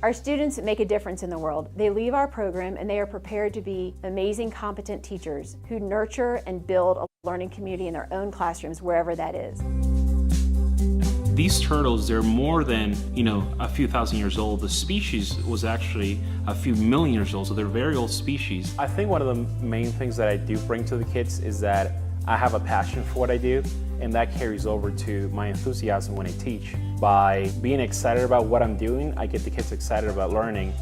Our students make a difference in the world. They leave our program and they are prepared to be amazing, competent teachers who nurture and build a learning community in their own classrooms, wherever that is. These turtles, they're more than, a few thousand years old. The species was actually a few million years old, so they're a very old species. I think one of the main things that I do bring to the kids is that I have a passion for what I do, and that carries over to my enthusiasm when I teach. By being excited about what I'm doing, I get the kids excited about learning.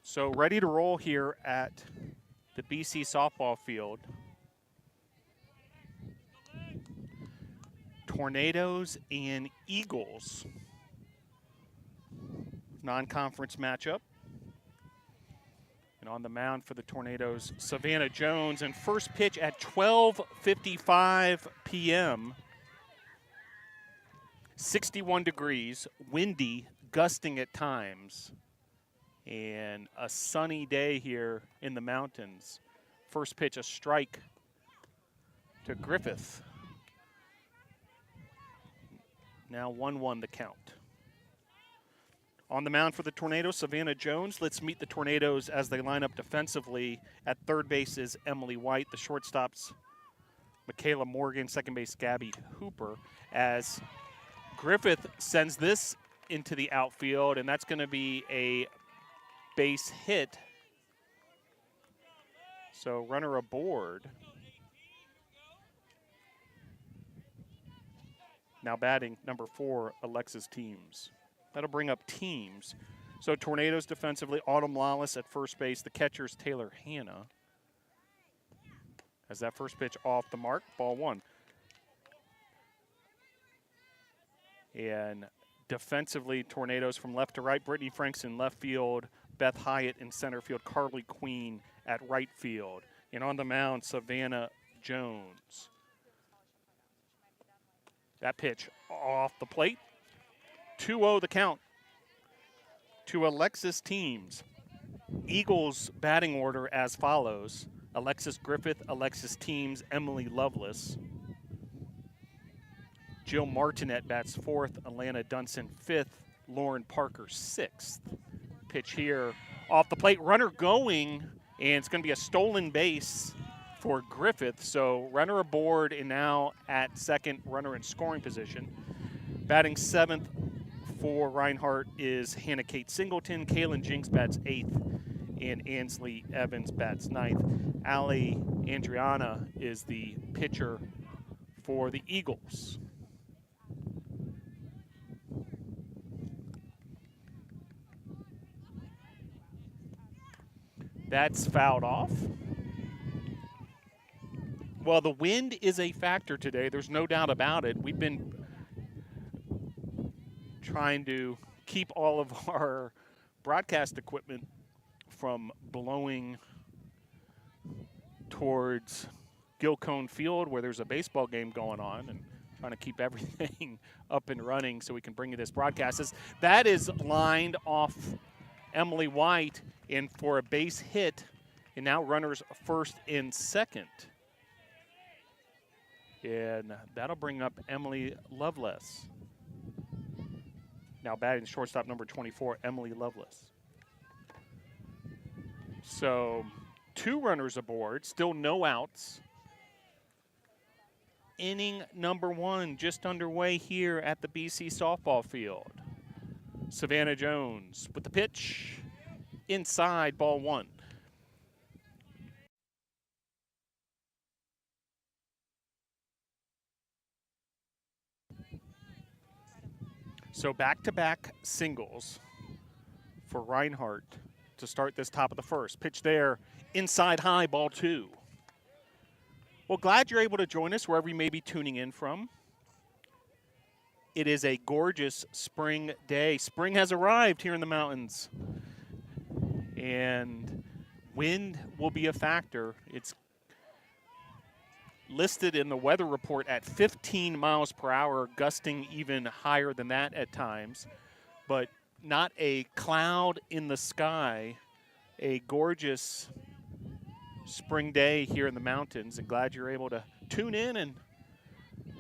So ready to roll here at the BC softball field. Tornadoes and Eagles. Non-conference matchup. And on the mound for the Tornadoes, Savannah Jones. And first pitch at 12:55 p.m. 61 degrees, windy, gusting at times. And a sunny day here in the mountains. First pitch, a strike to Griffith. Now 1-1 the count. On the mound for the Tornadoes, Savannah Jones. Let's meet the Tornadoes as they line up defensively. At third base is Emily White. The shortstops, Michaela Morgan. Second base, Gabby Hooper. As Griffith sends this into the outfield, and that's going to be a base hit. So runner aboard. Now batting number 4, Alexis Teams. That'll bring up Teams. So Tornadoes defensively, Autumn Lawless at first base. The catcher's Taylor Hanna. As that first pitch off the mark, ball 1. And defensively, Tornadoes from left to right. Brittany Franks in left field. Beth Hyatt in center field. Carly Queen at right field. And on the mound, Savannah Jones. That pitch off the plate. 2-0 the count to Alexis Teams. Eagles batting order as follows. Alexis Griffith, Alexis Teams, Emily Lovelace. Jill Martinet bats 4th, Alana Dunson 5th, Lauren Parker 6th. Pitch here off the plate, runner going, and it's going to be a stolen base for Griffith. So runner aboard and now at second, runner in scoring position. Batting 7th for Reinhardt is Hannah Kate Singleton. Kaylin Jinks bats 8th, and Ansley Evans bats 9th. Allie Andriana is the pitcher for the Eagles. That's fouled off. Well, the wind is a factor today. There's no doubt about it. We've been trying to keep all of our broadcast equipment from blowing towards Gilcone Field where there's a baseball game going on, and trying to keep everything up and running so we can bring you this broadcast. That is lined off Emily White in for a base hit, and now runners first and second. And that'll bring up Emily Lovelace. Now batting shortstop number 24, Emily Lovelace. So 2 runners aboard, still no outs. Inning number 1 just underway here at the BC softball field. Savannah Jones with the pitch inside, ball 1. So back-to-back singles for Reinhardt to start this top of the first. Pitch there, inside high, ball 2. Well, glad you're able to join us wherever you may be tuning in from. It is a gorgeous spring day. Spring has arrived here in the mountains. And wind will be a factor. It's listed in the weather report at 15 miles per hour, gusting even higher than that at times. But not a cloud in the sky. A gorgeous spring day here in the mountains, and glad you're able to tune in and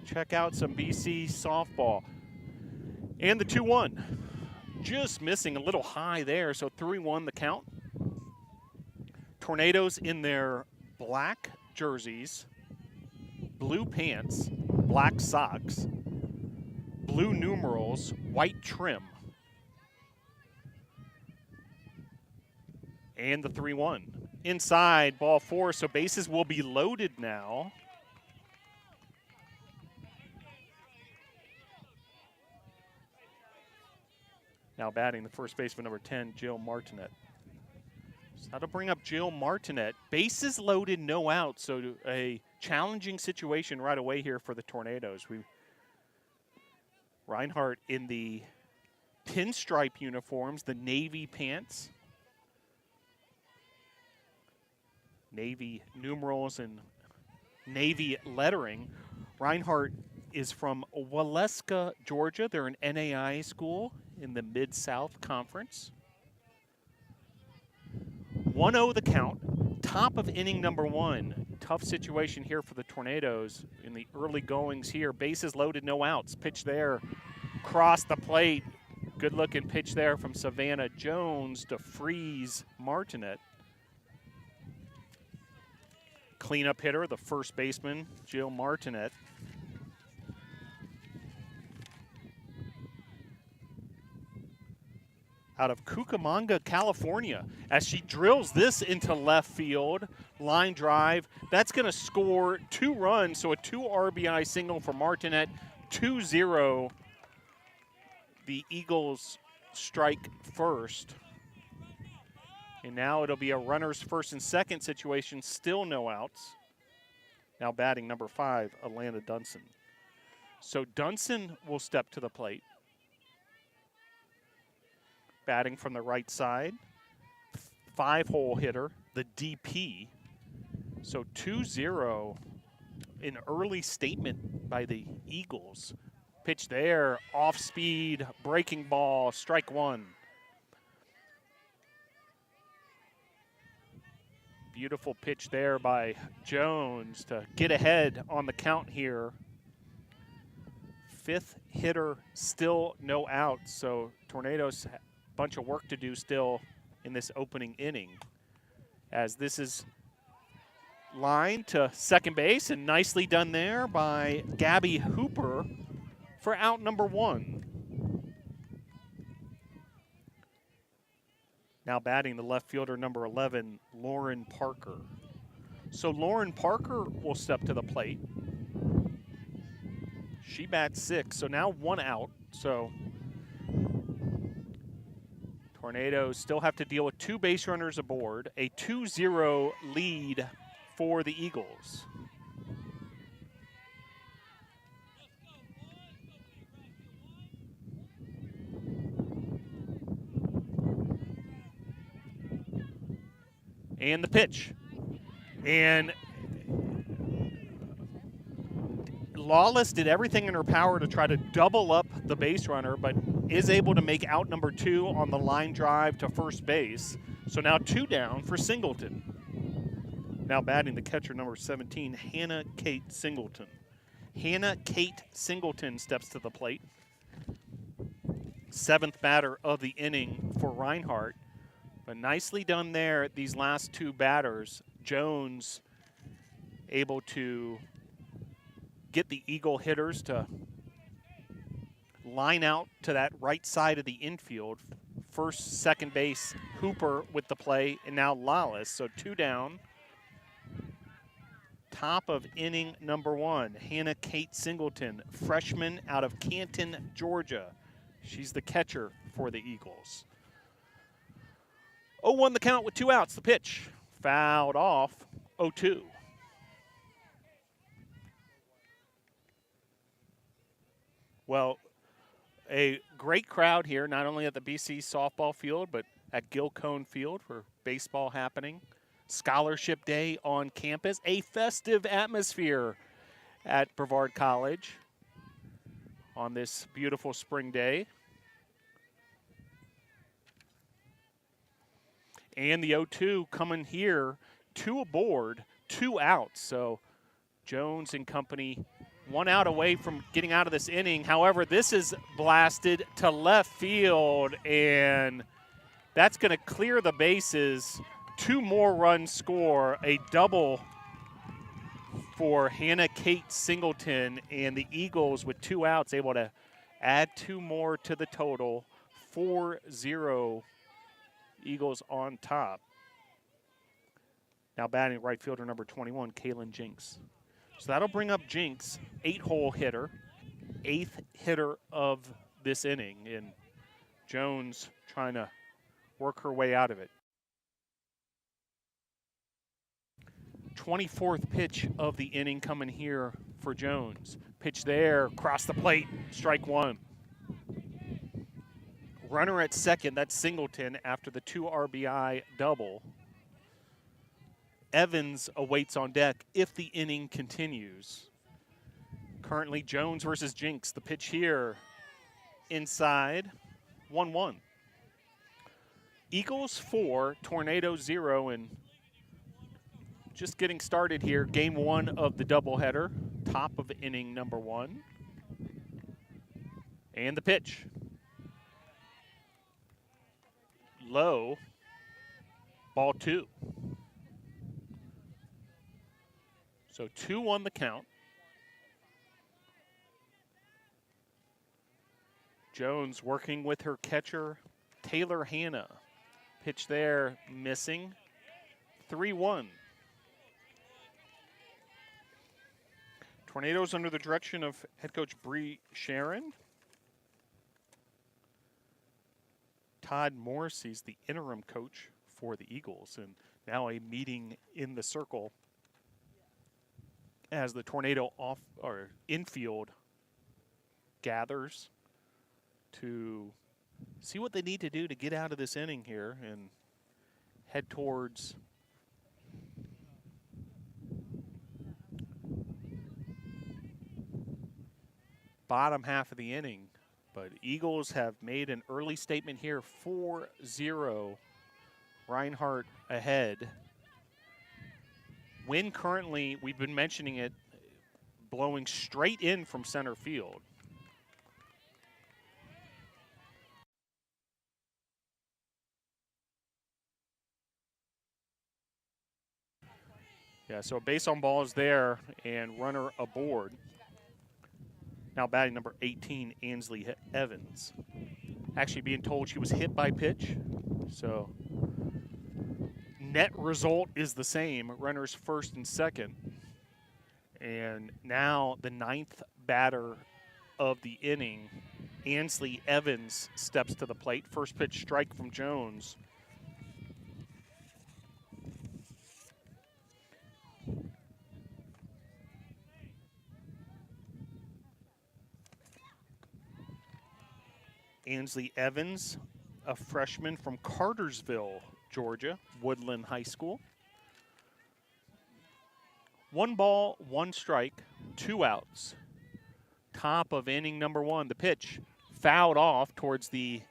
check out some BC softball. And the 2-1. Just missing a little high there, so 3-1 the count. Tornadoes in their black jerseys, blue pants, black socks, blue numerals, white trim. And the 3-1. Inside, ball 4, so bases will be loaded now. Now batting the first baseman, number 10, Jill Martinet. So that'll bring up Jill Martinet. Bases loaded, no outs. So a challenging situation right away here for the Tornadoes. Reinhardt in the pinstripe uniforms, the navy pants, navy numerals and navy lettering. Reinhardt is from Waleska, Georgia. They're an NAIA school in the Mid-South Conference. 1-0 the count, top of inning number 1. Tough situation here for the Tornadoes in the early goings here. Bases loaded, no outs. Pitch there, cross the plate. Good looking pitch there from Savannah Jones to freeze Martinet. Cleanup hitter, the first baseman, Jill Martinet. Out of Cucamonga, California, as she drills this into left field, line drive. That's going to score 2 runs, so a 2 RBI single for Martinet, 2-0. The Eagles strike first. And now it'll be a runner's first and second situation, still no outs. Now batting number 5, Alana Dunson. So Dunson will step to the plate. Batting from the right side, 5-hole hitter, the DP. So 2-0, an early statement by the Eagles. Pitch there, off speed, breaking ball, strike 1. Beautiful pitch there by Jones to get ahead on the count here. 5th hitter, still no outs, so Tornadoes bunch of work to do still in this opening inning, as this is lined to second base, and nicely done there by Gabby Hooper for out number 1. Now batting the left fielder, number 11, Lauren Parker. So Lauren Parker will step to the plate. She bats 6, so now 1 out. So Tornadoes still have to deal with 2 base runners aboard, a 2-0 lead for the Eagles. And the pitch. And Lawless did everything in her power to try to double up the base runner, but is able to make out number 2 on the line drive to first base. So now 2 down for Singleton. Now batting the catcher, number 17, Hannah Kate Singleton. Hannah Kate Singleton steps to the plate. 7th batter of the inning for Reinhardt. But nicely done there, these last 2 batters. Jones able to get the Eagle hitters to line out to that right side of the infield. First, second base, Hooper with the play, and now Lawless. So 2 down. Top of inning number 1, Hannah Kate Singleton, freshman out of Canton, Georgia. She's the catcher for the Eagles. 0-1 the count with 2 outs. The pitch fouled off, 0-2. Well, a great crowd here, not only at the BC softball field, but at Gilcone Field for baseball happening. Scholarship Day on campus, a festive atmosphere at Brevard College on this beautiful spring day. And the 0-2 coming here, 2 aboard, 2 outs. So Jones and company 1 out away from getting out of this inning. However, this is blasted to left field, and that's going to clear the bases. 2 more runs score, a double for Hannah Kate Singleton, and the Eagles with 2 outs able to add 2 more to the total. 4-0 Eagles on top. Now batting right fielder number 21, Kaylin Jinks. So that'll bring up Jinks, 8-hole hitter, 8th hitter of this inning, and Jones trying to work her way out of it. 24th pitch of the inning coming here for Jones. Pitch there, cross the plate, strike one. Runner at second, that's Singleton after the 2 RBI double. Evans awaits on deck if the inning continues. Currently Jones versus Jinx. The pitch here inside, 1-1. Eagles 4, Tornadoes 0, and just getting started here. Game 1 of the doubleheader, top of inning number 1. And the pitch. Low, ball 2. So 2-1 the count. Jones working with her catcher, Taylor Hanna. Pitch there, missing. 3-1. Tornadoes under the direction of head coach Bree Sharon. Todd Morrissey's the interim coach for the Eagles, and now a meeting in the circle as the Tornado off or infield gathers to see what they need to do to get out of this inning here and head towards bottom half of the inning. But Eagles have made an early statement here, 4-0. Reinhardt ahead. Wind currently, we've been mentioning it, blowing straight in from center field. Yeah, so base on ball is there and runner aboard. Now batting number 18, Ansley Evans. Actually being told she was hit by pitch, so net result is the same. Runners first and second. And now the 9th batter of the inning, Ansley Evans steps to the plate. First pitch strike from Jones. Ansley Evans, a freshman from Cartersville, Georgia, Woodland High School. 1 ball, 1 strike, 2 outs. Top of inning number 1. The pitch fouled off towards the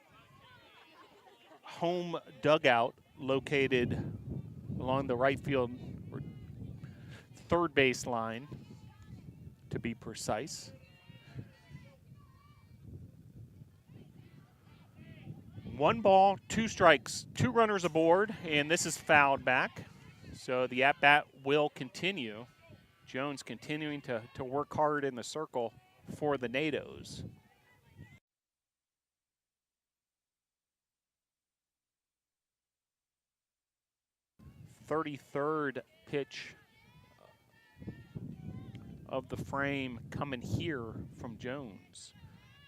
home dugout located along the right field, third base line, to be precise. 1 ball, 2 strikes, 2 runners aboard, and this is fouled back. So the at-bat will continue. Jones continuing to work hard in the circle for the NATOs. Third pitch of the frame coming here from Jones.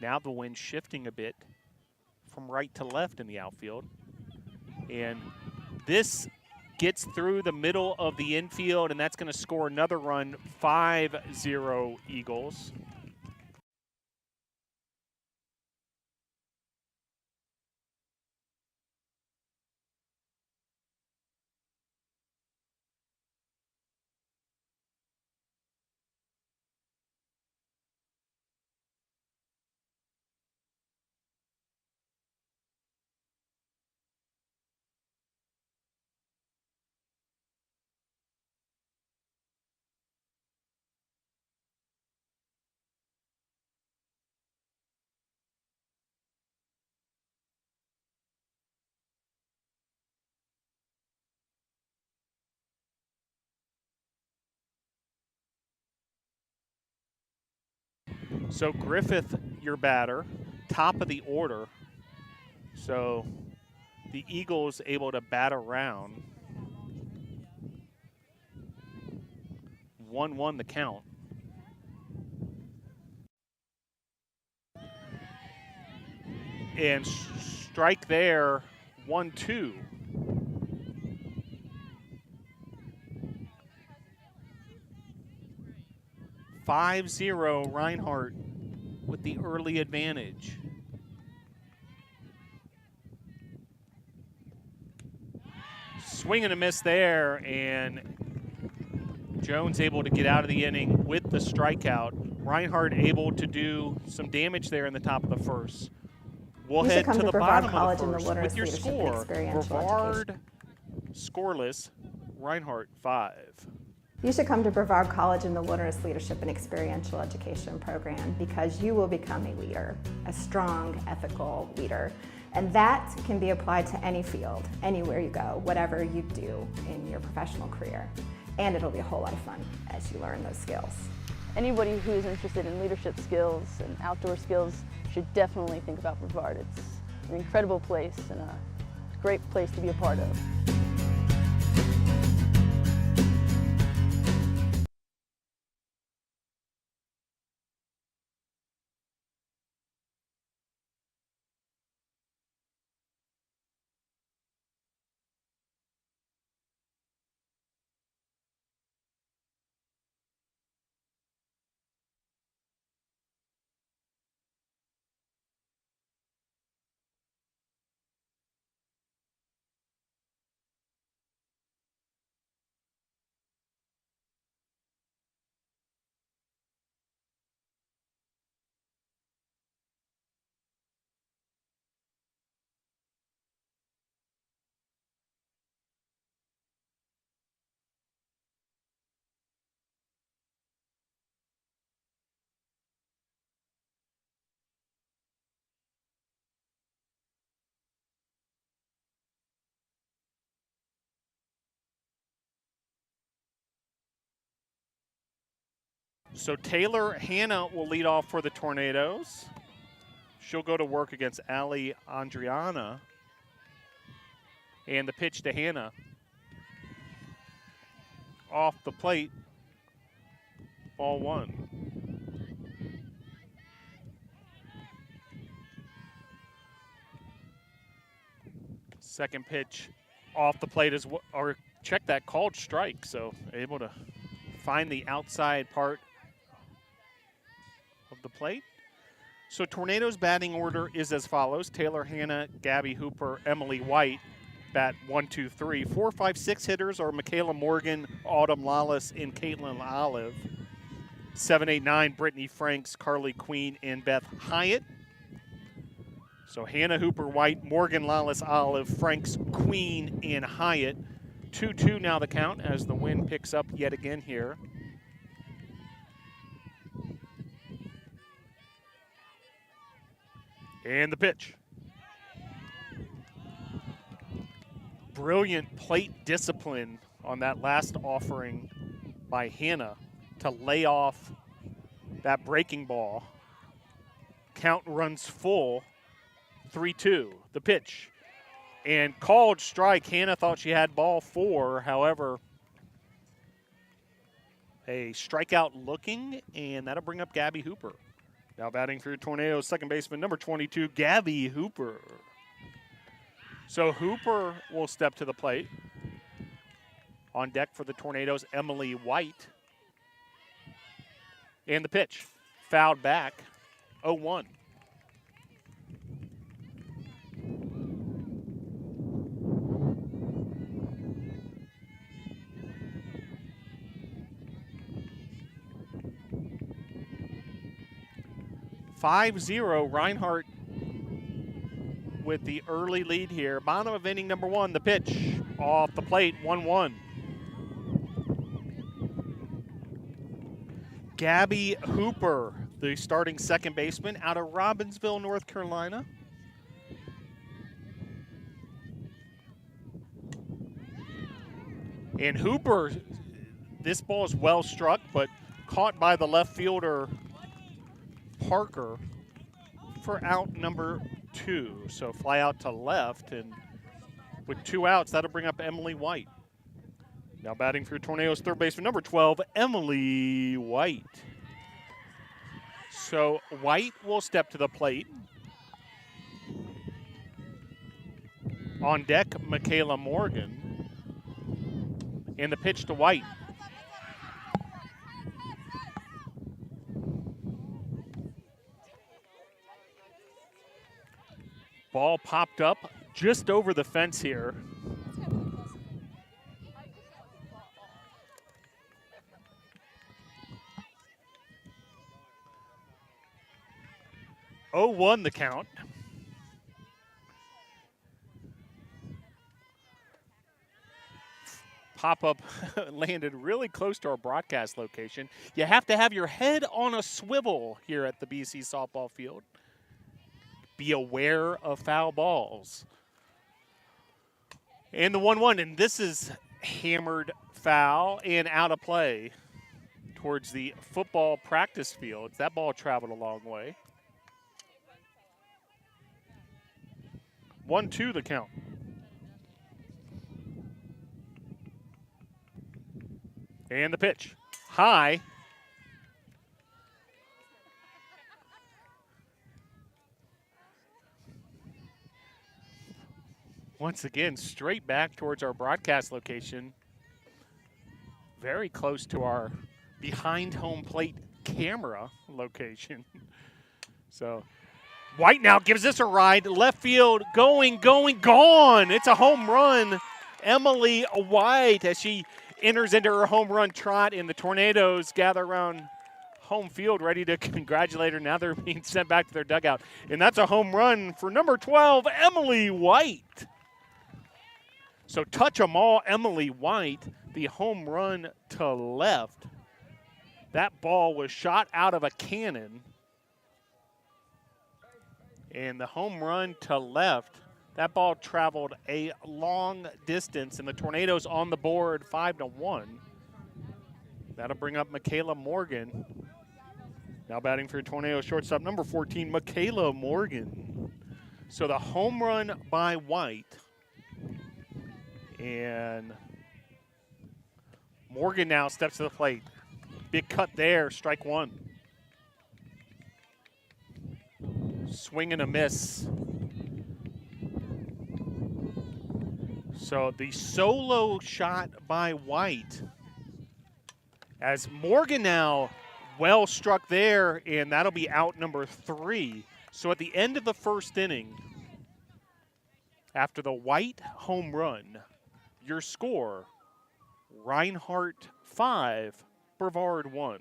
Now the wind shifting a bit from right to left in the outfield. And this gets through the middle of the infield, and that's going to score another run, 5-0 Eagles. So Griffith, your batter, top of the order. So the Eagles able to bat around. 1-1 the count. And strike there, 1-2. 5-0 Reinhardt with the early advantage. Swing and a miss there, and Jones able to get out of the inning with the strikeout. Reinhardt able to do some damage there in the top of the first. We'll head to the Brevard bottom College of the in the first Wilderness with your Leadership and score. Experiential Brevard scoreless, Reinhardt 5. You should come to Brevard College in the Wilderness Leadership and Experiential Education program because you will become a leader, a strong, ethical leader. And that can be applied to any field, anywhere you go, whatever you do in your professional career. And it'll be a whole lot of fun as you learn those skills. Anybody who is interested in leadership skills and outdoor skills should definitely think about Brevard. It's an incredible place and a great place to be a part of. So Taylor Hannah will lead off for the Tornadoes. She'll go to work against Ali Andriana. And the pitch to Hannah. Off the plate, ball 1. Second pitch off the plate is, or check that, called strike. So able to find the outside part of the plate. So Tornadoes batting order is as follows: Taylor Hannah, Gabby Hooper, Emily White, bat 1, 2, 3. 4, 5, 6 hitters are Michaela Morgan, Autumn Lawless, and Caitlin Olive. 7, 8, 9, Brittany Franks, Carly Queen, and Beth Hyatt. So Hannah, Hooper, White, Morgan, Lawless, Olive, Franks, Queen, and Hyatt. 2-2 now the count as the wind picks up yet again here. And the pitch. Brilliant plate discipline on that last offering by Hannah to lay off that breaking ball. Count runs full, 3-2. The pitch. And called strike. Hannah thought she had ball 4. However, a strikeout looking, and that'll bring up Gabby Hooper. Now batting for Tornadoes, second baseman, number 22, Gabby Hooper. So Hooper will step to the plate. On deck for the Tornadoes, Emily White. And the pitch, fouled back, 0-1. Reinhardt with the early lead here. Bottom of inning number 1, the pitch off the plate, 1-1. Gabby Hooper, the starting second baseman out of Robbinsville, North Carolina. And Hooper, this ball is well struck, but caught by the left fielder Parker for out number 2. So fly out to left, and with 2 outs, that'll bring up Emily White. Now batting for Tornadoes third baseman number 12, Emily White. So White will step to the plate. On deck, Michaela Morgan. And the pitch to White. Ball popped up just over the fence here. Oh, 1 the count. Pop-up landed really close to our broadcast location. You have to have your head on a swivel here at the BC softball field. Be aware of foul balls. And the 1-1, and this is hammered foul and out of play towards the football practice field. That ball traveled a long way. 1-2 the count. And the pitch. High. Once again, straight back towards our broadcast location. Very close to our behind home plate camera location. So White now gives this a ride. Left field, going, gone. It's a home run. Emily White as she enters into her home run trot, and the Tornadoes gather around home field ready to congratulate her. Now they're being sent back to their dugout. And that's a home run for number 12, Emily White. So touch 'em all, Emily White, the home run to left. That ball was shot out of a cannon. And the home run to left, that ball traveled a long distance, and the Tornadoes on the board 5-1. That'll bring up Michaela Morgan. Now batting for Tornado shortstop, number 14, Michaela Morgan. So the home run by White. And Morgan now steps to the plate. Big cut there, strike 1. Swing and a miss. So the solo shot by White. As Morgan now well struck there, and that'll be out number 3. So at the end of the first inning, after the White home run, your score, Reinhardt 5, Brevard 1.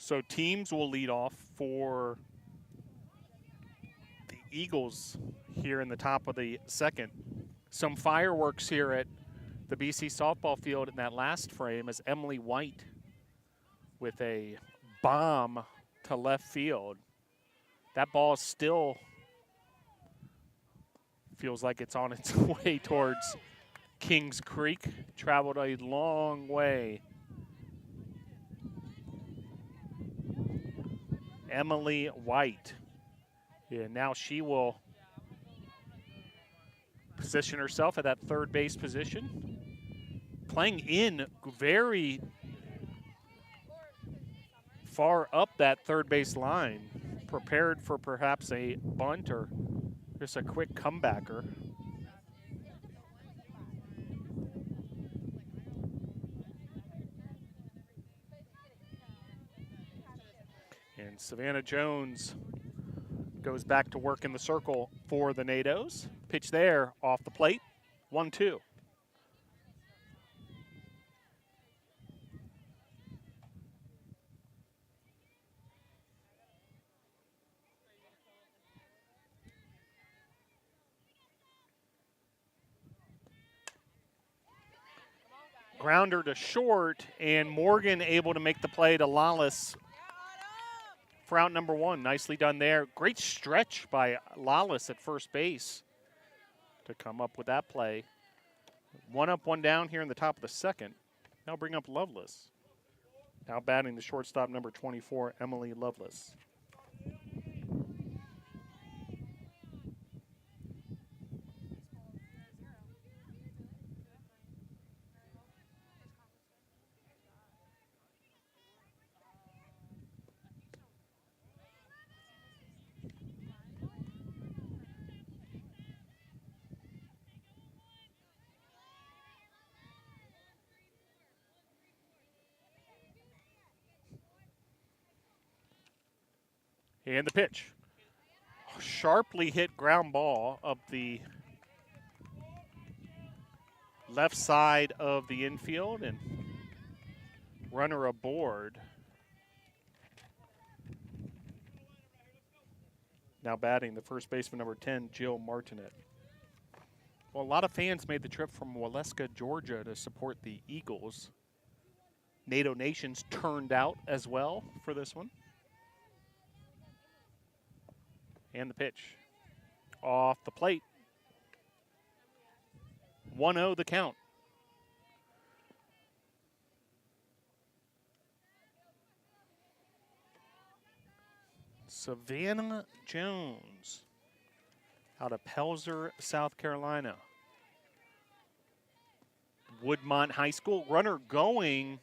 So teams will lead off for the Eagles here in the top of the second. Some fireworks here at the BC softball field in that last frame as Emily White with a bomb to left field. That ball still feels like it's on its way towards Kings Creek. Traveled a long way. Emily White. Yeah, now she will position herself at that third base position. Playing in very far up that third base line. Prepared for perhaps a bunt or just a quick comebacker. And Savannah Jones goes back to work in the circle for the Nados. Pitch there off the plate, 1-2. Grounder to short, and Morgan able to make the play to Lawless for out number 1. Nicely done there. Great stretch by Lawless at first base to come up with that play. 1 up, 1 down here in the top of the second. Now bring up Lovelace. Now batting the shortstop, number 24, Emily Lovelace. And the pitch. Sharply hit ground ball up the left side of the infield, and runner aboard. Now batting the first baseman, number 10, Jill Martinet. Well, a lot of fans made the trip from Waleska, Georgia to support the Eagles. NATO nations turned out as well for this one. And the pitch. Off the plate. 1-0 the count. Savannah Jones out of Pelzer, South Carolina. Woodmont High School. Runner going,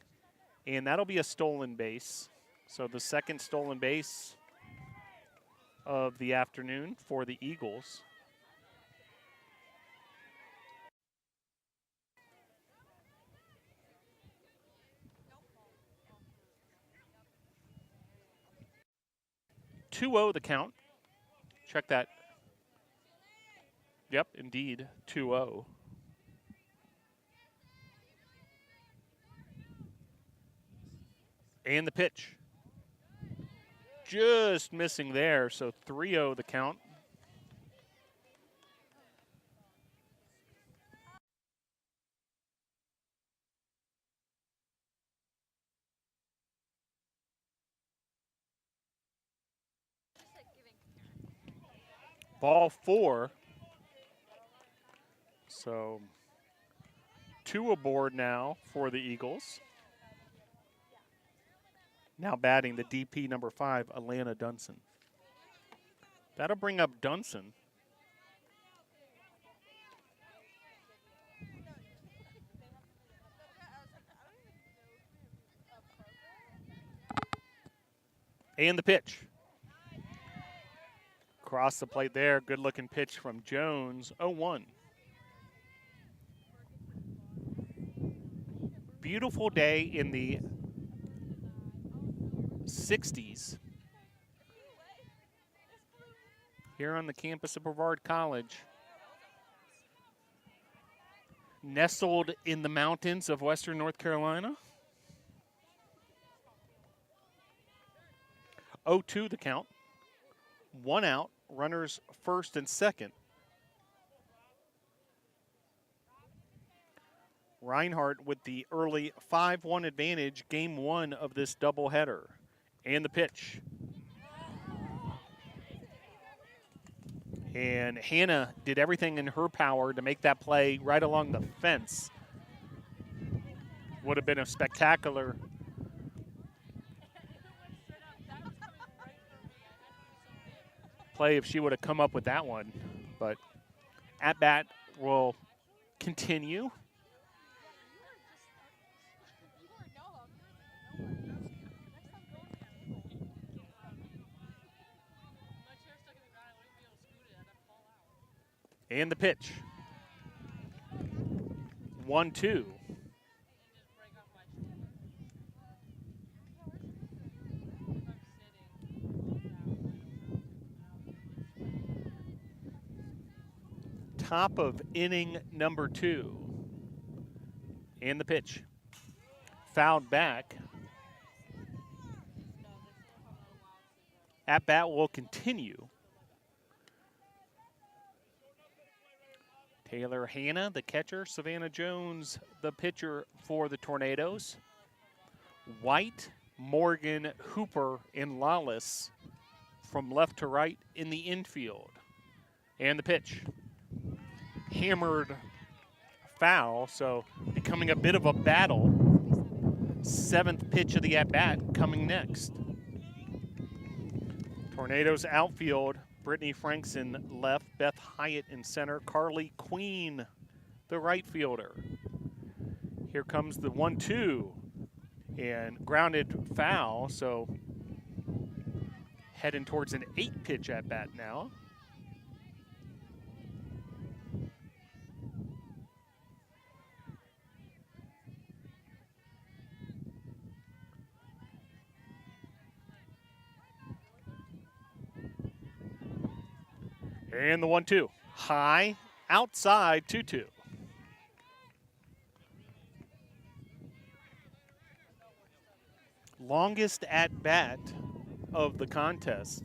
and that'll be a stolen base. So the second stolen base of the afternoon for the Eagles. (2-0) the count. Check that. Yep, indeed, 2-0. And the pitch. Just missing there, so 3-0 the count. Ball 4. So 2 aboard now for the Eagles. Now batting the DP number 5, Alana Dunson. That'll bring up Dunson. And the pitch. Across the plate there. Good looking pitch from Jones. 0-1. Beautiful day in the 60s here on the campus of Brevard College. Nestled in the mountains of western North Carolina. 0-2 the count. 1 out, runners first and second. Reinhardt with the early 5-1 advantage, game 1 of this doubleheader. And the pitch. And Hannah did everything in her power to make that play right along the fence. Would have been a spectacular play if she would have come up with that one. But at bat will continue. And the pitch. 1-2. Top of inning number 2. And the pitch. Fouled back. At bat will continue. Taylor Hanna, the catcher. Savannah Jones, the pitcher for the Tornadoes. White, Morgan, Hooper, and Lawless from left to right in the infield. And the pitch. Hammered foul, so becoming a bit of a battle. 7th pitch of the at-bat coming next. Tornadoes outfield, Brittany Frankson left, Beth Hyatt in center, Carly Queen, the right fielder. Here comes the 1-2, and grounded foul, so heading towards an 8-pitch at-bat now. And the 1-2, high, outside, 2-2. Longest at bat of the contest.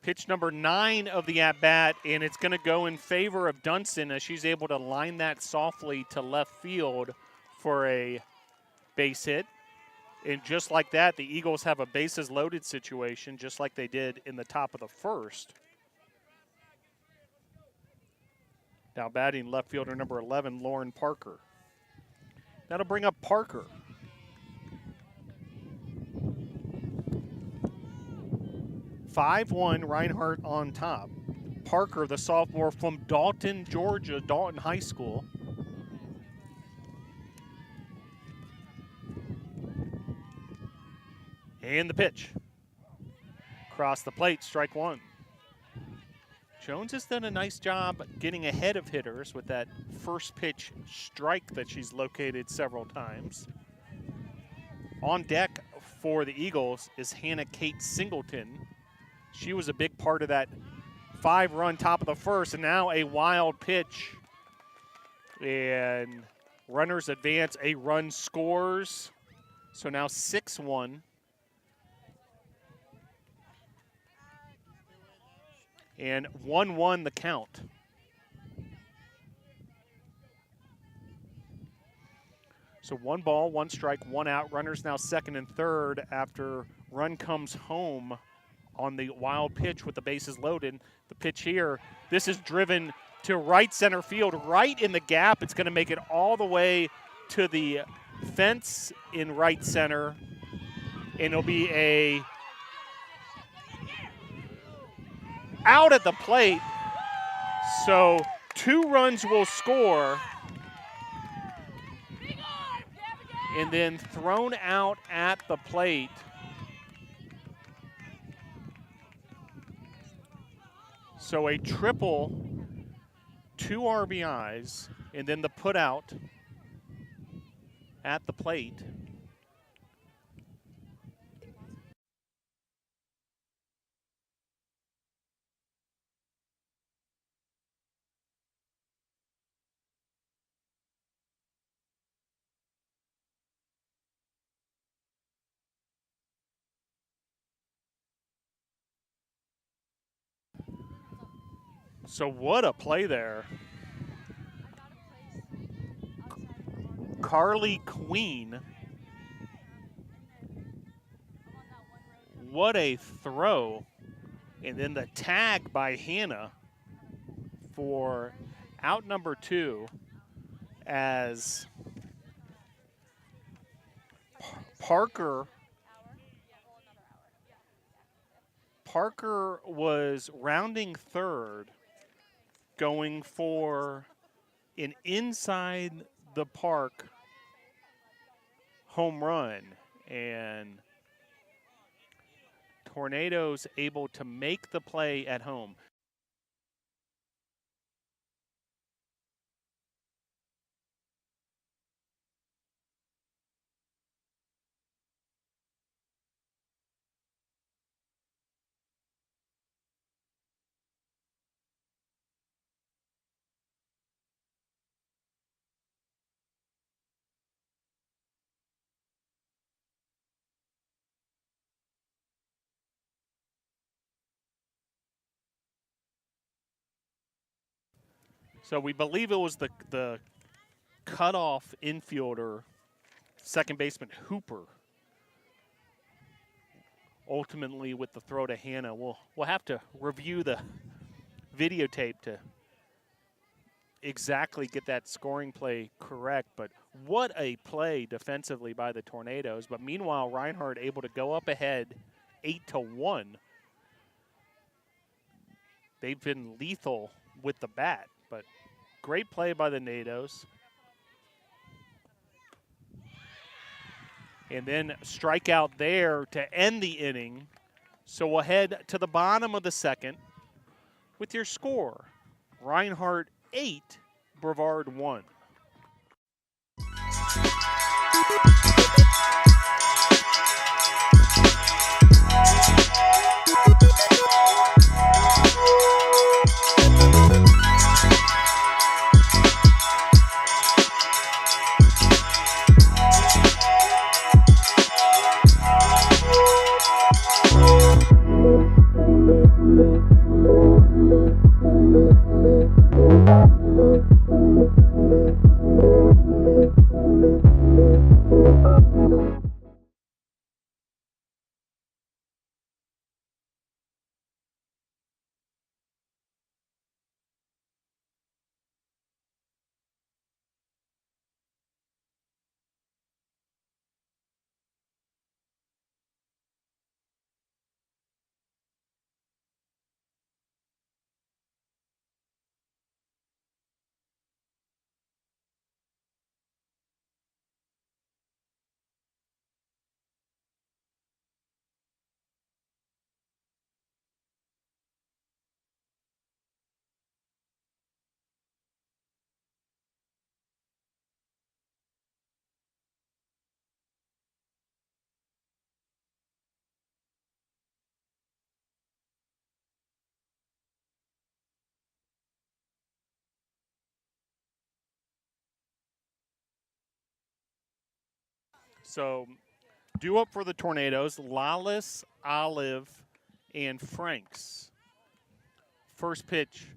Pitch number 9 of the at-bat, and it's going to go in favor of Dunson as she's able to line that softly to left field for a base hit. And just like that, the Eagles have a bases loaded situation, just like they did in the top of the first. Now batting left fielder number 11, Lauren Parker. That'll bring up Parker. (5-1) Reinhardt on top. Parker, the sophomore from Dalton, Georgia, Dalton High School. And the pitch. Across the plate, strike one. Jones has done a nice job getting ahead of hitters with that first pitch strike that she's located several times. On deck for the Eagles is Hannah Kate Singleton. She was a big part of that 5-run top of the first, and now a wild pitch. And runners advance, a run scores. So now 6-1. And 1-1 the count. So 1 ball, 1 strike, 1 out. Runners now second and third after run comes home on the wild pitch with the bases loaded. The pitch here, this is driven to right center field, right in the gap. It's going to make it all the way to the fence in right center. And it'll be a out at the plate. So 2 runs will score. And then thrown out at the plate. So a triple, 2 RBIs, and then the put out at the plate. So what a play there. Carly Queen. What a throw. And then the tag by Hannah for out number 2 as Parker was rounding third, going for an inside the park home run, and Tornadoes able to make the play at home. So we believe it was the cutoff infielder, second baseman Hooper. Ultimately, with the throw to Hannah, we'll have to review the videotape to exactly get that scoring play correct. But what a play defensively by the Tornadoes. But meanwhile, Reinhardt able to go up ahead 8-1. They've been lethal with the bat, but great play by the Nados. And then strikeout there to end the inning. So we'll head to the bottom of the second with your score. Reinhardt 8, Brevard 1. So due up for the Tornadoes, Lawless, Olive, and Franks. First pitch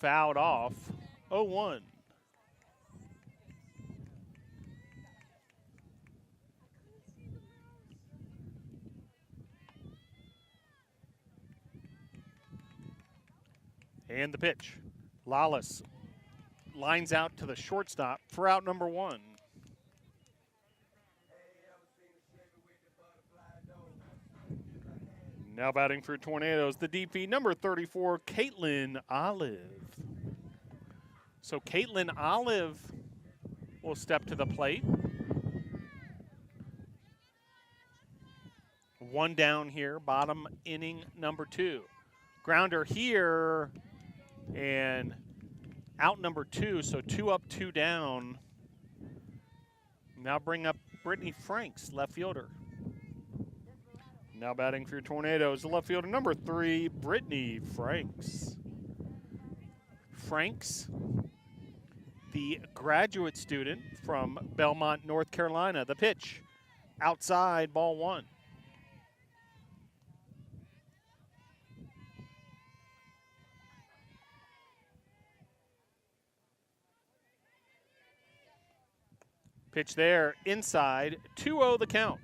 fouled off, 0-1. And the pitch. Lawless lines out to the shortstop for out number 1. Now batting for Tornadoes, the DP, number 34, Caitlin Olive. So Caitlin Olive will step to the plate. One down here, bottom inning, number 2. Grounder here, and out number 2, so 2 up, 2 down. Now bring up Brittany Franks, left fielder. Now batting for your Tornadoes, the left fielder, number 3, Brittany Franks. Franks, the graduate student from Belmont, North Carolina. The pitch, outside, ball 1. Pitch there, inside, 2-0 the count.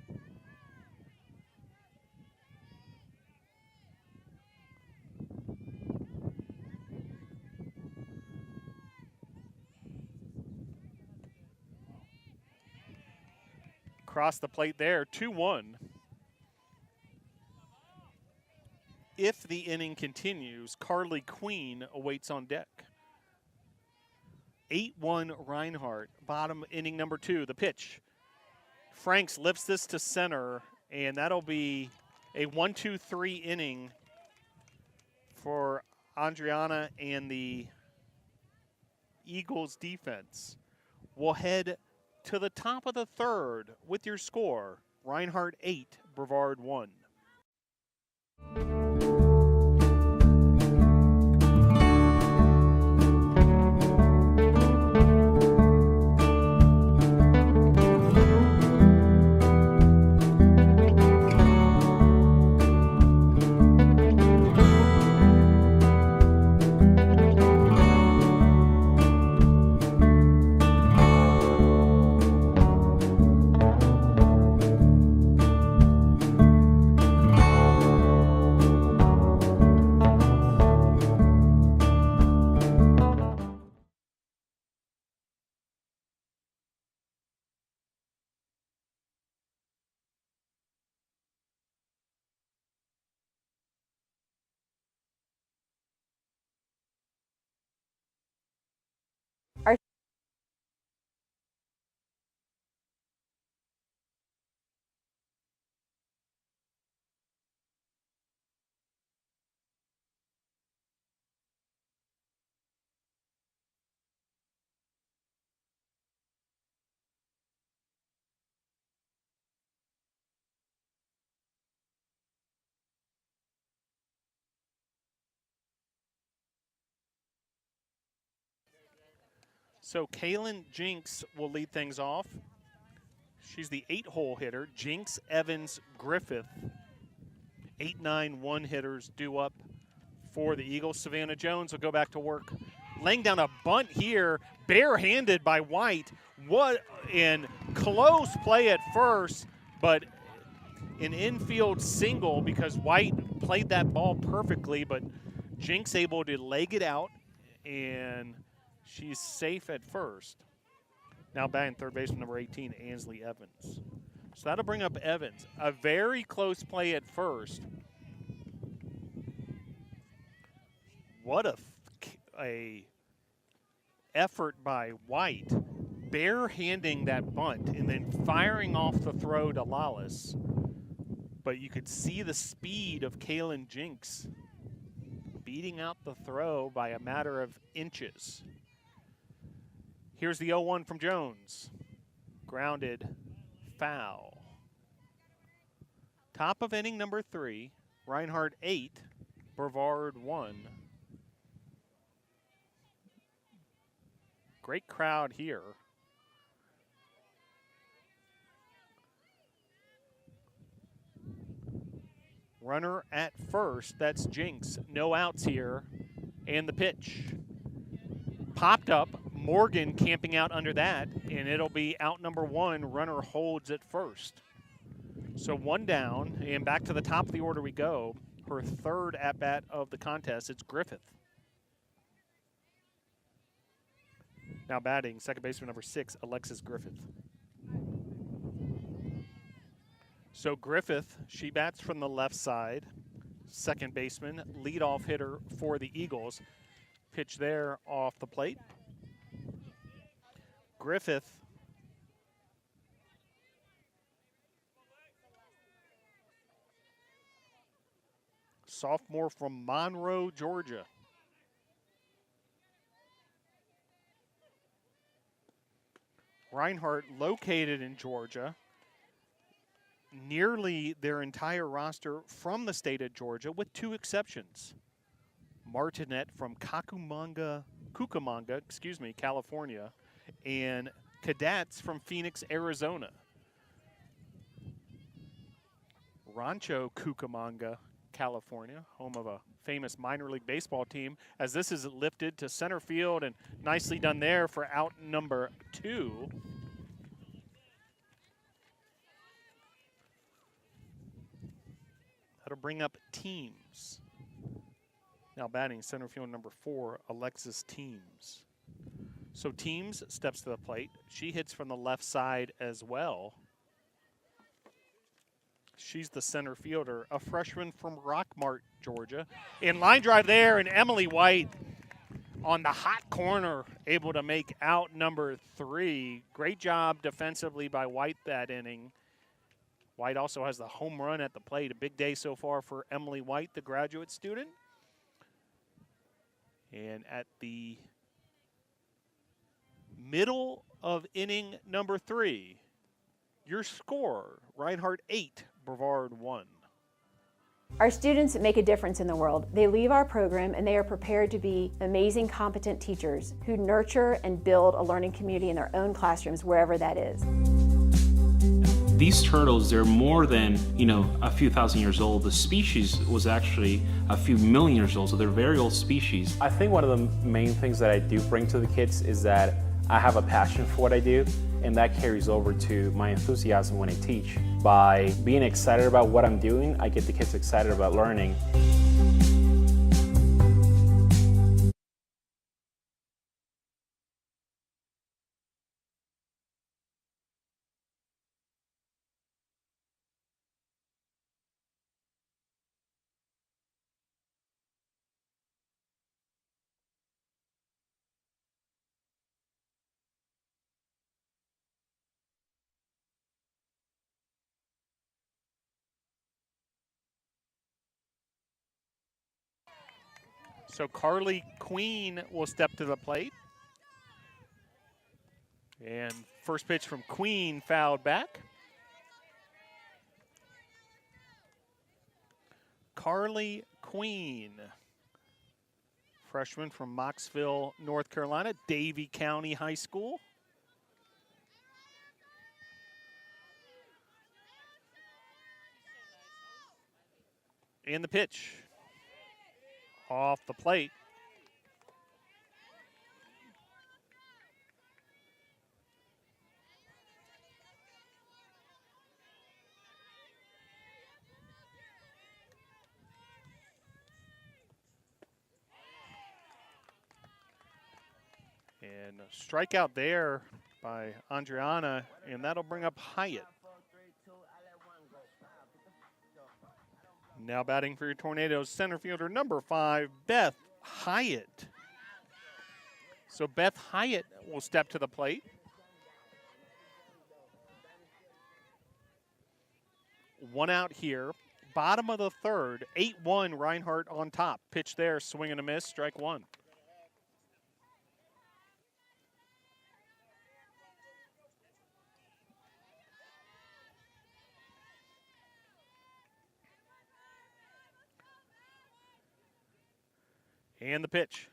Across the plate there, 2-1. If the inning continues, Carly Queen awaits on deck. 8-1 Reinhardt, bottom inning number 2, the pitch. Franks lifts this to center, and that'll be a 1-2-3 inning for Andriana and the Eagles defense. We'll head to the top of the third with your score. Reinhardt 8, Brevard 1. So Kaylin Jinks will lead things off. She's the 8-hole hitter. Jinks, Evans, Griffith. 8-9 hitters due up for the Eagles. Savannah Jones will go back to work, laying down a bunt here, barehanded by White. What in close play at first, but an infield single because White played that ball perfectly, but Jinks able to leg it out, and she's safe at first. Now batting third baseman number 18, Ansley Evans. So that'll bring up Evans. A very close play at first. What a effort by White, barehanding that bunt and then firing off the throw to Lawless. But you could see the speed of Kaylin Jinks beating out the throw by a matter of inches. Here's the 0-1 from Jones. Grounded, foul. Top of inning number 3, Reinhardt 8, Brevard 1. Great crowd here. Runner at first, that's Jinks. No outs here, and the pitch. Popped up, Morgan camping out under that, and it'll be out number 1, runner holds at first. So 1 down, and back to the top of the order we go. Her third at-bat of the contest, it's Griffith. Now batting, second baseman number 6, Alexis Griffith. So Griffith, she bats from the left side. Second baseman, leadoff hitter for the Eagles. Pitch there off the plate. Griffith sophomore from Monroe, Georgia. Reinhardt located in Georgia. Nearly their entire roster from the state of Georgia, with 2 exceptions. Martinet from Cucamonga, California, and cadets from Phoenix, Arizona. Rancho Cucamonga, California, home of a famous minor league baseball team, as this is lifted to center field, and nicely done there for out number 2. That'll bring up Teams. Now batting center field number 4, Alexis Teams. So Teams steps to the plate. She hits from the left side as well. She's the center fielder, a freshman from Rockmart, Georgia. In line drive there, and Emily White on the hot corner, able to make out number 3. Great job defensively by White that inning. White also has the home run at the plate. A big day so far for Emily White, the graduate student. And at the middle of inning number 3, your score, Reinhardt 8, Brevard 1. Our students make a difference in the world. They leave our program and they are prepared to be amazing, competent teachers who nurture and build a learning community in their own classrooms, wherever that is. These turtles, they're more than, a few thousand years old. The species was actually a few million years old, so they're very old species. I think one of the main things that I do bring to the kids is that I have a passion for what I do, and that carries over to my enthusiasm when I teach. By being excited about what I'm doing, I get the kids excited about learning. So Carly Queen will step to the plate. And first pitch from Queen fouled back. Carly Queen freshman from Mocksville, North Carolina, Davie County High School. And the pitch off the plate. And a strikeout there by Andriana, and that'll bring up Hyatt. Now batting for your Tornadoes, center fielder number 5, Beth Hyatt. So Beth Hyatt will step to the plate. One out here. Bottom of the third, 8-1, Reinhardt on top. Pitch there, swing and a miss, strike one. And the pitch.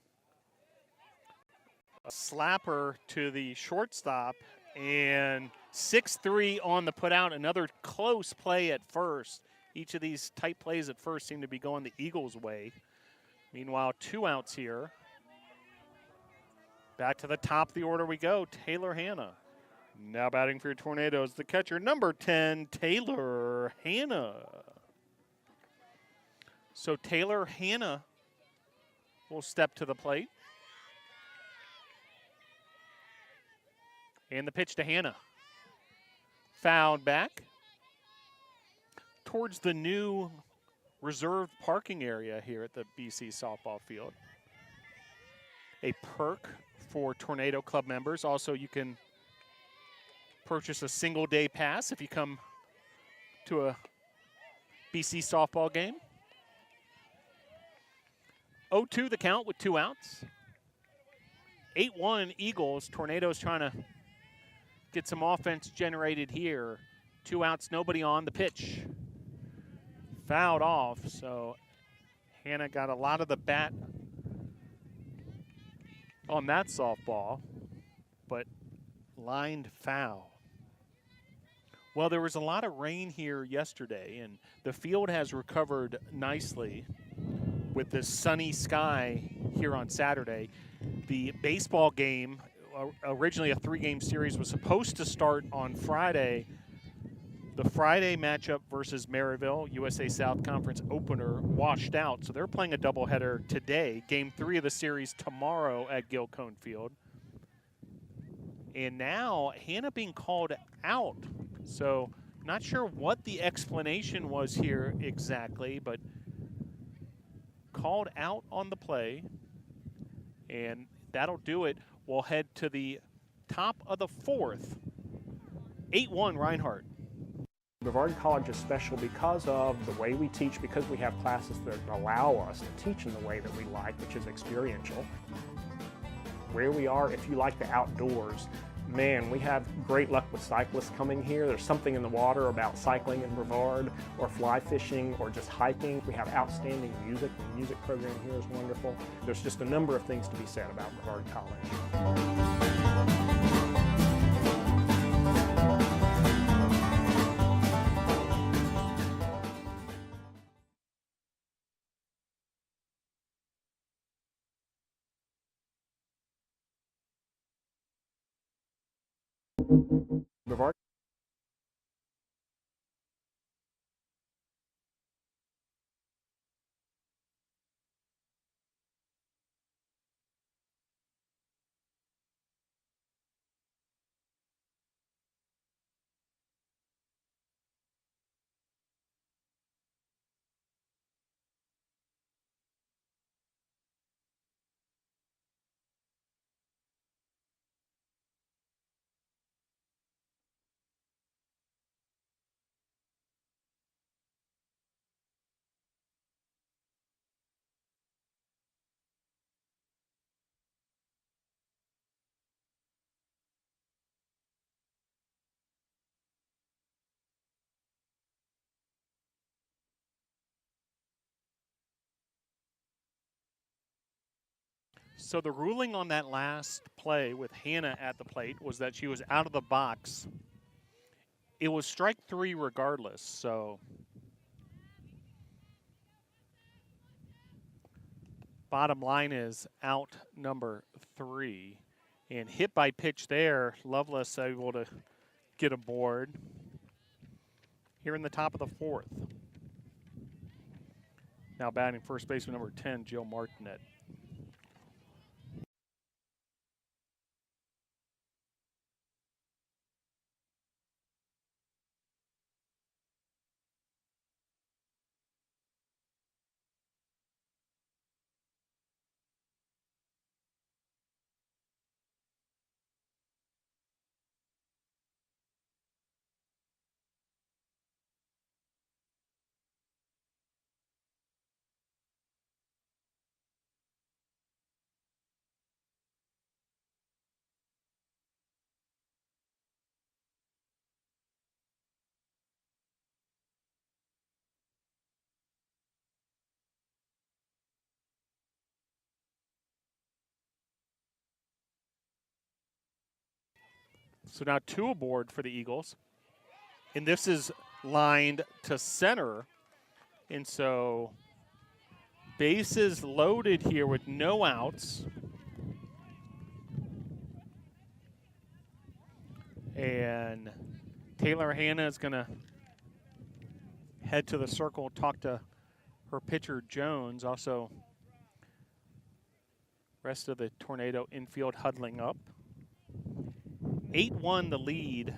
A slapper to the shortstop, and 6-3 on the putout. Another close play at first. Each of these tight plays at first seem to be going the Eagles' way. Meanwhile, 2 outs here. Back to the top of the order we go. Taylor Hanna. Now batting for your Tornadoes, the catcher, number 10, Taylor Hanna. So Taylor Hanna will step to the plate. And the pitch to Hanna. Fouled back towards the new reserved parking area here at the BC softball field. A perk for Tornado Club members. Also, you can purchase a single-day pass if you come to a BC softball game. 0-2 the count with 2 outs. 8-1 Eagles. Tornadoes trying to get some offense generated here. 2 outs, nobody on. The pitch fouled off, so Hanna got a lot of the bat on that softball, but lined foul. Well, there was a lot of rain here yesterday, and the field has recovered nicely with this sunny sky here on Saturday. The baseball game, originally a 3-game series, was supposed to start on Friday. The Friday matchup versus Maryville, USA South Conference opener, washed out. So they're playing a doubleheader today. Game 3 of the series tomorrow at Gilcone Field. And now Hanna being called out. So not sure what the explanation was here exactly, but called out on the play, and that'll do it. We'll head to the top of the 4th. 8-1 Reinhardt. Brevard College is special because of the way we teach, because we have classes that allow us to teach in the way that we like, which is experiential. Where we are, if you like the outdoors, man, we have great luck with cyclists coming here. There's something in the water about cycling in Brevard, or fly fishing, or just hiking. We have outstanding music. The music program here is wonderful. There's just a number of things to be said about Brevard College. Brevard So the ruling on that last play with Hannah at the plate was that she was out of the box. It was strike 3 regardless, so bottom line is out number 3. And hit by pitch there, Lovelace able to get aboard here in the top of the 4th. Now batting first baseman number 10, Jill Martinet. So now 2 aboard for the Eagles. And this is lined to center. And so bases loaded here with no outs. And Taylor Hannah is going to head to the circle, talk to her pitcher Jones. Also, rest of the Tornado infield huddling up. 8-1 the lead,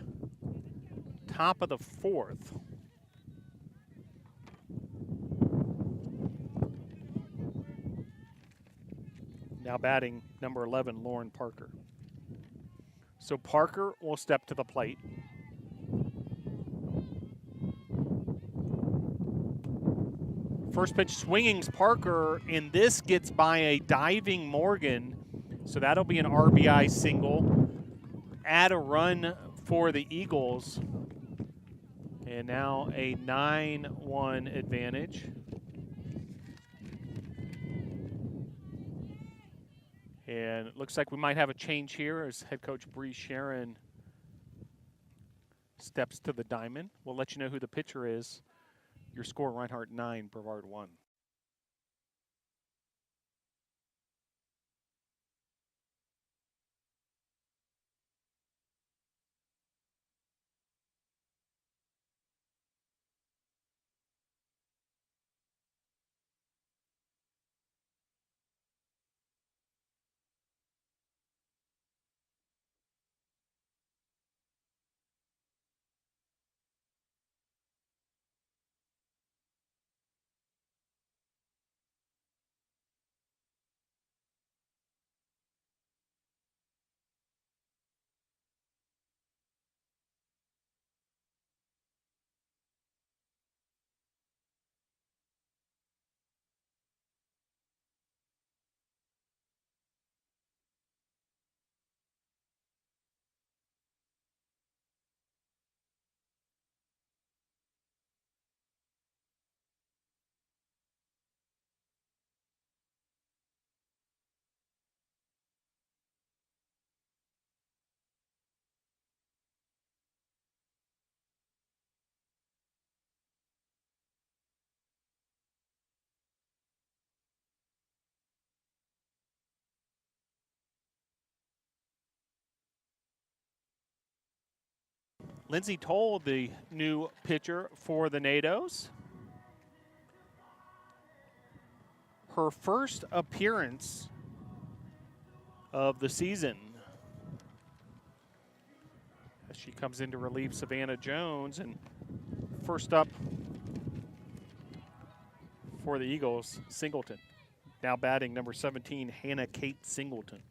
top of the 4th. Now batting number 11, Lauren Parker. So Parker will step to the plate. First pitch swinging's Parker, and this gets by a diving Morgan. So that'll be an RBI single. Add a run for the Eagles. And now a 9-1 advantage. And it looks like we might have a change here as head coach Bree Sharon steps to the diamond. We'll let you know who the pitcher is. Your score, Reinhardt 9, Brevard 1. Lindsay Toll, the new pitcher for the NATOs. Her first appearance of the season as she comes in to relieve Savannah Jones. And first up for the Eagles, Singleton. Now batting number 17, Hannah Kate Singleton.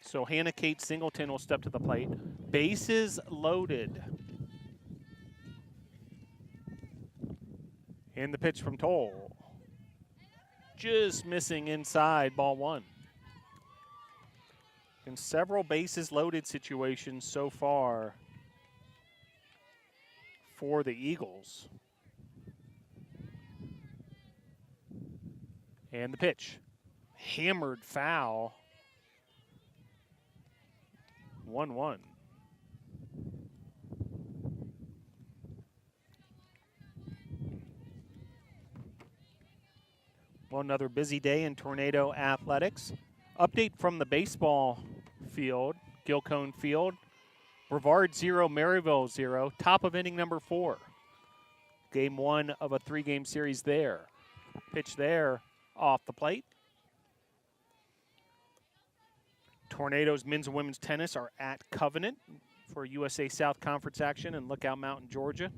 So Hannah Kate Singleton will step to the plate. Bases loaded. And the pitch from Toll. Just missing inside, ball 1. In several bases loaded situations so far for the Eagles. And the pitch. Hammered foul 1-1. Well, another busy day in Tornado athletics. Update from the baseball field, Gilcone Field. Brevard 0, Maryville 0, top of inning number 4. Game 1 of a 3-game series there. Pitch there off the plate. Tornadoes men's and women's tennis are at Covenant for USA South Conference action in Lookout Mountain, Georgia.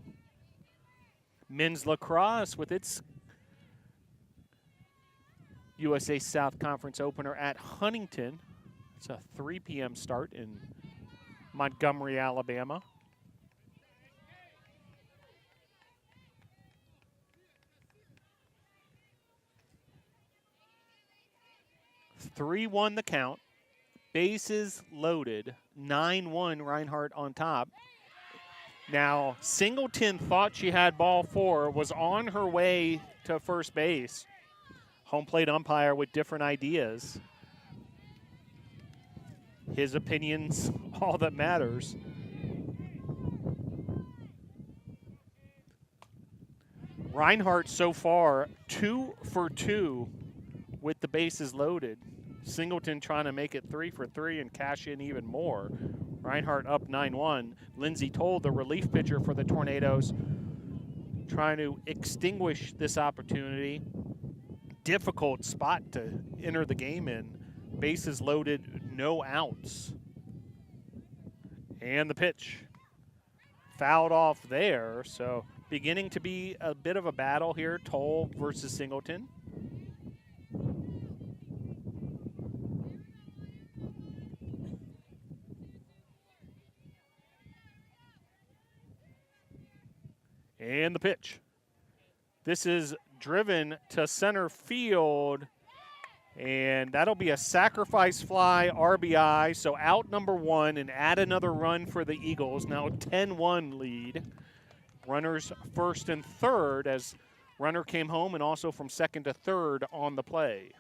Men's lacrosse with its USA South Conference opener at Huntington. It's a 3 p.m. start in Montgomery, Alabama. (3-1) the count. Bases loaded. 9-1 Reinhardt on top. Now, Singleton thought she had ball 4, was on her way to first base. Home plate umpire with different ideas. His opinion's all that matters. Reinhardt so far 2 for 2 with the bases loaded. Singleton trying to make it 3 for 3 and cash in even more. Reinhardt up 9-1. Lindsey Toll, the relief pitcher for the Tornadoes, trying to extinguish this opportunity. Difficult spot to enter the game in. Bases loaded, no outs. And the pitch. Fouled off there, so beginning to be a bit of a battle here, Toll versus Singleton. And the pitch. This is driven to center field, and that'll be a sacrifice fly RBI, so out number 1 and add another run for the Eagles. Now 10-1 lead. Runners first and third as runner came home and also from second to third on the play.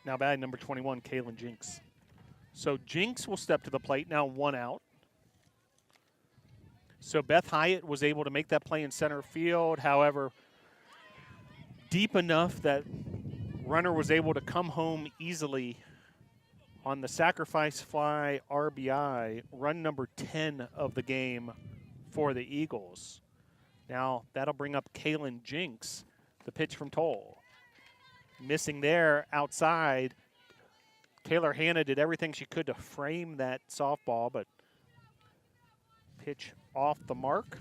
Now batting number 21, Kaylin Jinks. So Jinks will step to the plate, now 1 out. So Beth Hyatt was able to make that play in center field. However, deep enough that runner was able to come home easily on the sacrifice fly RBI, run number 10 of the game for the Eagles. Now that'll bring up Kaylin Jinks, the pitch from Toll. Missing there outside. Taylor Hanna did everything she could to frame that softball, but pitch off the mark.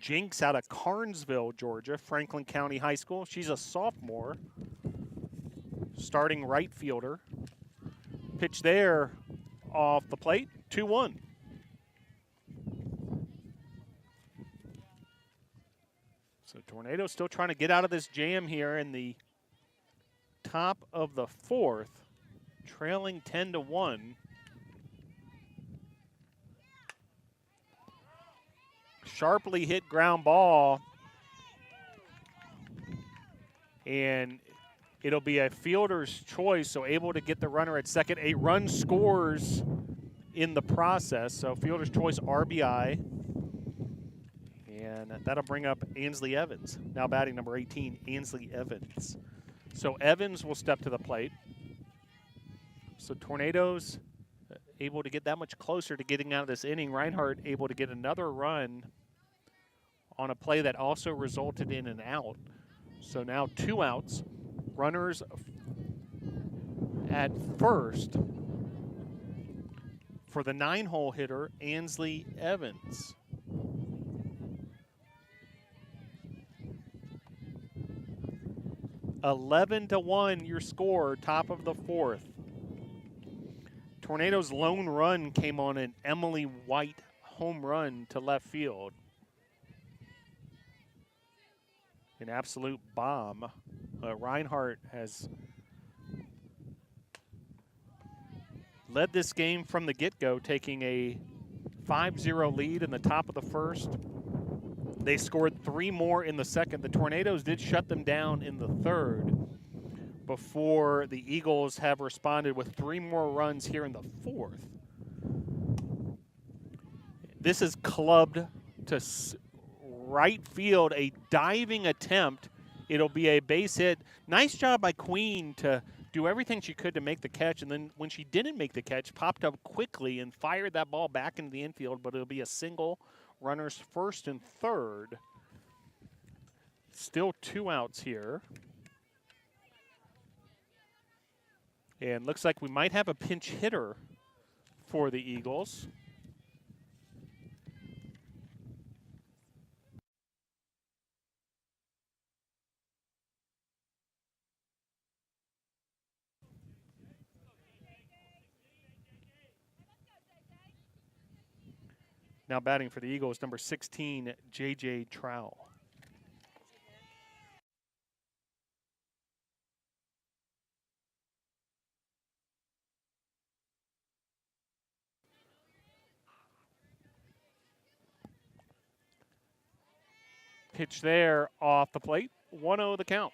Jinks out of Carnesville, Georgia, Franklin County High School. She's a sophomore, starting right fielder. Pitch there off the plate, 2-1. So Tornado still trying to get out of this jam here in the top of the 4th, trailing 10-1. Sharply hit ground ball, and it'll be a fielder's choice, so able to get the runner at second. A run scores in the process, so fielder's choice RBI, and that'll bring up Ansley Evans. Now batting number 18, Ansley Evans. So Evans will step to the plate. So Tornadoes able to get that much closer to getting out of this inning. Reinhardt able to get another run on a play that also resulted in an out. So now 2 outs. Runners at first for the 9-hole hitter, Ansley Evans. (11-1) your score, top of the 4th. Tornado's lone run came on an Emily White home run to left field. An absolute bomb. Reinhardt has led this game from the get-go, taking a 5-0 lead in the top of the 1st. They scored 3 more in the second. The Tornadoes did shut them down in the third before the Eagles have responded with 3 more runs here in the fourth. This is clubbed to right field, a diving attempt. It'll be a base hit. Nice job by Queen to do everything she could to make the catch, and then when she didn't make the catch, popped up quickly and fired that ball back into the infield, but it'll be a single. Runners first and third. Still 2 outs here. And looks like we might have a pinch hitter for the Eagles. Now batting for the Eagles, number 16, J.J. Trowell. Pitch there off the plate. 1-0 the count.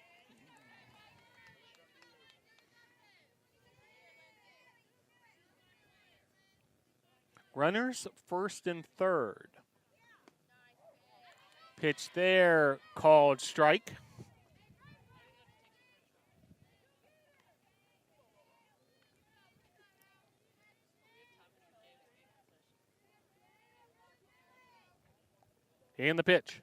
Runners first and third. Pitch there, called strike. And the pitch.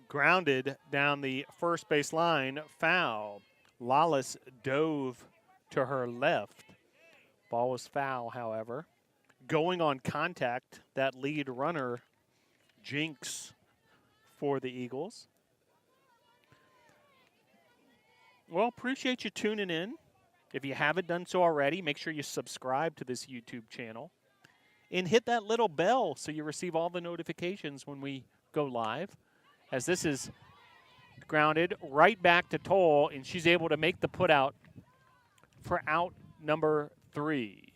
Grounded down the first base line, foul. Lawless dove to her left. Ball was foul, however. Going on contact, that lead runner jinx for the Eagles. Well, appreciate you tuning in. If you haven't done so already, make sure you subscribe to this YouTube channel and hit that little bell so you receive all the notifications when we go live. As this is grounded right back to Toll, and she's able to make the put out for out number 3.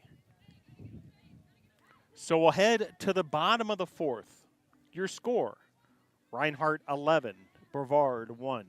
So we'll head to the bottom of the fourth. Your score, Reinhardt 11, Brevard 1.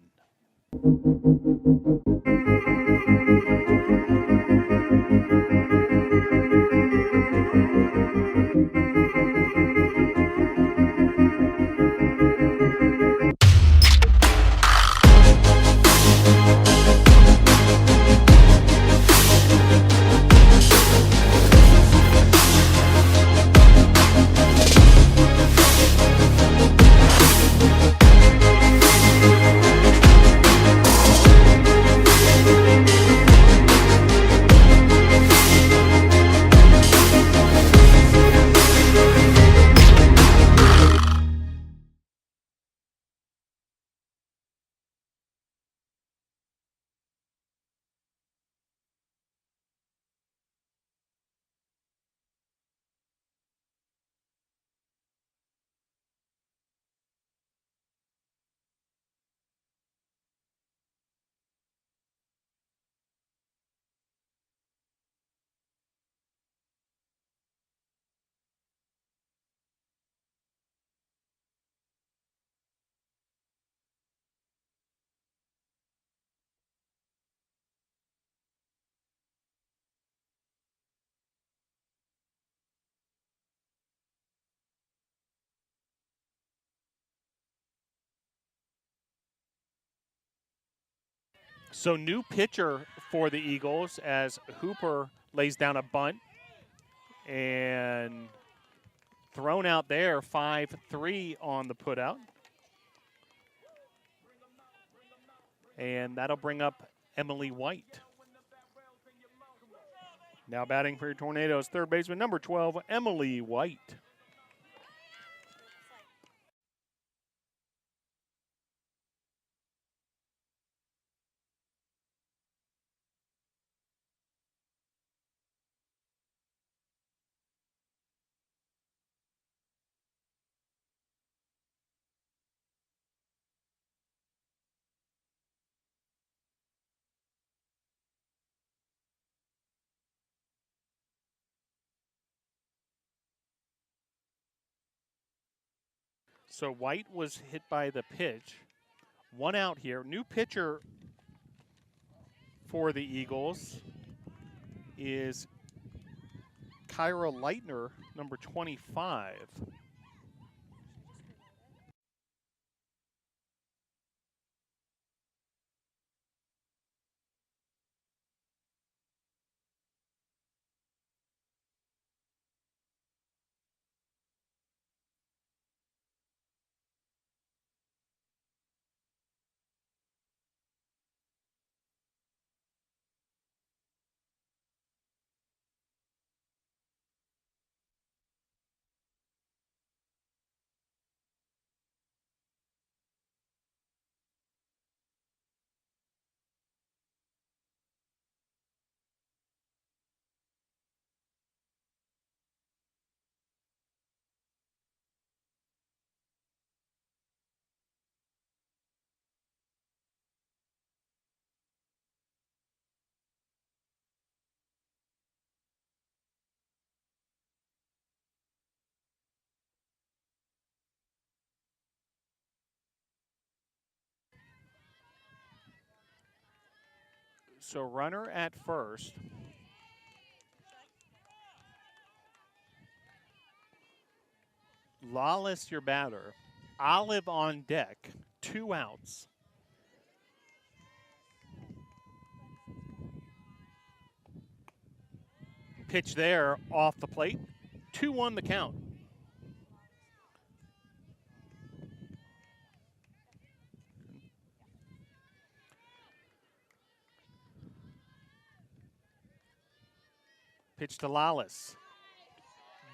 So new pitcher for the Eagles as Hooper lays down a bunt and thrown out there, 5-3 on the putout. And that'll bring up Emily White. Now batting for your Tornadoes, third baseman number 12, Emily White. So White was hit by the pitch. 1 out here. New pitcher for the Eagles is Kyra Leitner, number 25. So runner at first. Lawless, your batter. Olive on deck. 2 outs. Pitch there off the plate. 2-1 the count. Pitch to Lawless.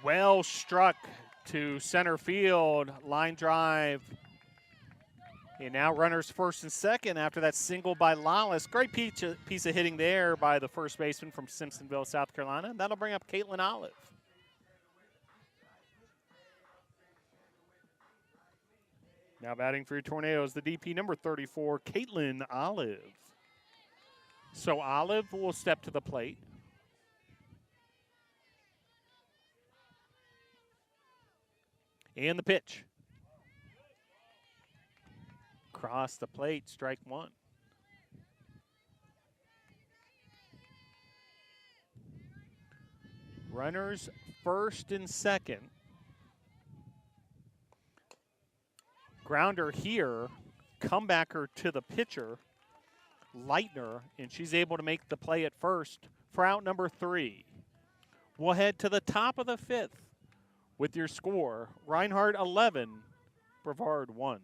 Well struck to center field. Line drive. And now runners first and second after that single by Lawless. Great piece of hitting there by the first baseman from Simpsonville, South Carolina. That'll bring up Caitlin Olive. Now batting for your Tornadoes, the DP number 34, Caitlin Olive. So Olive will step to the plate. And the pitch. Cross the plate, strike 1. Runners first and second. Grounder here, comebacker to the pitcher, Leitner, and she's able to make the play at first for out number 3. We'll head to the top of the 5th with your score. Reinhardt 11, Brevard 1.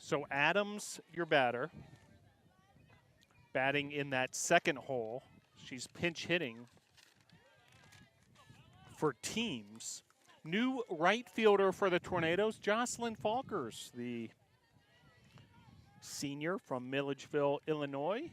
So Adams, your batter, batting in that second hole. She's pinch hitting for teams. New right fielder for the Tornadoes, Jocelyn Falkers, the senior from Milledgeville, Illinois.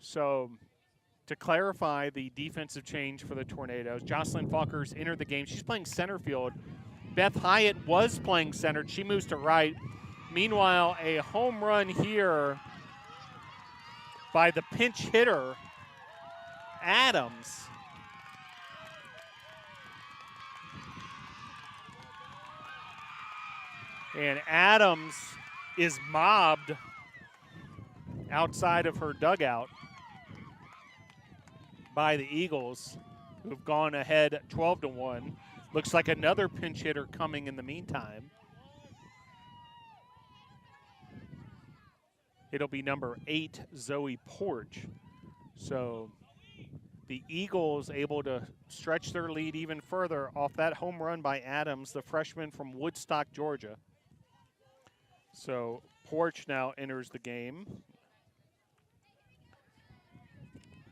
So to clarify the defensive change for the Tornadoes, Jocelyn Falkers entered the game. She's playing center field. Beth Hyatt was playing center. She moves to right. Meanwhile, a home run here by the pinch hitter, Adams. And Adams is mobbed outside of her dugout by the Eagles, who've gone ahead 12-1. Looks like another pinch hitter coming in the meantime. It'll be number 8, Zoe Porch. So the Eagles able to stretch their lead even further off that home run by Adams, the freshman from Woodstock, Georgia. So Porch now enters the game.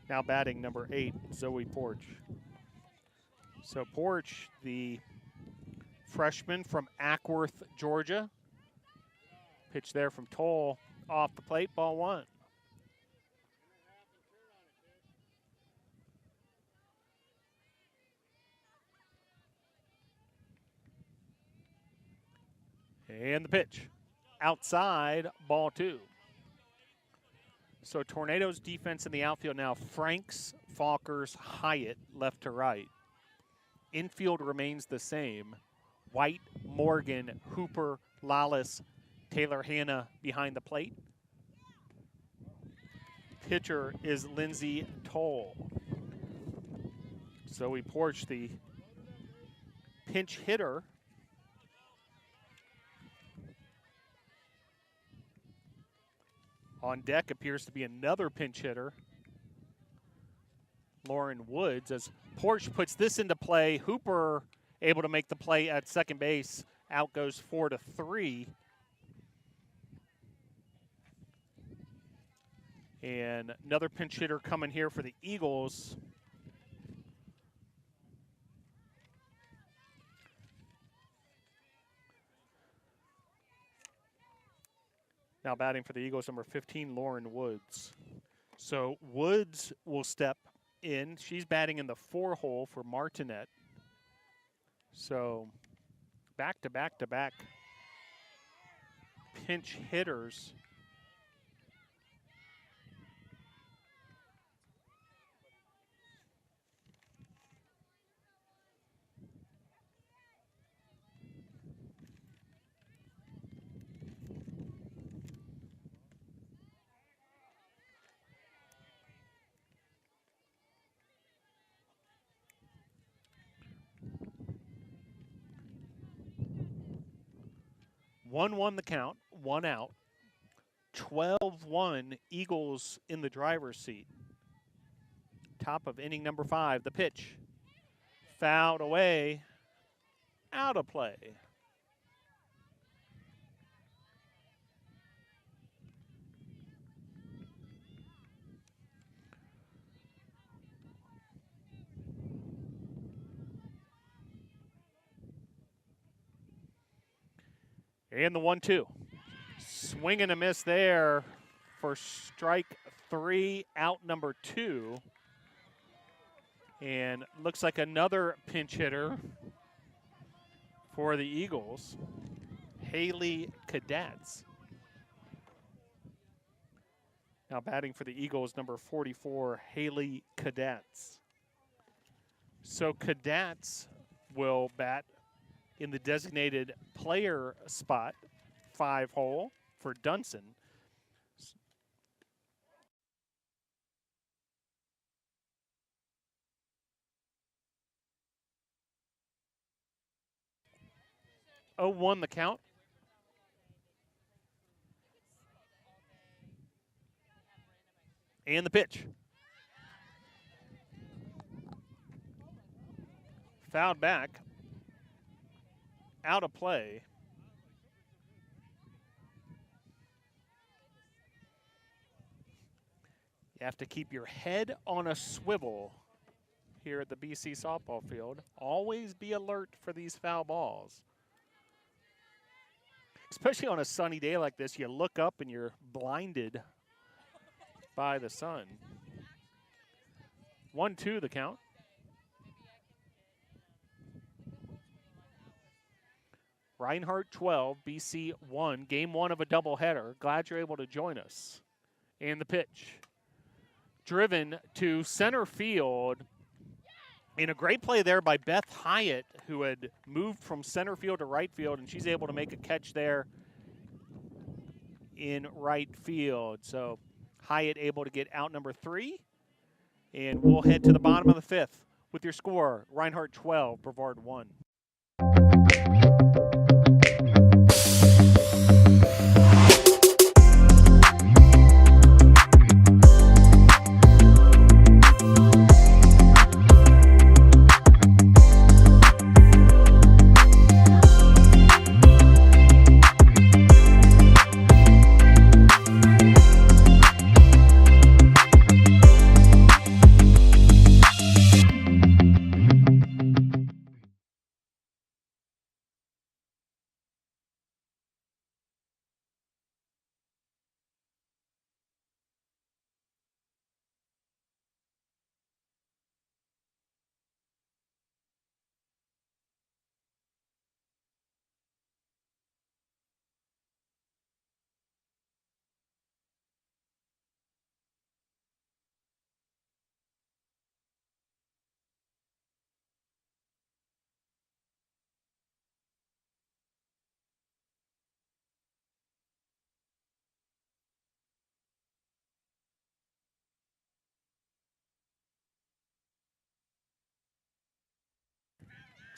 Now batting number 8, Zoe Porch. So Porch, the freshman from Ackworth, Georgia. Pitch there from Toll off the plate, ball 1. And the pitch. Outside, ball 2. So Tornadoes defense in the outfield now, Franks, Falkers, Hyatt, left to right. Infield remains the same. White, Morgan, Hooper, Lawless, Taylor Hanna behind the plate. Pitcher is Lindsay Toll. Zoe Porch, the pinch hitter. On deck appears to be another pinch hitter, Lauren Woods, as Porch puts this into play. Hooper able to make the play at second base. Out goes 4-3. And another pinch hitter coming here for the Eagles. Now batting for the Eagles, number 15, Lauren Woods. So Woods will step in. She's batting in the 4 hole for Martinet. So back to back to back pinch hitters. One the count, 1 out. 12-1, Eagles in the driver's seat. Top of inning number 5, the pitch. Fouled away, out of play. And the 1-2. Swing and a miss there for strike 3, out number 2. And looks like another pinch hitter for the Eagles, Haley Cadets. Now batting for the Eagles, number 44, Haley Cadets. So Cadets will bat in the designated player spot, 5 hole for Dunson. Oh, 1 the count. And the pitch. Fouled back. Out of play. You have to keep your head on a swivel here at the BC softball field. Always be alert for these foul balls. Especially on a sunny day like this, you look up and you're blinded by the sun. 1-2 the count. Reinhardt 12, BC 1. Game 1 of a doubleheader. Glad you're able to join us. And the pitch. Driven to center field. And a great play there by Beth Hyatt, who had moved from center field to right field, and she's able to make a catch there in right field. So Hyatt able to get out number 3. And we'll head to the bottom of the 5th with your score. Reinhardt 12, Brevard 1.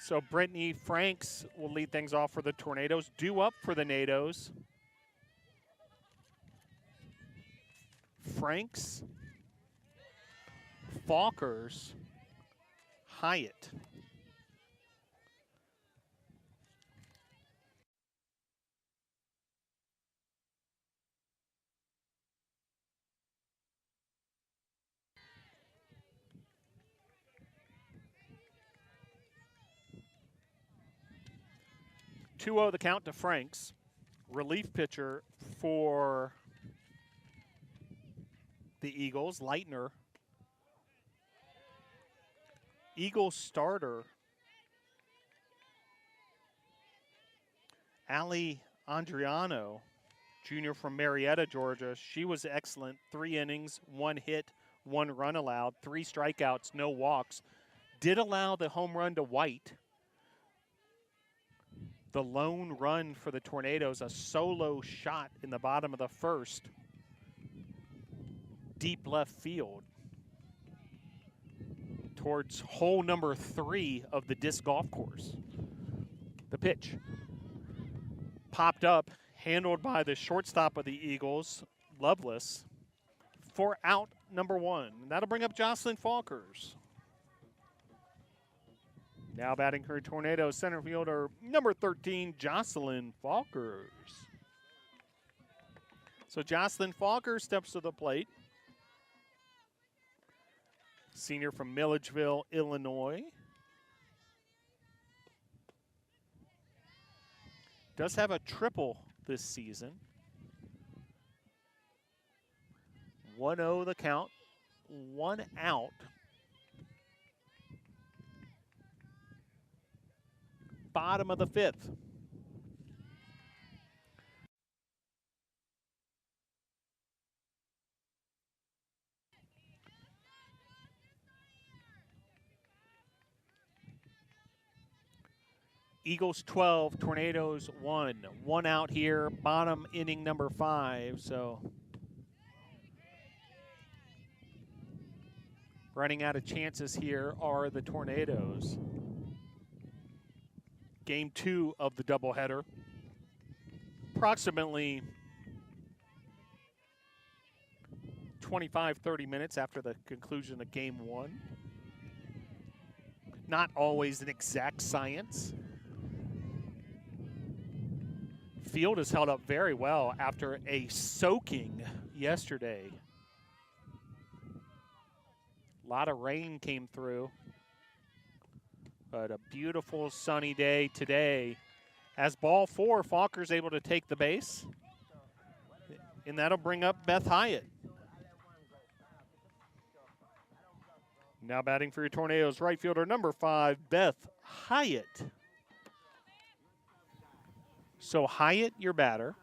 So Brittany Franks will lead things off for the Tornadoes. Due up for the NATOs. Franks, Falkers, Hyatt. The count to Franks. Relief pitcher for the Eagles, Leitner. Eagles starter, Allie Andriano, junior from Marietta, Georgia. She was excellent. 3 innings, 1 hit, 1 run allowed, 3 strikeouts, no walks. Did allow the home run to White. The lone run for the Tornadoes, a solo shot in the bottom of the 1st. Deep left field towards hole number 3 of the disc golf course. The pitch popped up, handled by the shortstop of the Eagles, Loveless, for out number 1. That'll bring up Jocelyn Falkers. Now batting her Tornadoes center fielder, number 13, Jocelyn Falkers. So Jocelyn Falkers steps to the plate. Senior from Milledgeville, Illinois. Does have a triple this season. 1-0 the count, 1 out. Bottom of the 5th. Eagles 12, Tornadoes 1. 1 out here, bottom inning number 5. So running out of chances here are the Tornadoes. Game 2 of the doubleheader. Approximately 25-30 minutes after the conclusion of Game 1. Not always an exact science. Field has held up very well after a soaking yesterday. A lot of rain came through. But a beautiful sunny day today. As ball 4, Falker's able to take the base. And that'll bring up Beth Hyatt. Now batting for your Tornadoes, right fielder number 5, Beth Hyatt. So Hyatt, your batter.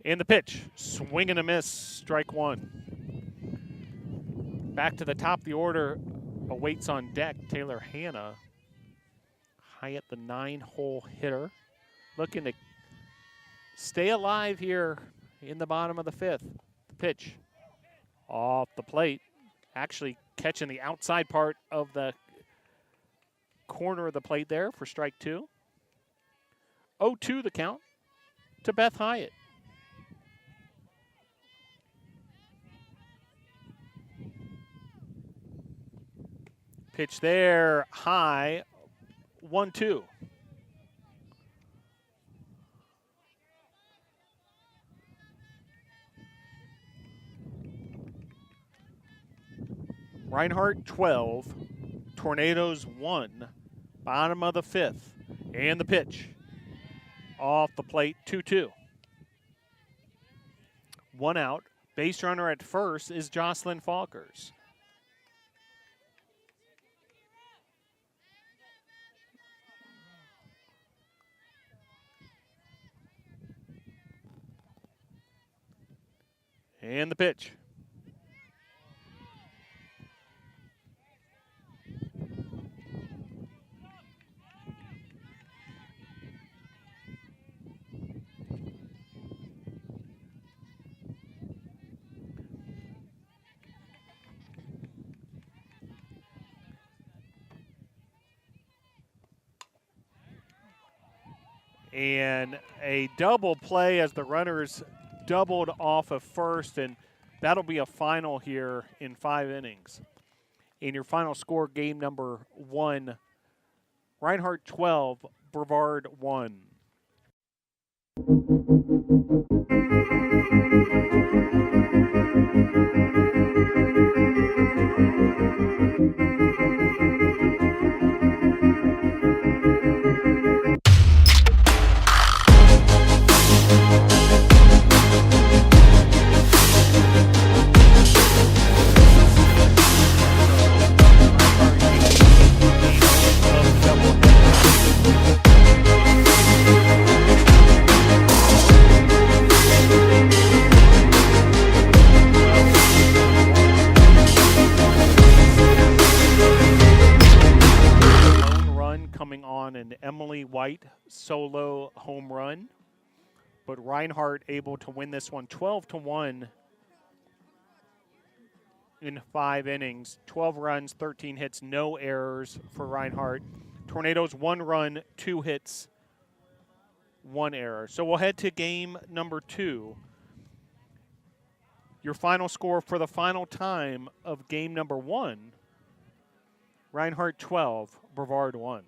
And the pitch, swing and a miss, strike one. Back to the top of the order, awaits on deck, Taylor Hanna. Hyatt, the 9-hole hitter, looking to stay alive here in the bottom of the 5th. The pitch, off the plate, actually catching the outside part of the corner of the plate there for strike 2. 0-2 the count to Beth Hyatt. Pitch there, high, 1-2. Reinhardt 12, Tornadoes 1, bottom of the 5th, and the pitch. Off the plate, 2-2. 1 out, base runner at first is Jocelyn Falkers. And the pitch. And a double play as the runners doubled off of first, and that'll be a final here in 5 innings. In your final score, game number 1, Reinhardt 12, Brevard 1. Solo home run, but Reinhardt able to win this one 12-1 in 5 innings. 12 runs, 13 hits, no errors for Reinhardt. Tornadoes 1 run, 2 hits, 1 error. So we'll head to game number 2. Your final score for the final time of game number 1, Reinhardt 12, Brevard 1.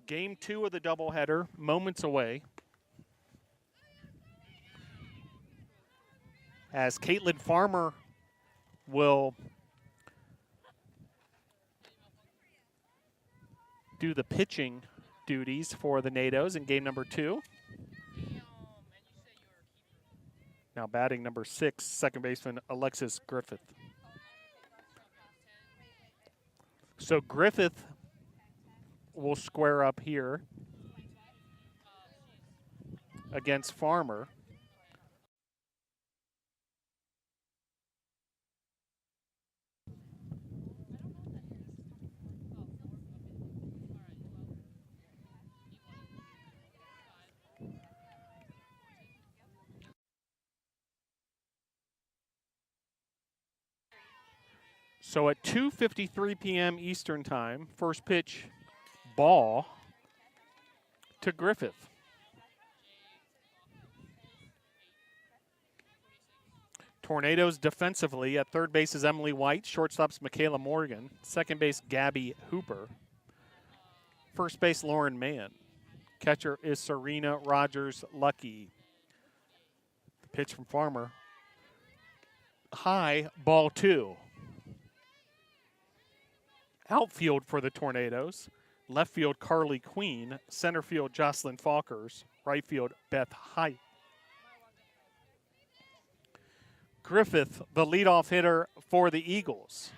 Game 2 of the doubleheader, moments away. As Caitlin Farmer will do the pitching duties for the NATOs in game number 2. Now batting number 6, second baseman Alexis Griffith. So Griffith will square up here against Farmer. So at 2:53 p.m. Eastern Time, first pitch, ball to Griffith. Tornadoes defensively at third base is Emily White, shortstop's Michaela Morgan, second base Gabby Hooper, first base Lauren Mann, catcher is Serena Rogers Lucky. Pitch from Farmer, high, ball 2. Outfield for the Tornadoes, left field Carly Queen, center field Jocelyn Falkers, right field Beth Height. Griffith, the leadoff hitter for the Eagles.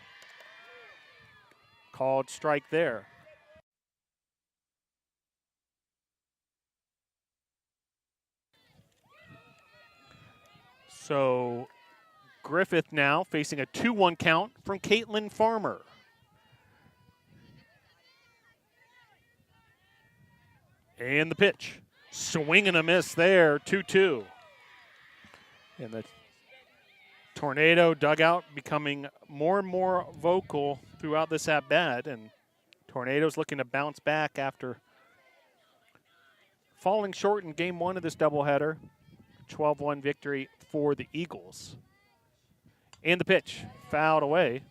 Called strike there. So Griffith now facing a 2-1 count from Caitlin Farmer. And the pitch. Swing and a miss there, 2-2. And the Tornado dugout becoming more and more vocal throughout this at-bat. And Tornadoes looking to bounce back after falling short in game 1 of this doubleheader. 12-1 victory for the Eagles. And the pitch, fouled away.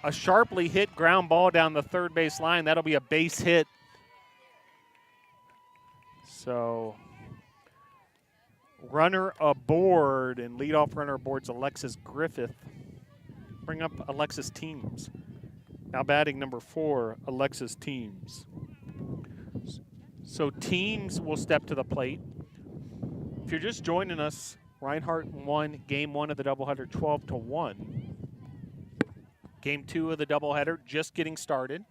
A sharply hit ground ball down the third base line. That'll be a base hit. So runner aboard, and leadoff runner aboard's Alexis Griffith. Bring up Alexis Teams. Now batting number 4, Alexis Teams. So Teams will step to the plate. If you're just joining us, Reinhardt won game 1 of the doubleheader 12-1. Game 2 of the doubleheader just getting started.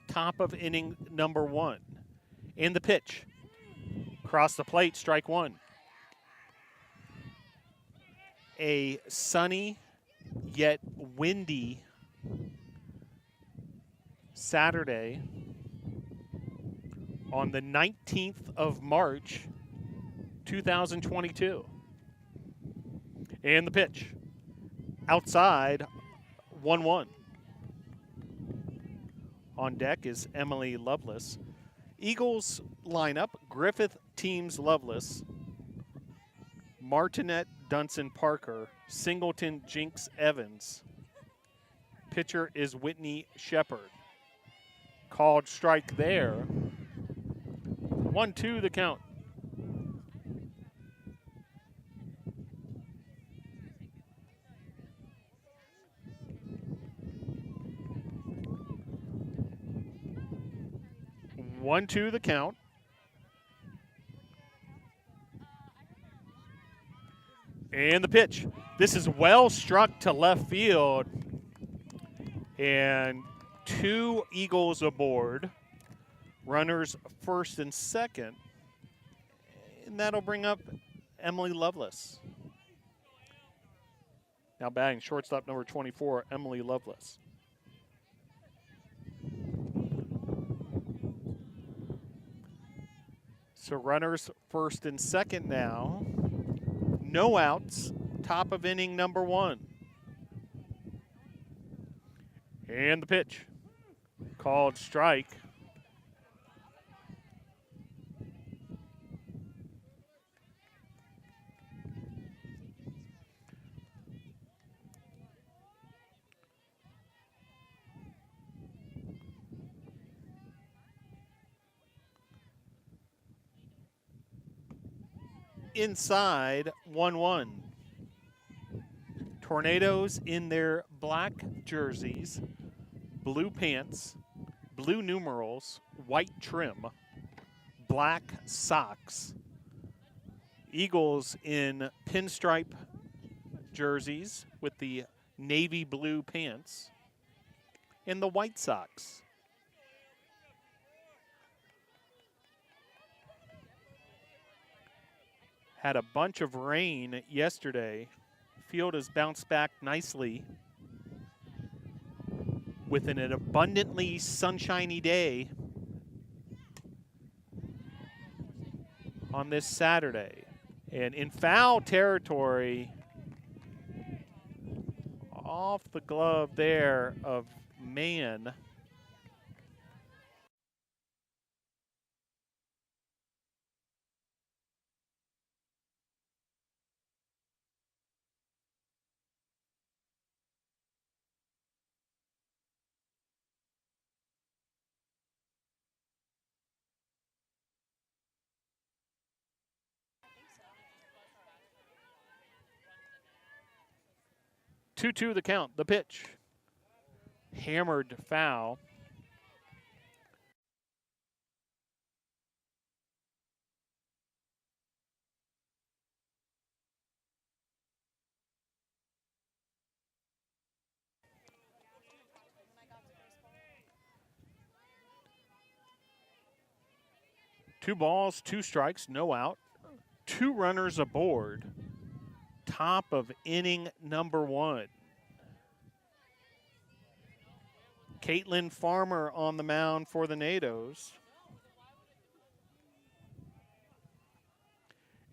Top of inning number 1. In the pitch. Across the plate, strike 1. A sunny yet windy Saturday on the 19th of March, 2022. And the pitch. Outside, 1-1. On deck is Emily Lovelace. Eagles lineup, Griffith, Teams, Lovelace, Martinet, Dunson, Parker, Singleton, Jinx, Evans. Pitcher is Whitney Shepard. Called strike there. 1-2 the count. One, two, the count. And the pitch. This is well struck to left field. And 2 Eagles aboard. Runners first and second. And that'll bring up Emily Lovelace. Now batting shortstop number 24, Emily Lovelace. So runners first and second now. No outs, top of inning number 1. And the pitch, called strike. Inside 1-1. Tornadoes in their black jerseys, blue pants, blue numerals, white trim, black socks. Eagles in pinstripe jerseys with the navy blue pants and the white socks. Had a bunch of rain yesterday. Field has bounced back nicely with an abundantly sunshiny day on this Saturday. And in foul territory, off the glove there of Mann. Two the count, the pitch. Hammered foul. Two balls, 2 strikes, no out. 2 runners aboard. Top of inning number 1. Caitlin Farmer on the mound for the Nados.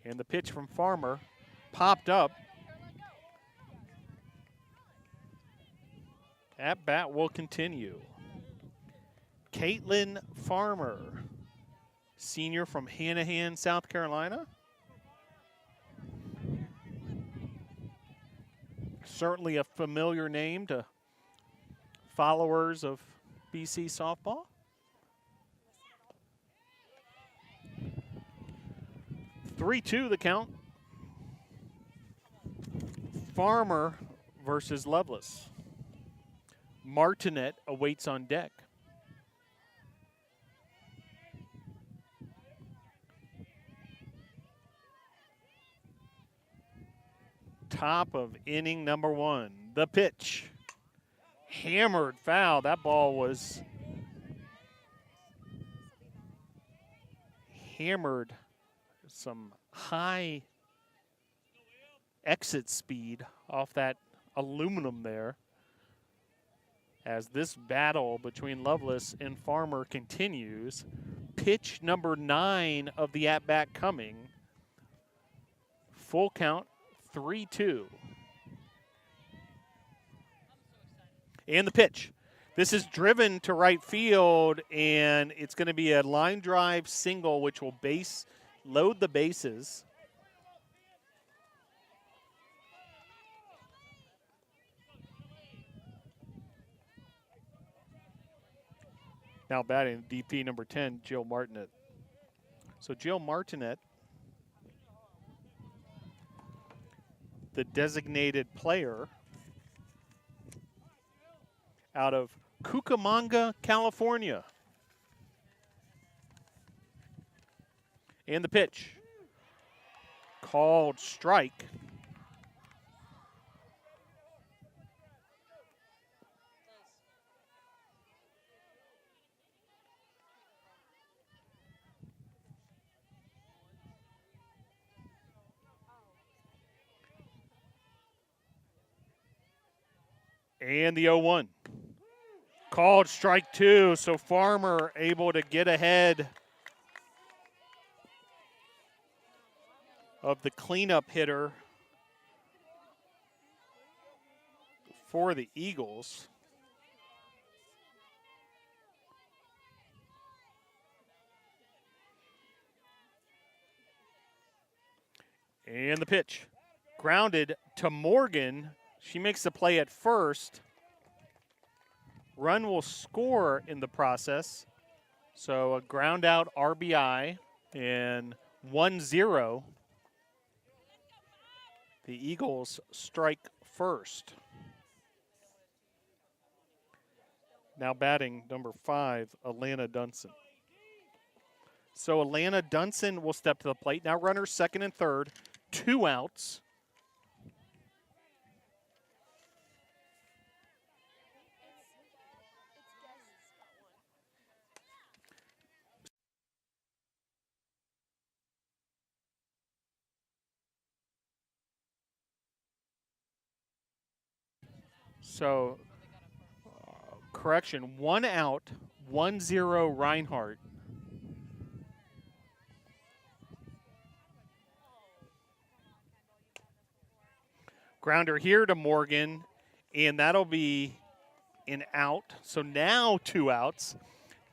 And the pitch from Farmer popped up. At bat will continue. Caitlin Farmer, senior from Hanahan, South Carolina. Certainly a familiar name to followers of BC softball. Three-two the count. Farmer versus Lovelace. Martinet awaits on deck. Top of inning number 1. The pitch. Hammered foul. That ball was hammered. Some high exit speed off that aluminum there. As this battle between Lovelace and Farmer continues. Pitch number 9 of the at-bat coming. Full count. 3-2. And the pitch. This is driven to right field, and it's going to be a line drive single, which will load the bases. Now batting DP number 10, Jill Martinet. So Jill Martinet, the designated player out of Cucamonga, California. And the pitch. Called strike. And the 0-1. Called strike 2, so Farmer able to get ahead of the cleanup hitter for the Eagles. And the pitch. Grounded to Morgan. She makes the play at first. Run will score in the process. So a ground out RBI and 1-0. The Eagles strike first. Now batting number 5, Alana Dunson. So Alana Dunson will step to the plate. Now runners second and third, 2 outs. So, correction, 1 out, 1-0 Reinhardt. Grounder here to Morgan, and that'll be an out. So now 2 outs,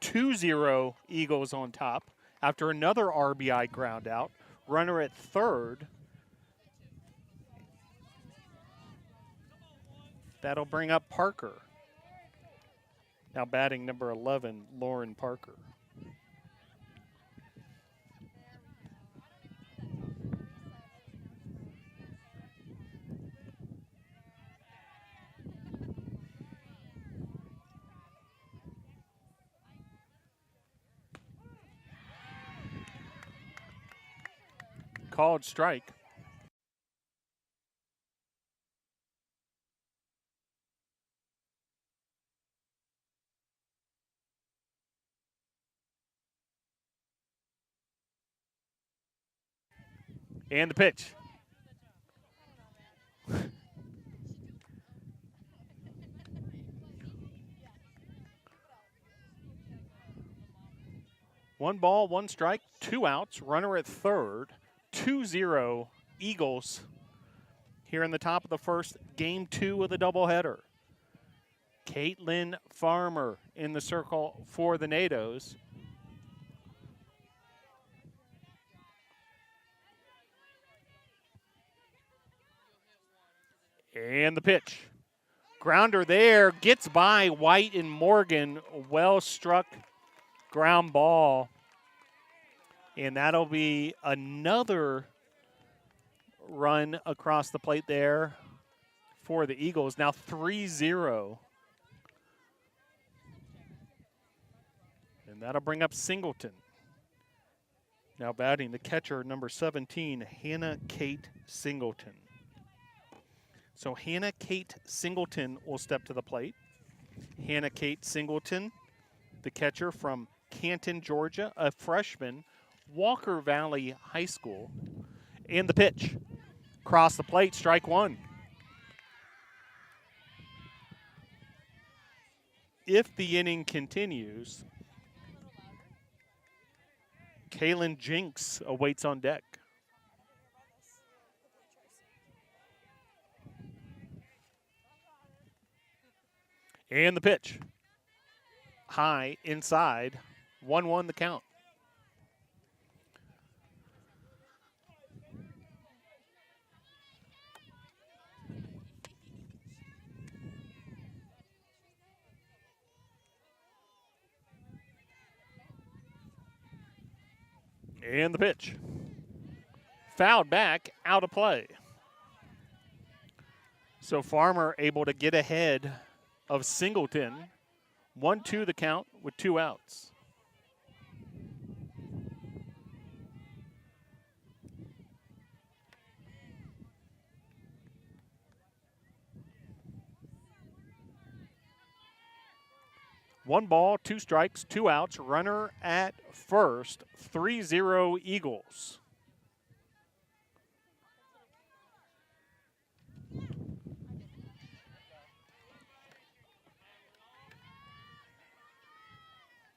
2-0 Eagles on top after another RBI ground out. Runner at third. That'll bring up Parker. Now batting number 11, Lauren Parker. Called strike. And the pitch. One ball, 1 strike, 2 outs, runner at third, 2-0 Eagles here in the top of the first, game 2 of the doubleheader. Caitlin Farmer in the circle for the NATOs. And the pitch. Grounder there, gets by White and Morgan. Well struck ground ball. And that'll be another run across the plate there for the Eagles. Now 3-0. And that'll bring up Singleton. Now batting the catcher, number 17, Hannah Kate Singleton. So Hannah Kate Singleton will step to the plate. Hannah Kate Singleton, the catcher from Canton, Georgia, a freshman, Walker Valley High School. And the pitch. Cross the plate, strike 1. If the inning continues, Kaylin Jinks awaits on deck. And the pitch. High, inside, 1-1 the count. And the pitch. Fouled back, out of play. So Farmer able to get ahead of Singleton. 1-2 the count with 2 outs. One ball, 2 strikes, 2 outs. Runner at first. 3-0 Eagles.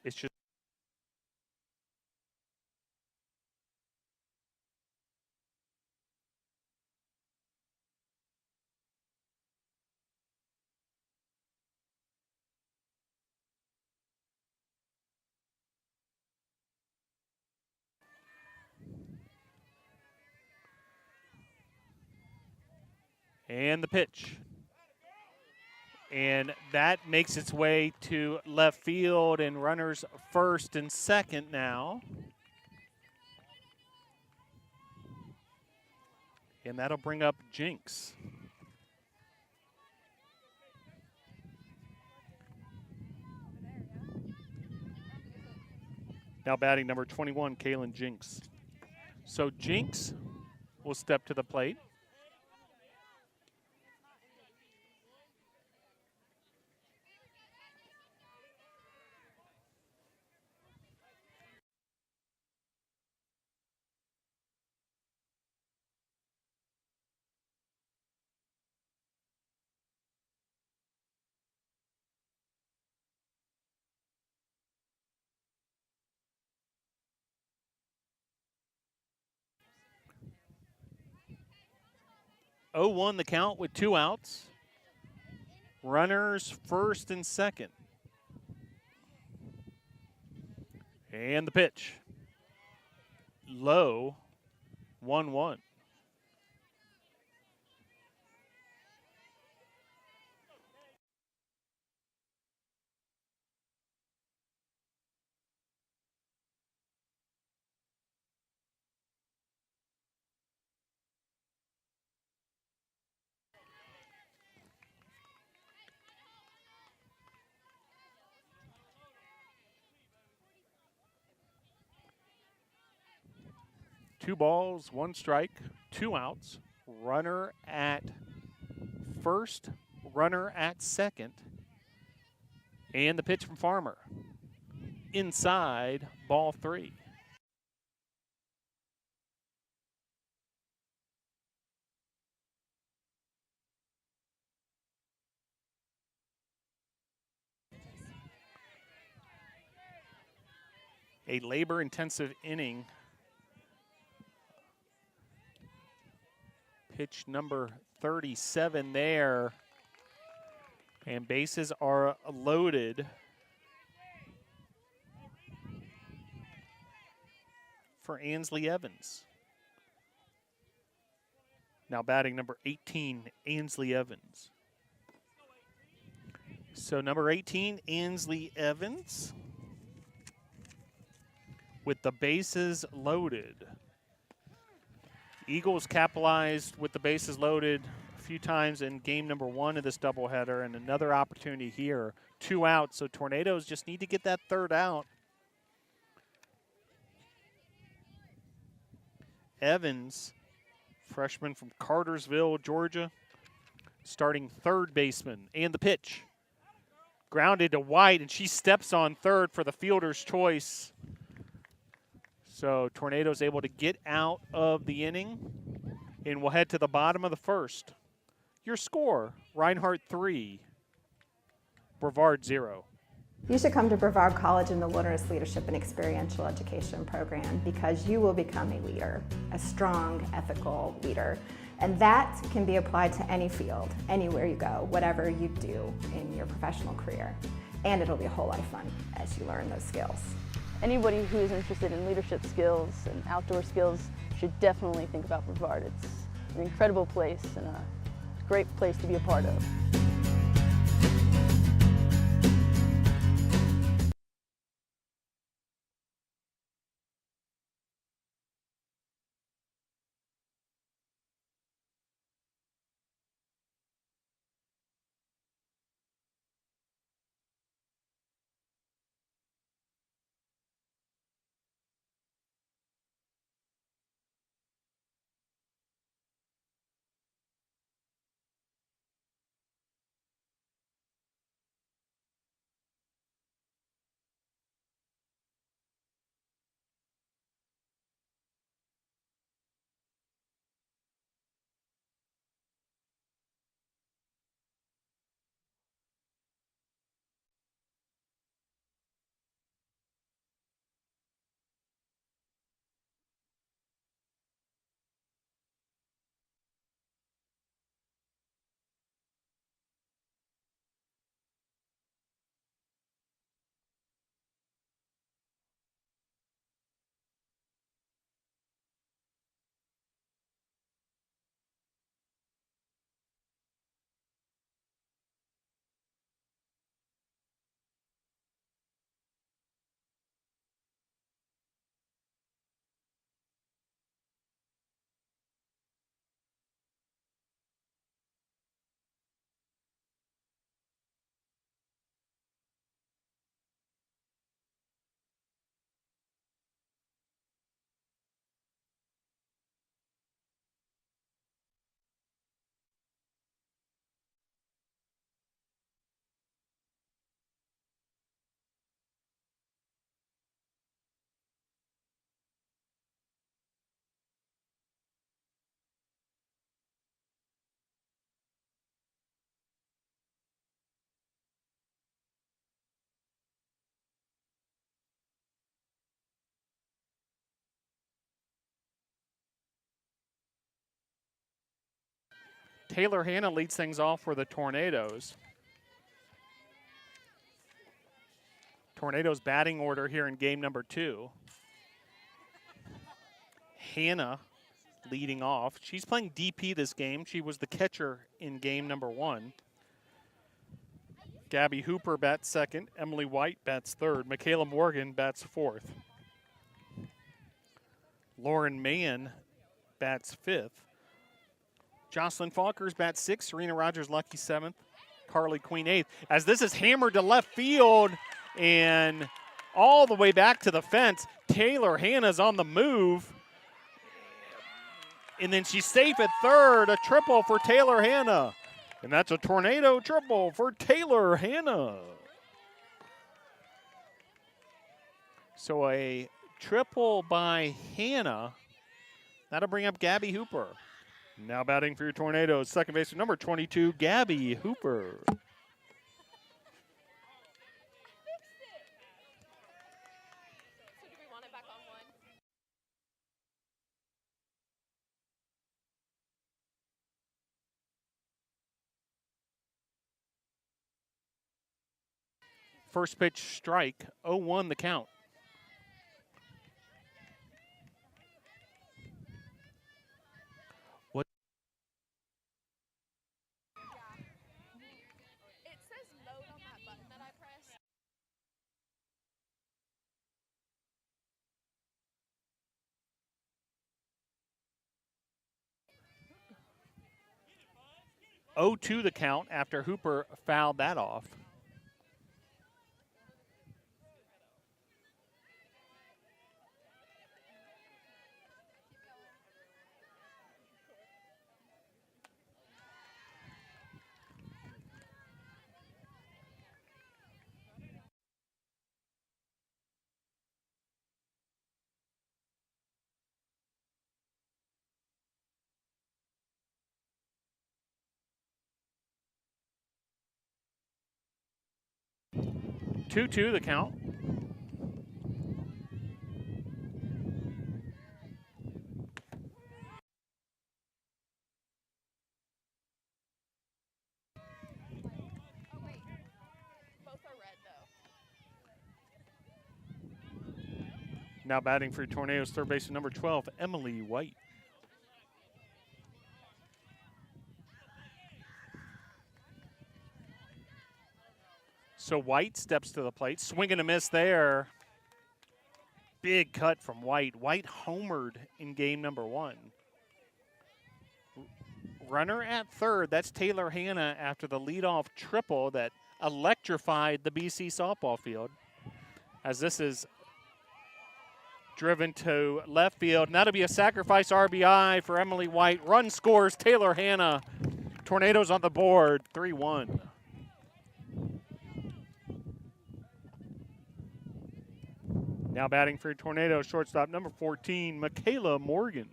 It's just And the pitch. And that makes its way to left field, and runners first and second now. And that'll bring up Jinx. Now batting number 21, Kaylin Jinx. So Jinx will step to the plate. Oh, 1 the count with 2 outs. Runners first and second. And the pitch. Low, 1-1. Two balls, 1 strike, 2 outs. Runner at first, runner at second. And the pitch from Farmer. Inside, ball 3. A labor-intensive inning. Pitch number 37 there. And bases are loaded for Ansley Evans. Now batting number 18, Ansley Evans. So number 18, Ansley Evans, with the bases loaded. Eagles capitalized with the bases loaded a few times in game number 1 of this doubleheader, and another opportunity here. 2 outs, so Tornadoes just need to get that 3rd out. Evans, freshman from Cartersville, Georgia, starting 3rd baseman. And the pitch. Grounded to White, and she steps on 3rd for the fielder's choice. So Tornadoes able to get out of the inning, and we'll head to the bottom of the 1st. Your score, Reinhardt 3, Brevard 0. You should come to Brevard College in the Wilderness Leadership and Experiential Education program because you will become a leader, a strong, ethical leader. And that can be applied to any field, anywhere you go, whatever you do in your professional career. And it'll be a whole lot of fun as you learn those skills. Anybody who is interested in leadership skills and outdoor skills should definitely think about Brevard. It's an incredible place and a great place to be a part of. Taylor Hanna leads things off for the Tornadoes. Tornadoes batting order here in game number 2. Hanna leading off. She's playing DP this game. She was the catcher in game number 1. Gabby Hooper bats second. Emily White bats third. Michaela Morgan bats fourth. Lauren Mann bats fifth. Jocelyn Falkers bats sixth. Serena Rogers lucky seventh. Carly Queen eighth. As this is hammered to left field and all the way back to the fence, Taylor Hanna's on the move. And then she's safe at third. A triple for Taylor Hanna. And that's a Tornado triple for Taylor Hanna. So a triple by Hanna. That'll bring up Gabby Hooper. Now batting for your Tornadoes, second baseman number 22, Gabby Hooper. First pitch strike, 0-1 the count. What? It says load on that button that I pressed. Oh-2 the count after Hooper fouled that off. Two the count. Oh wait, both are red though. Now batting for Tornadoes, third baseman number 12, Emily White. So White steps to the plate, swing and a miss there. Big cut from White. White homered in game number 1. Runner at third, that's Taylor Hanna after the leadoff triple that electrified the BC softball field. As this is driven to left field, and that'll be a sacrifice RBI for Emily White. Run scores Taylor Hanna. Tornadoes on the board, 3-1. Now batting for Tornado, shortstop number 14, Michaela Morgan.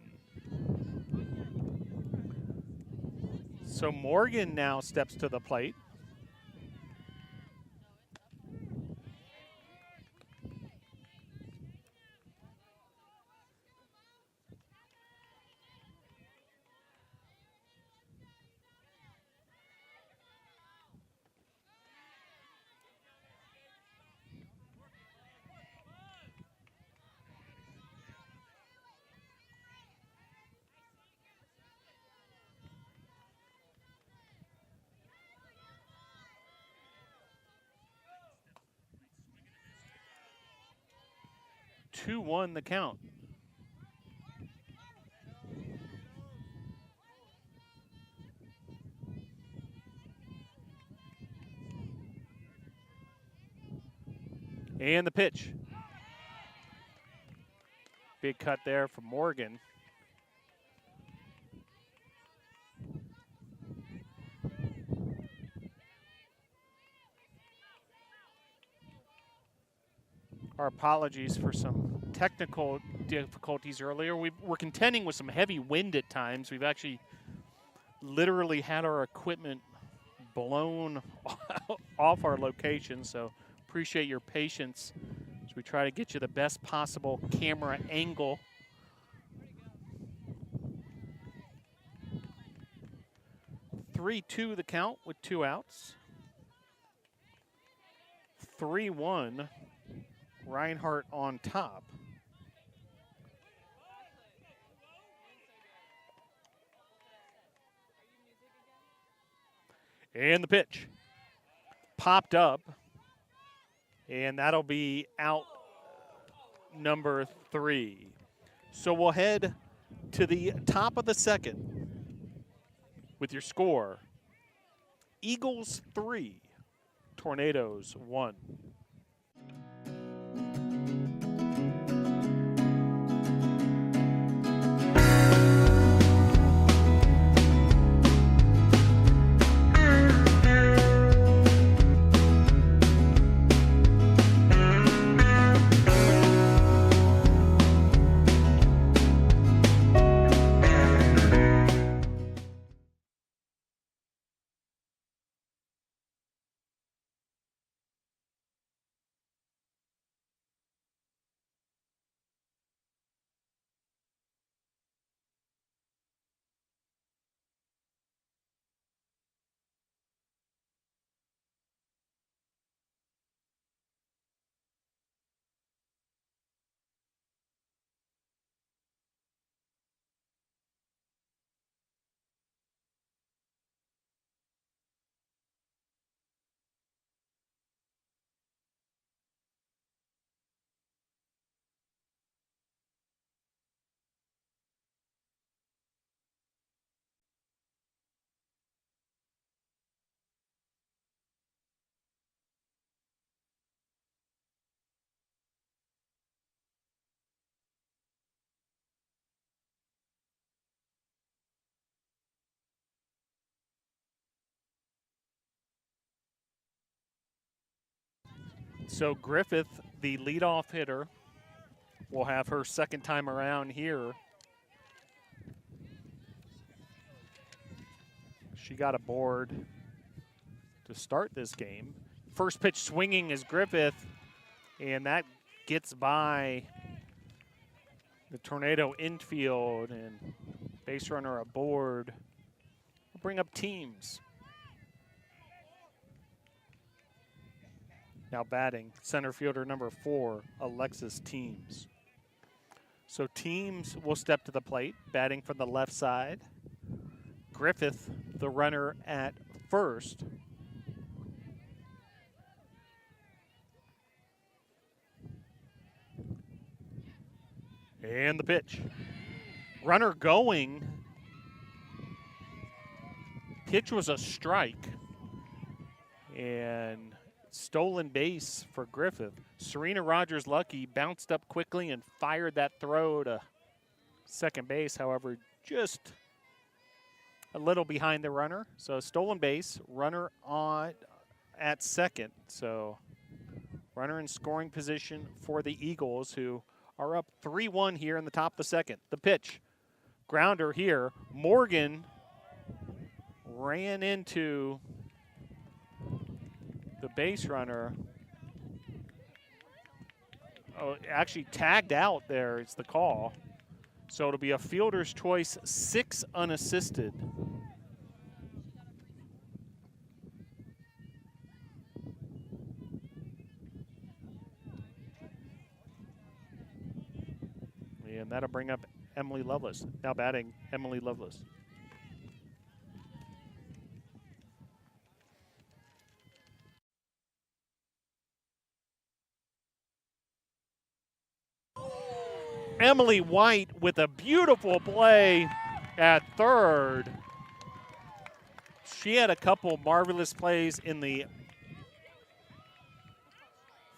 So Morgan now steps to the plate. Two one the count. And the pitch. Big cut there from Morgan. Our apologies for some technical difficulties earlier. We were contending with some heavy wind at times. We've actually literally had our equipment blown off our location, so appreciate your patience as we try to get you the best possible camera angle. 3-2 the count with 2 outs. 3-1, Reinhardt on top. And the pitch popped up, and that'll be out number 3. So we'll head to the top of the second with your score. Eagles 3, Tornadoes 1. So Griffith, the leadoff hitter, will have her second time around here. She got aboard to start this game. First pitch swinging is Griffith, and that gets by the Tornado infield, and base runner aboard. We'll bring up teams. Now batting, center fielder number 4, Alexis Teams. So Teams will step to the plate, batting from the left side. Griffith, the runner at first. And the pitch. Runner going. Pitch was a strike. And stolen base for Griffith. Serena Rogers-Lucky bounced up quickly and fired that throw to second base. However, just a little behind the runner. So stolen base, runner on at second. So runner in scoring position for the Eagles, who are up 3-1 here in the top of the second. The pitch, grounder here. Morgan ran into the base runner. Oh, actually tagged out there is the call. So it'll be a fielder's choice, 6 unassisted. And that'll bring up Emily Lovelace. Now batting, Emily Lovelace. Emily White with a beautiful play at third. She had a couple marvelous plays in the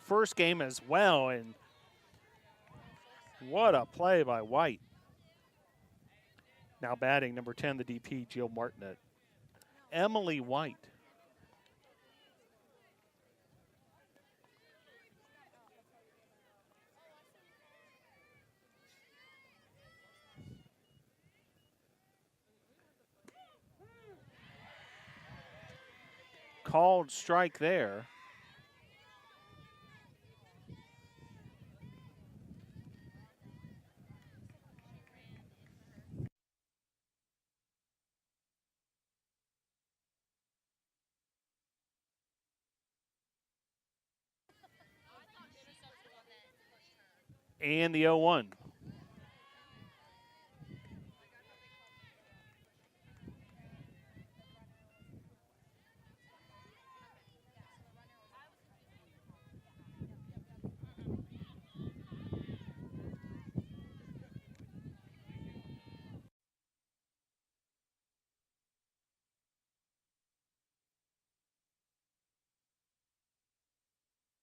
first game as well, and what a play by White. Now batting, number 10, the DP, Jill Martinet. Emily White. Called strike there. And the 0-1.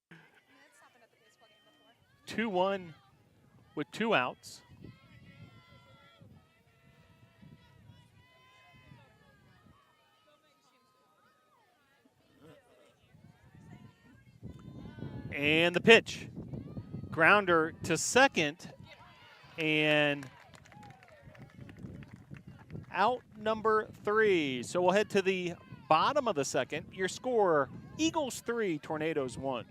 That's happened at the baseball game before. 2-1 with 2 outs. And the pitch. Grounder to second. And out number 3. So we'll head to the bottom of the second. Your score, Eagles 3, Tornadoes 1.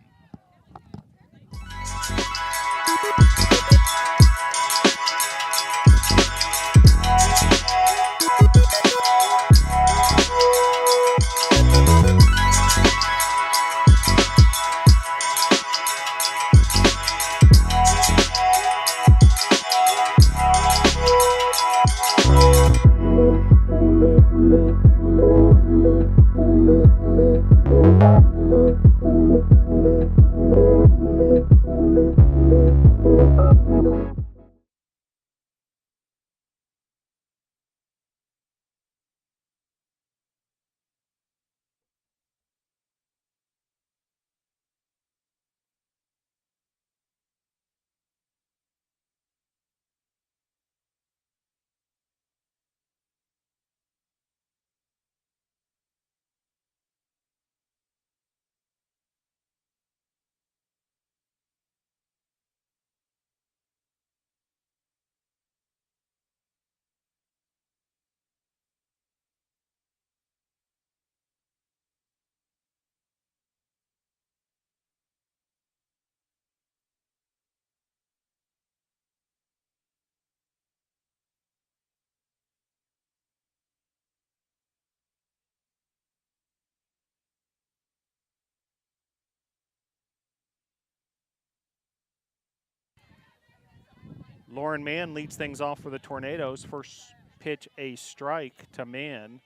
Lauren Mann leads things off for the Tornadoes. First pitch, a strike to Mann.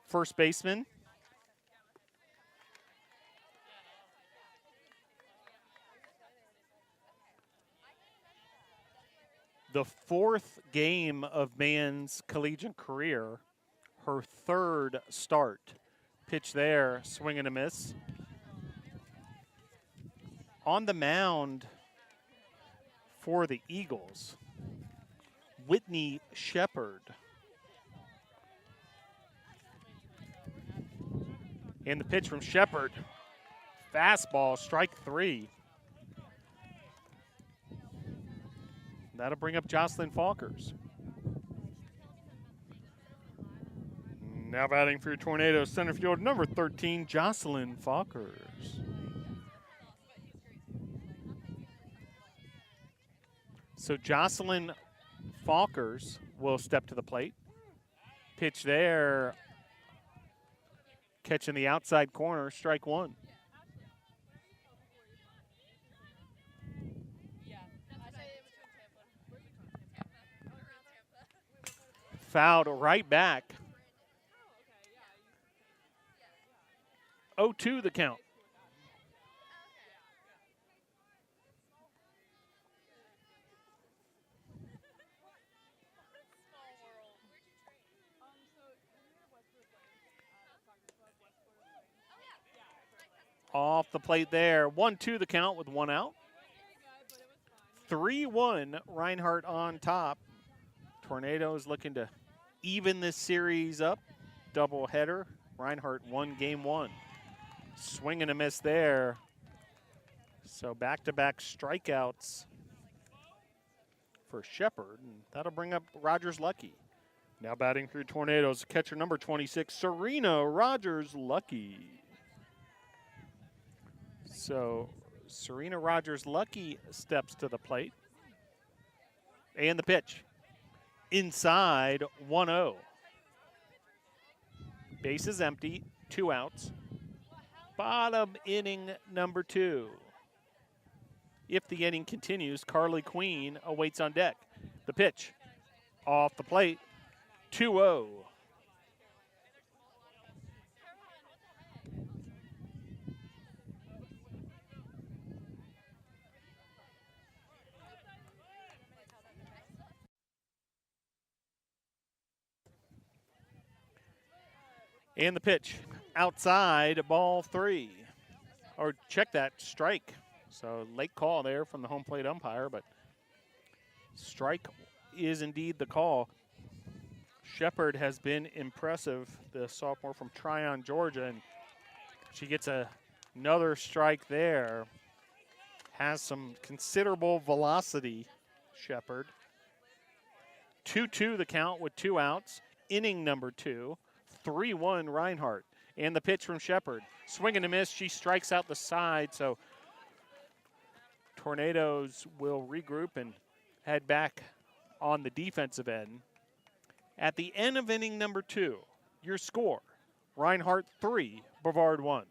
First baseman. The 4th game of Mann's collegiate career, her 3rd start. Pitch there, swing and a miss. On the mound for the Eagles, Whitney Shepard. And the pitch from Shepard. Fastball, strike 3. That'll bring up Jocelyn Falkers. Now batting for your Tornadoes, center field, number 13, Jocelyn Falkers. So Jocelyn Falkers will step to the plate. Pitch there, catching the outside corner, strike 1. Fouled right back. 0-2 the count. Off the plate there. 1-2 the count with 1 out. 3-1 Reinhardt on top. Tornadoes looking to even this series up. Double header. Reinhardt won game 1. Swing and a miss there. So back-to-back strikeouts for Shepard. And that'll bring up Rogers Lucky. Now batting through Tornadoes, catcher number 26, Serena Rogers Lucky. So Serena Rogers Lucky steps to the plate. And the pitch. Inside, 1-0. Base is empty, 2 outs. Bottom inning, number 2. if the inning continues, Carly Queen awaits on deck. The pitch off the plate, 2-0. And the pitch outside, ball 3. Or check that, strike. So late call there from the home plate umpire, but strike is indeed the call. Shepard has been impressive, the sophomore from Tryon, Georgia, and she gets another strike there. Has some considerable velocity, Shepard. 2-2 the count with 2 outs. Inning number 2. 3-1 Reinhardt. And the pitch from Shepard. Swing and a miss. She strikes out the side. So Tornadoes will regroup and head back on the defensive end. At the end of inning number 2, your score, Reinhardt 3, Brevard 1.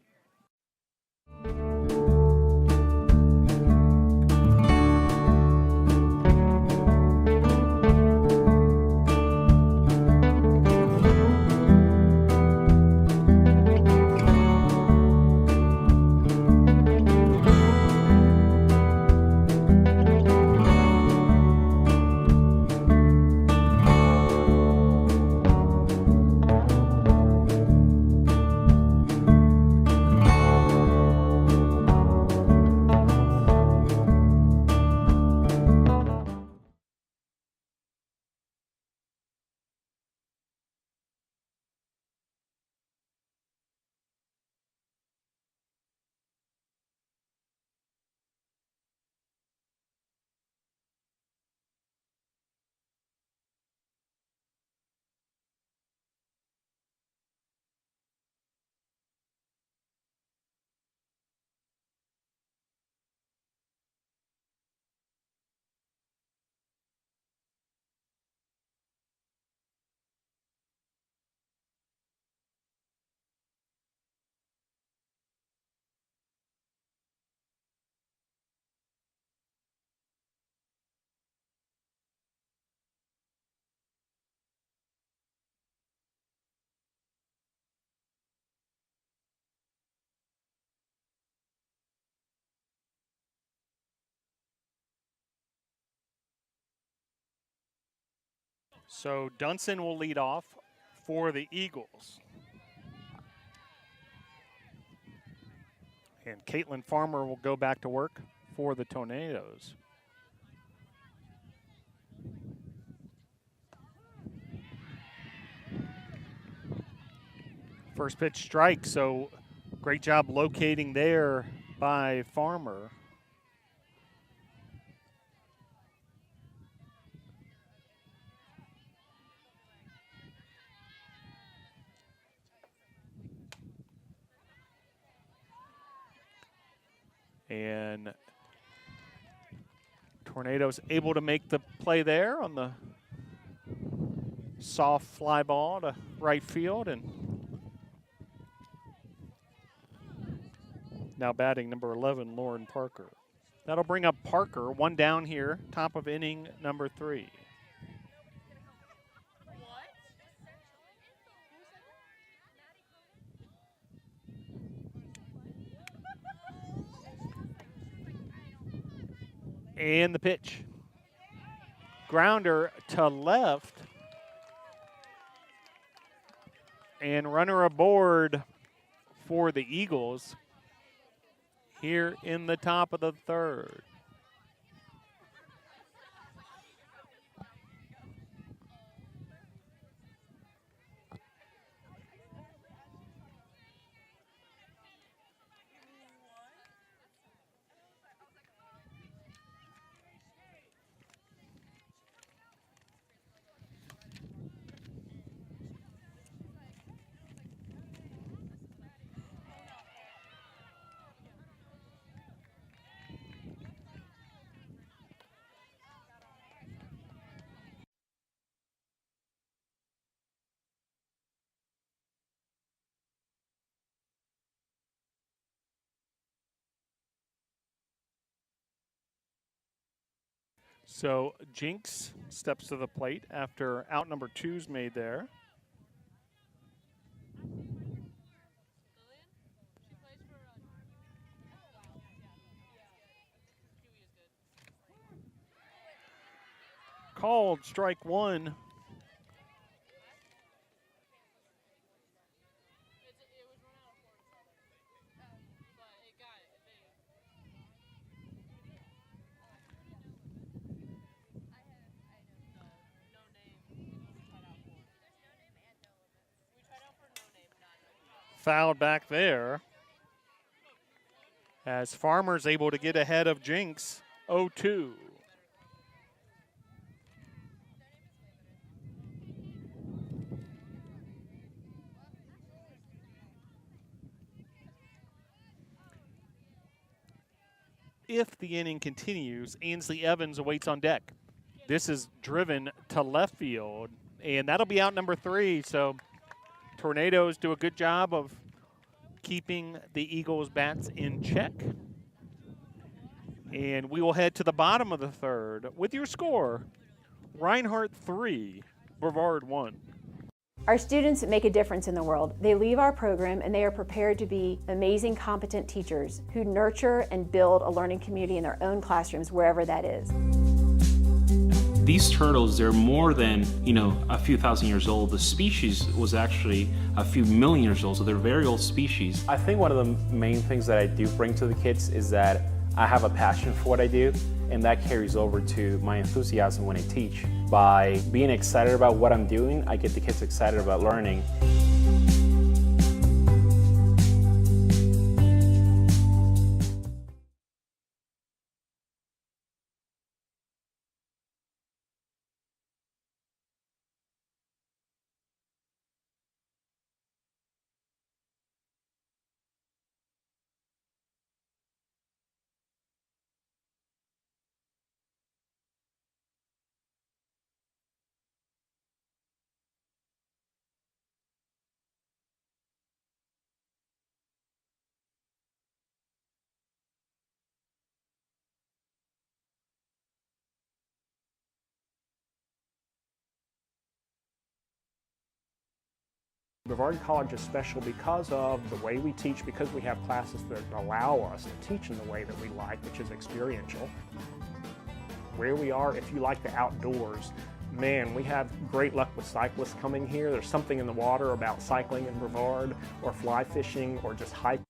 So Dunson will lead off for the Eagles. And Caitlin Farmer will go back to work for the Tornadoes. First pitch strike, so great job locating there by Farmer. And Tornadoes able to make the play there on the soft fly ball to right field. And now batting number 11, Lauren Parker. That'll bring up Parker, 1 down here, top of inning number 3. And the pitch. Grounder to left. And runner aboard for the Eagles here in the top of the 3rd. So Jinx steps to the plate after out number 2's made there. Called strike one. Fouled back there. As Farmer's able to get ahead of Jinx, 0-2. If the inning continues, Ainsley Evans awaits on deck. This is driven to left field, and that'll be out number 3. So Tornadoes do a good job of keeping the Eagles' bats in check. And we will head to the bottom of the third with your score. Reinhardt 3, Brevard 1. Our students make a difference in the world. They leave our program and they are prepared to be amazing, competent teachers who nurture and build a learning community in their own classrooms, wherever that is. These turtles, they're more than, a few thousand years old. The species was actually a few million years old, so they're very old species. I think one of the main things that I do bring to the kids is that I have a passion for what I do, and that carries over to my enthusiasm when I teach. By being excited about what I'm doing, I get the kids excited about learning. Brevard College is special because of the way we teach, because we have classes that allow us to teach in the way that we like, which is experiential. Where we are, if you like the outdoors, man, we have great luck with cyclists coming here. There's something in the water about cycling in Brevard, or fly fishing, or just hiking.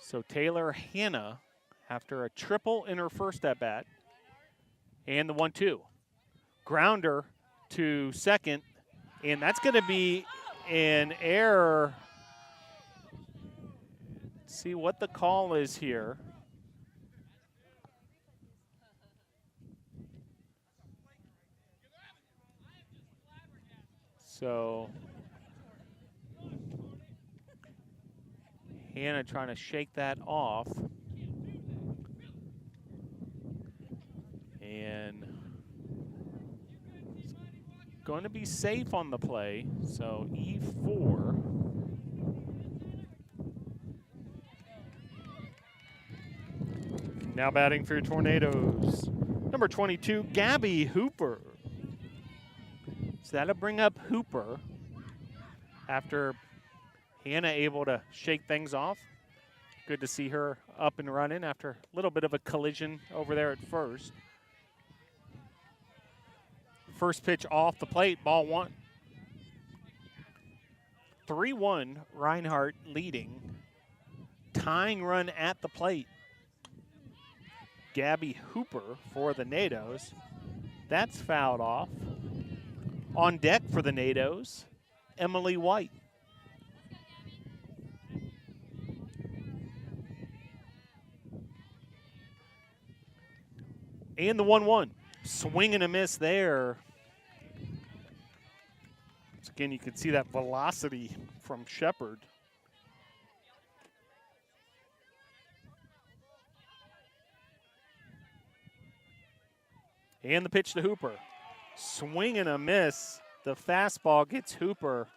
So Taylor Hanna after a triple in her first at bat. And the 1-2. Grounder to second, and that's going to be an error. Let's see what the call is here. So Hannah trying to shake that off. And going to be safe on the play. So E4. Now batting for your Tornadoes, number 22, Gabby Hooper. So that'll bring up Hooper after Hannah able to shake things off. Good to see her up and running after a little bit of a collision over there at first. First pitch off the plate, ball one. 3-1, Reinhardt leading. Tying run at the plate. Gabby Hooper for the Nados. That's fouled off. On deck for the Nados, Emily White. And the 1-1. Swing and a miss there. So again, you can see that velocity from Shepard. And the pitch to Hooper. Swing and a miss. The fastball gets Hooper.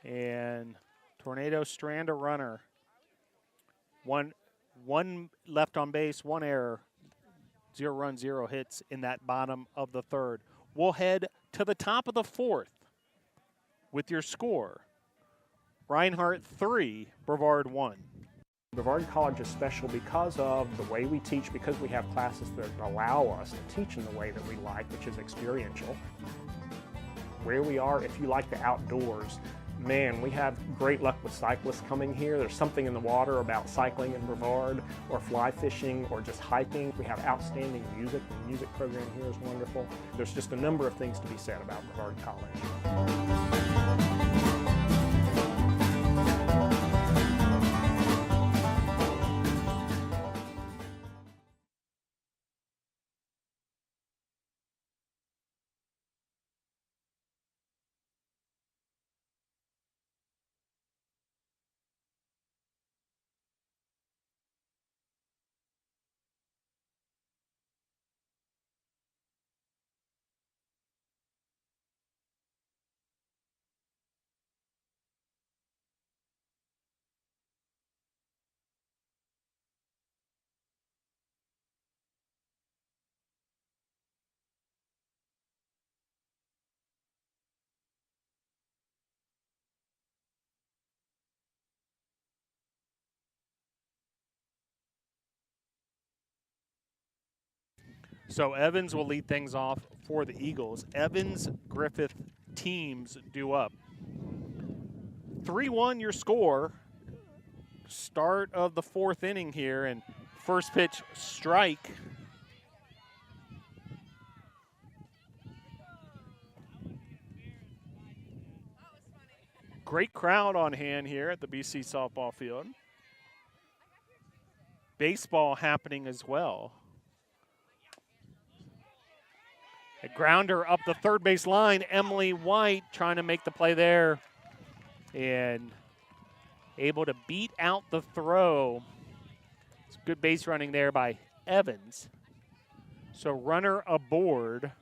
And Tornadoes strand a runner. One left on base, one error. 0 runs, 0 hits in that bottom of the third. We'll head to the top of the fourth with your score. Reinhardt 3, Brevard 1. Brevard College is special because of the way we teach, because we have classes that allow us to teach in the way that we like, which is experiential. Where we are, if you like the outdoors, man, we have great luck with cyclists coming here. There's something in the water about cycling in Brevard, or fly fishing, or just hiking. We have outstanding music. The music program here is wonderful. There's just a number of things to be said about Brevard College. So Evans will lead things off for the Eagles. Evans, Griffith teams due up. 3-1 your score. Start of the fourth inning here, and first pitch strike. Great crowd on hand here at the BC softball field. Baseball happening as well. A grounder up the third base line. Emily White trying to make the play there and able to beat out the throw. It's good base running there by Evans. So runner aboard,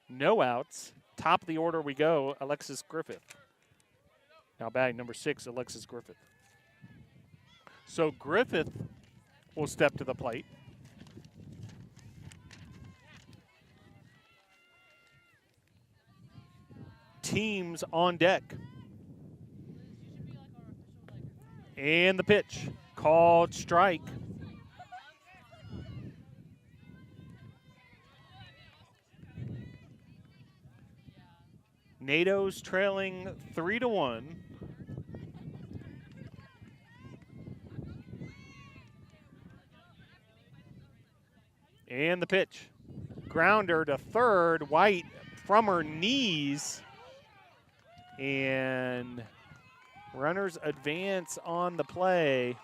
no outs. Top of the order we go, Alexis Griffith. Now batting number 6, Alexis Griffith. So Griffith will step to the plate. Teams on deck. And the pitch, called strike. Nados trailing 3-1. And the pitch. Grounder to third. White from her knees. And runners advance on the play.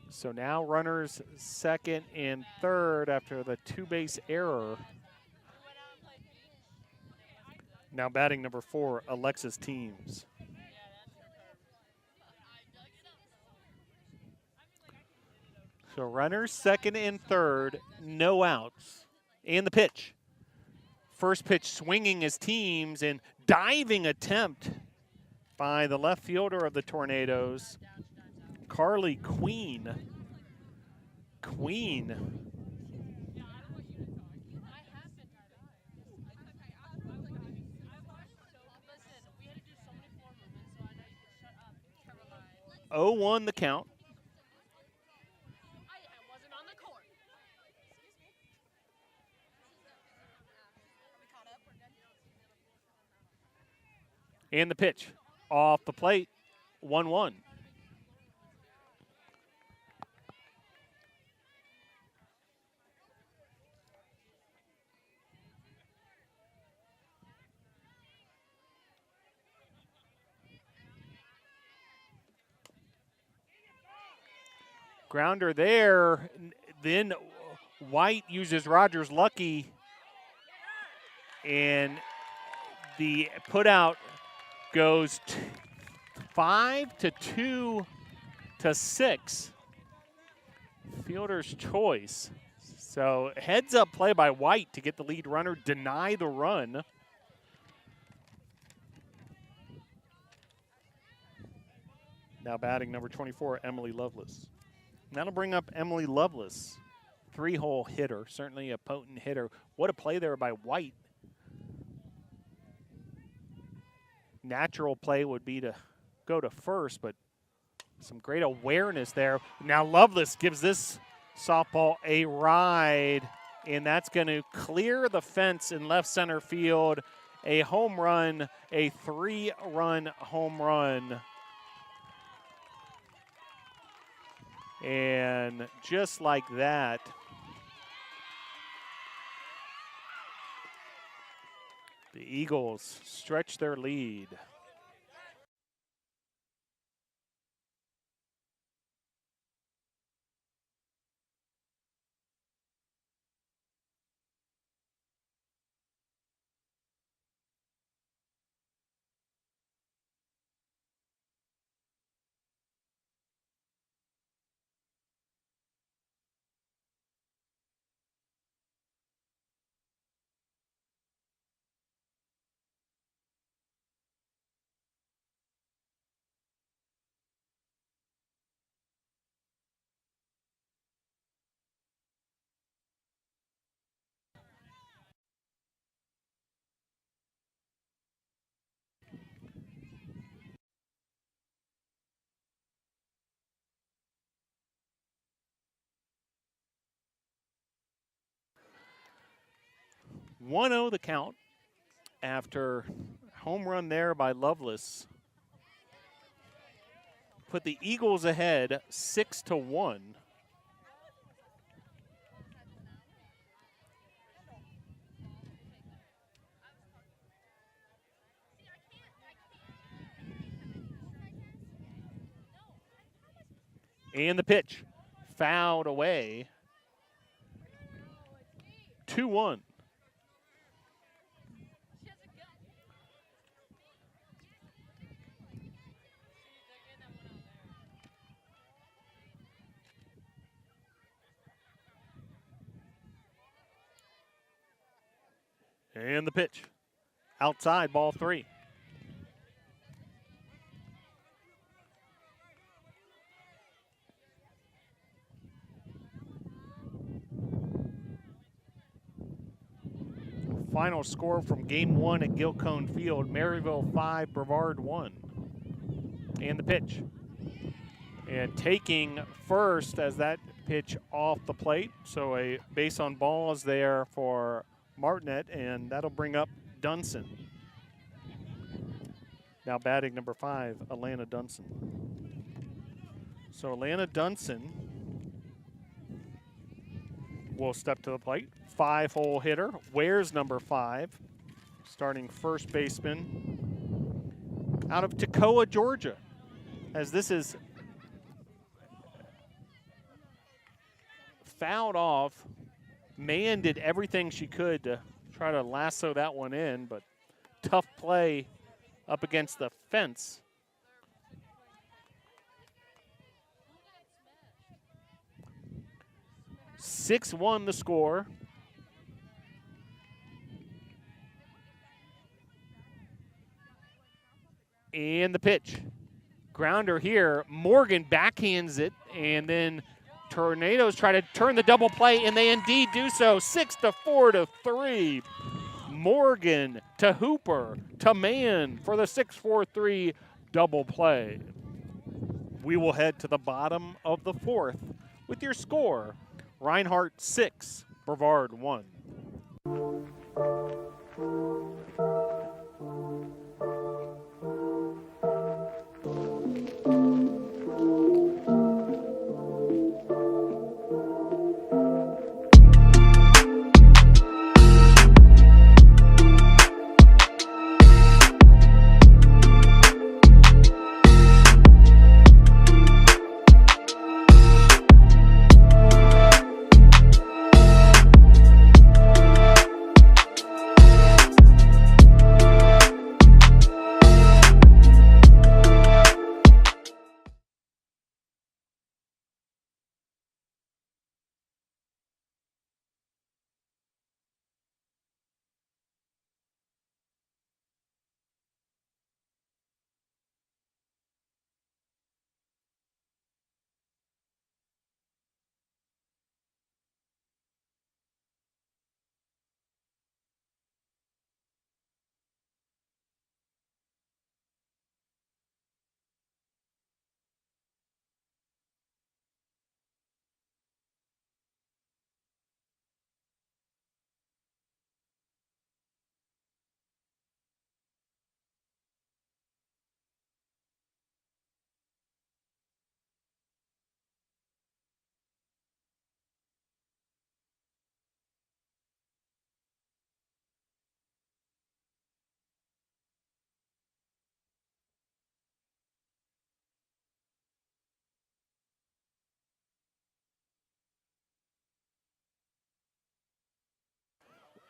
So now runners second and third after the two-base error. Now batting number 4, Alexis Teams. So runners second and third, no outs. And the pitch. First pitch swinging his Teams, and diving attempt by the left fielder of the Tornadoes, Carly Queen. Oh, 1 the count. And the pitch off the plate, 1-1. Grounder there, then White uses Rogers Lucky, and the putout goes 5-2 to 6. Fielder's choice. So heads up play by White to get the lead runner, deny the run. Now batting number 24, Emily Lovelace. That'll bring up Emily Lovelace, 3-hole hitter, certainly a potent hitter. What a play there by White. Natural play would be to go to first, but some great awareness there. Now Lovelace gives this softball a ride, and that's going to clear the fence in left center field. A home run, a 3-run home run. And just like that, the Eagles stretch their lead. One-0 the count after home run there by Lovelace. Put the Eagles ahead 6-1. And the pitch fouled away. 2-1. And the pitch. Outside, ball 3. Final score from game 1 at Gilcone Field, Maryville 5, Brevard 1. And the pitch. And taking first as that pitch off the plate. So a base on balls there for Martinet, and that'll bring up Dunson. Now batting number 5, Alana Dunson. So Alana Dunson will step to the plate. 5-hole hitter. Wears number 5. Starting first baseman out of Toccoa, Georgia. As this is fouled off. Mann did everything she could to try to lasso that one in, but tough play up against the fence. (6-1) the score. And the pitch. Grounder here. Morgan backhands it, and then Tornadoes try to turn the double play, and they indeed do so. 6-4 to 3. Morgan to Hooper to Mann for the 6-4-3 double play. We will head to the bottom of the 4th with your score. Reinhardt 6, Brevard 1.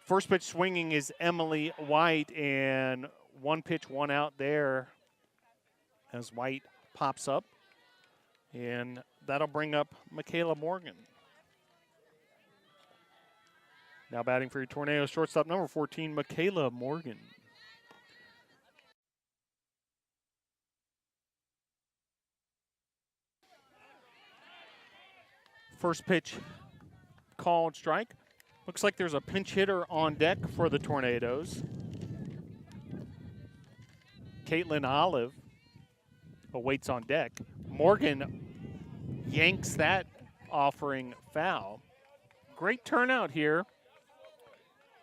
First pitch swinging is Emily White, and 1 pitch, 1 out there as White pops up. And that'll bring up Michaela Morgan. Now batting for your Tornadoes, shortstop number 14, Michaela Morgan. First pitch called strike. Looks like there's a pinch hitter on deck for the Tornadoes. Caitlin Olive awaits on deck. Morgan yanks that offering foul. Great turnout here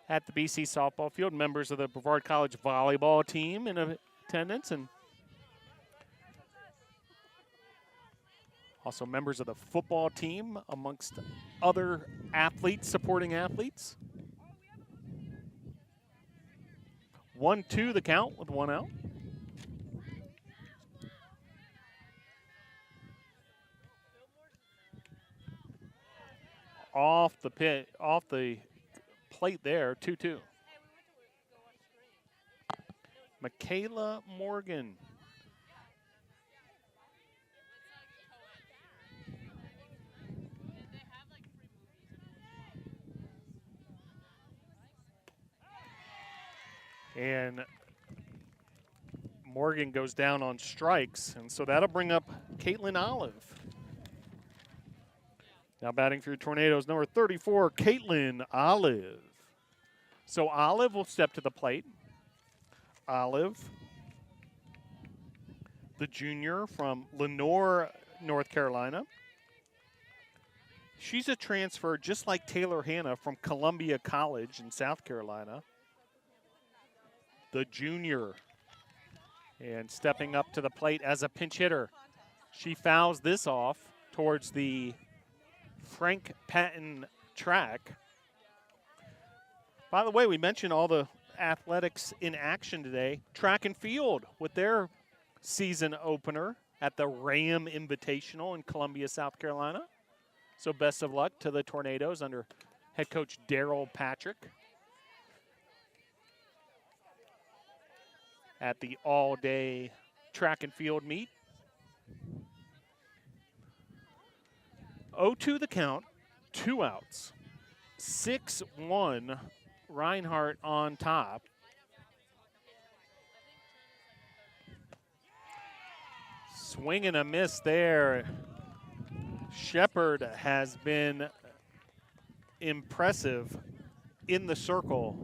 at the BC softball field. Members of the Brevard College volleyball team in attendance, and also members of the football team, amongst other athletes, supporting athletes. 1-2 the count with 1 out. Off the plate there, 2-2. Michaela Morgan. And Morgan goes down on strikes, and so that'll bring up Caitlin Olive. Now batting for your Tornadoes, number 34, Caitlin Olive. So Olive will step to the plate. Olive, the junior from Lenoir, North Carolina. She's a transfer just like Taylor Hanna from Columbia College in South Carolina. The junior, and stepping up to the plate as a pinch hitter, She fouls this off towards the Frank Patton track. By the way, we mentioned all the athletics in action today. Track and field with their season opener at the Ram Invitational in Columbia, South Carolina. So best of luck to the Tornadoes under head coach Daryl Patrick at the all-day track and field meet. 0-2 the count, 2 outs. 6-1, Reinhardt on top. Swing and a miss there. Shepard has been impressive in the circle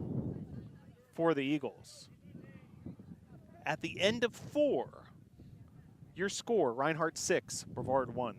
for the Eagles. At the end of 4, your score, Reinhardt 6, Brevard 1.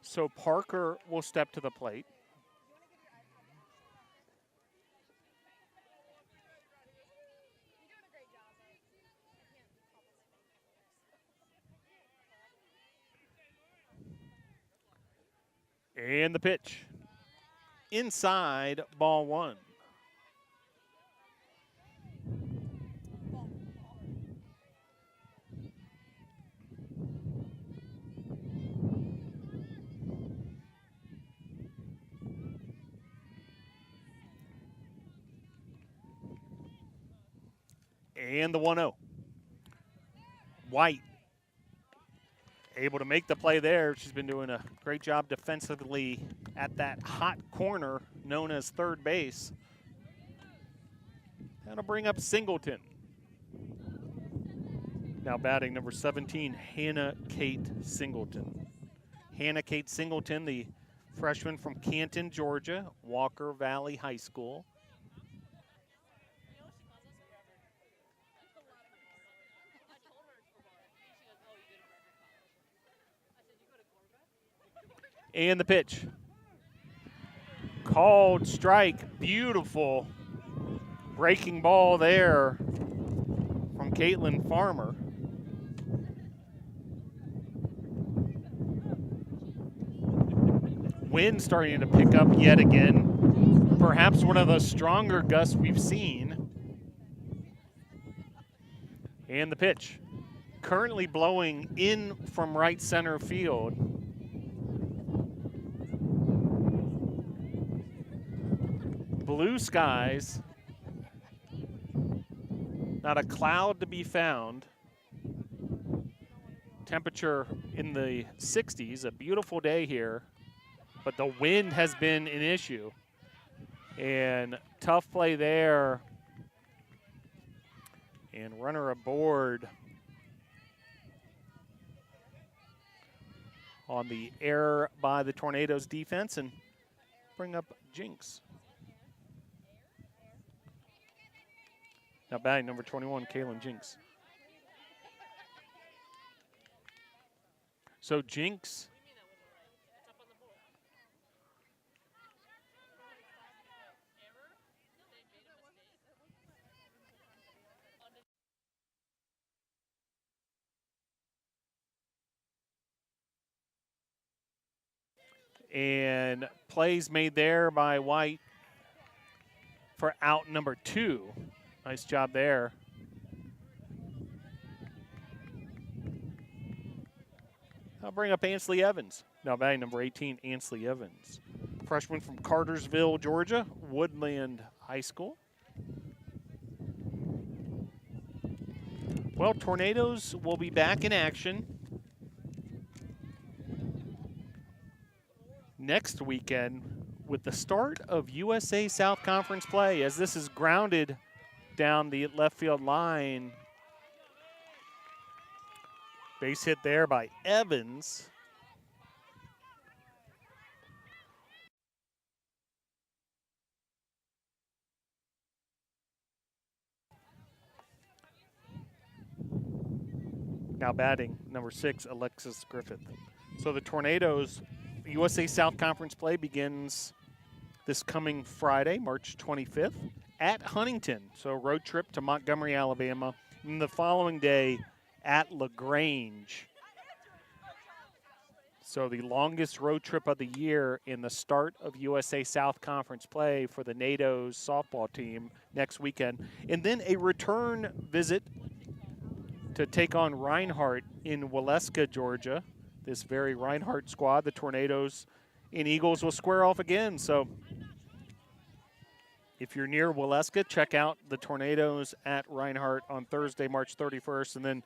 So Parker will step to the plate. And the pitch. Inside, ball 1. And the 1-0. White able to make the play there. She's been doing a great job defensively at that hot corner known as third base. That'll bring up Singleton. Now batting number 17, Hannah Kate Singleton. Hannah Kate Singleton, the freshman from Canton, Georgia, Walker Valley High School. And the pitch. Called strike. Beautiful breaking ball there from Caitlin Farmer. Wind starting to pick up yet again. Perhaps one of the stronger gusts we've seen. And the pitch. Currently blowing in from right center field. Blue skies, not a cloud to be found. Temperature in the 60s, a beautiful day here, but the wind has been an issue. And tough play there. And runner aboard on the error by the Tornadoes defense and bring up Jinx. Now batting number 21, Kaylin Jinx. So Jinx And plays made there by White for out number 2. Nice job there. I'll bring up Ansley Evans. Now batting number 18, Ansley Evans. Freshman from Cartersville, Georgia, Woodland High School. Well, Tornadoes will be back in action next weekend with the start of USA South Conference play, as this is grounded down the left field line. Base hit there by Evans. Now batting, number 6, Alexis Griffith. So the Tornadoes, USA South Conference play begins this coming Friday, March 25th, at Huntington. So road trip to Montgomery, Alabama. And the following day at LaGrange. So the longest road trip of the year in the start of USA South Conference play for the NATO's softball team next weekend. And then a return visit to take on Reinhardt in Waleska, Georgia. This very Reinhardt squad, the Tornadoes and Eagles, will square off again. So if you're near Waleska, check out the Tornadoes at Reinhardt on Thursday, March 31st. And then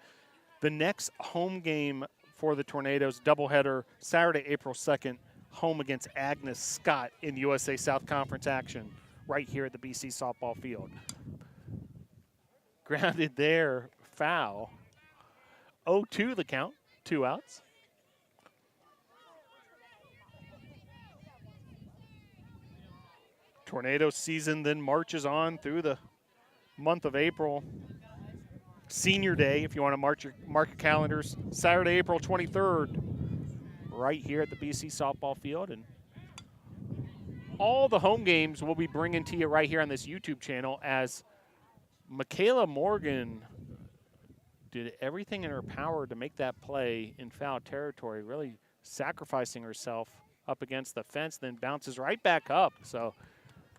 the next home game for the Tornadoes, doubleheader, Saturday, April 2nd, home against Agnes Scott in USA South Conference action right here at the BC softball field. Grounded there, foul. 0-2 the count, 2 outs. Tornado season then marches on through the month of April. Senior Day, if you want to mark your calendars, Saturday, April 23rd, right here at the BC softball field. And all the home games we'll be bringing to you right here on this YouTube channel, as Michaela Morgan did everything in her power to make that play in foul territory, really sacrificing herself up against the fence, then bounces right back up. So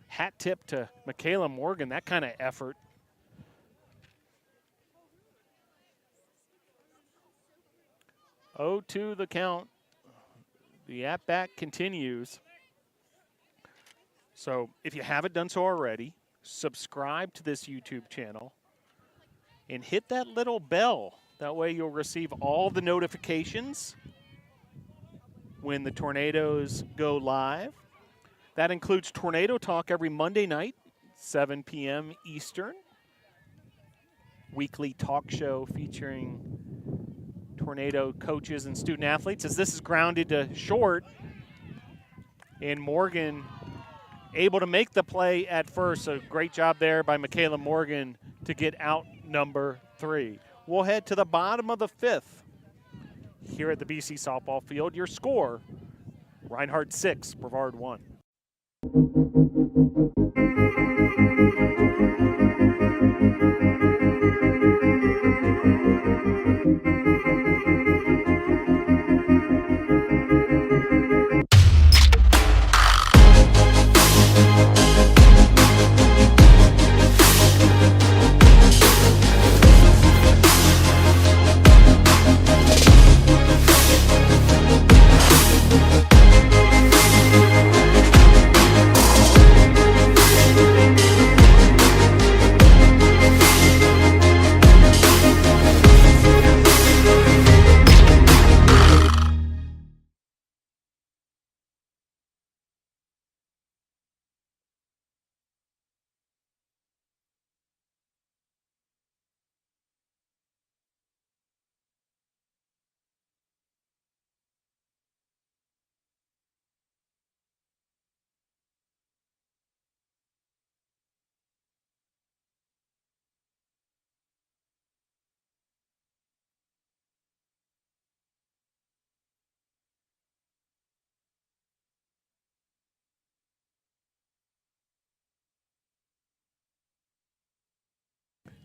hat tip to Michaela Morgan, that kind of effort. Oh, 2 the count. The at-bat continues. So if you haven't done so already, subscribe to this YouTube channel and hit that little bell. That way you'll receive all the notifications when the Tornadoes go live. That includes Tornado Talk every Monday night, 7 p.m. Eastern. Weekly talk show featuring Tornado coaches and student athletes, as this is grounded to short. And Morgan able to make the play at first. So great job there by Michaela Morgan to get out number 3. We'll head to the bottom of the 5th here at the BC softball field. Your score, Reinhardt 6, Brevard 1.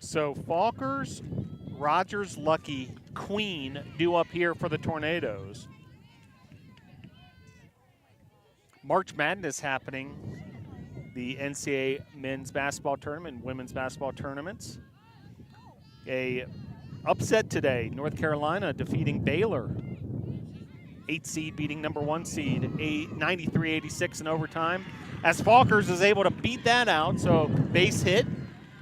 So Falkers, Rogers, Lucky, Queen due up here for the Tornadoes. March Madness happening, the NCAA men's basketball tournament and women's basketball tournaments. A upset today, North Carolina defeating Baylor. 8 seed beating number 1 seed, 93-86 in overtime. As Falkers is able to beat that out, so base hit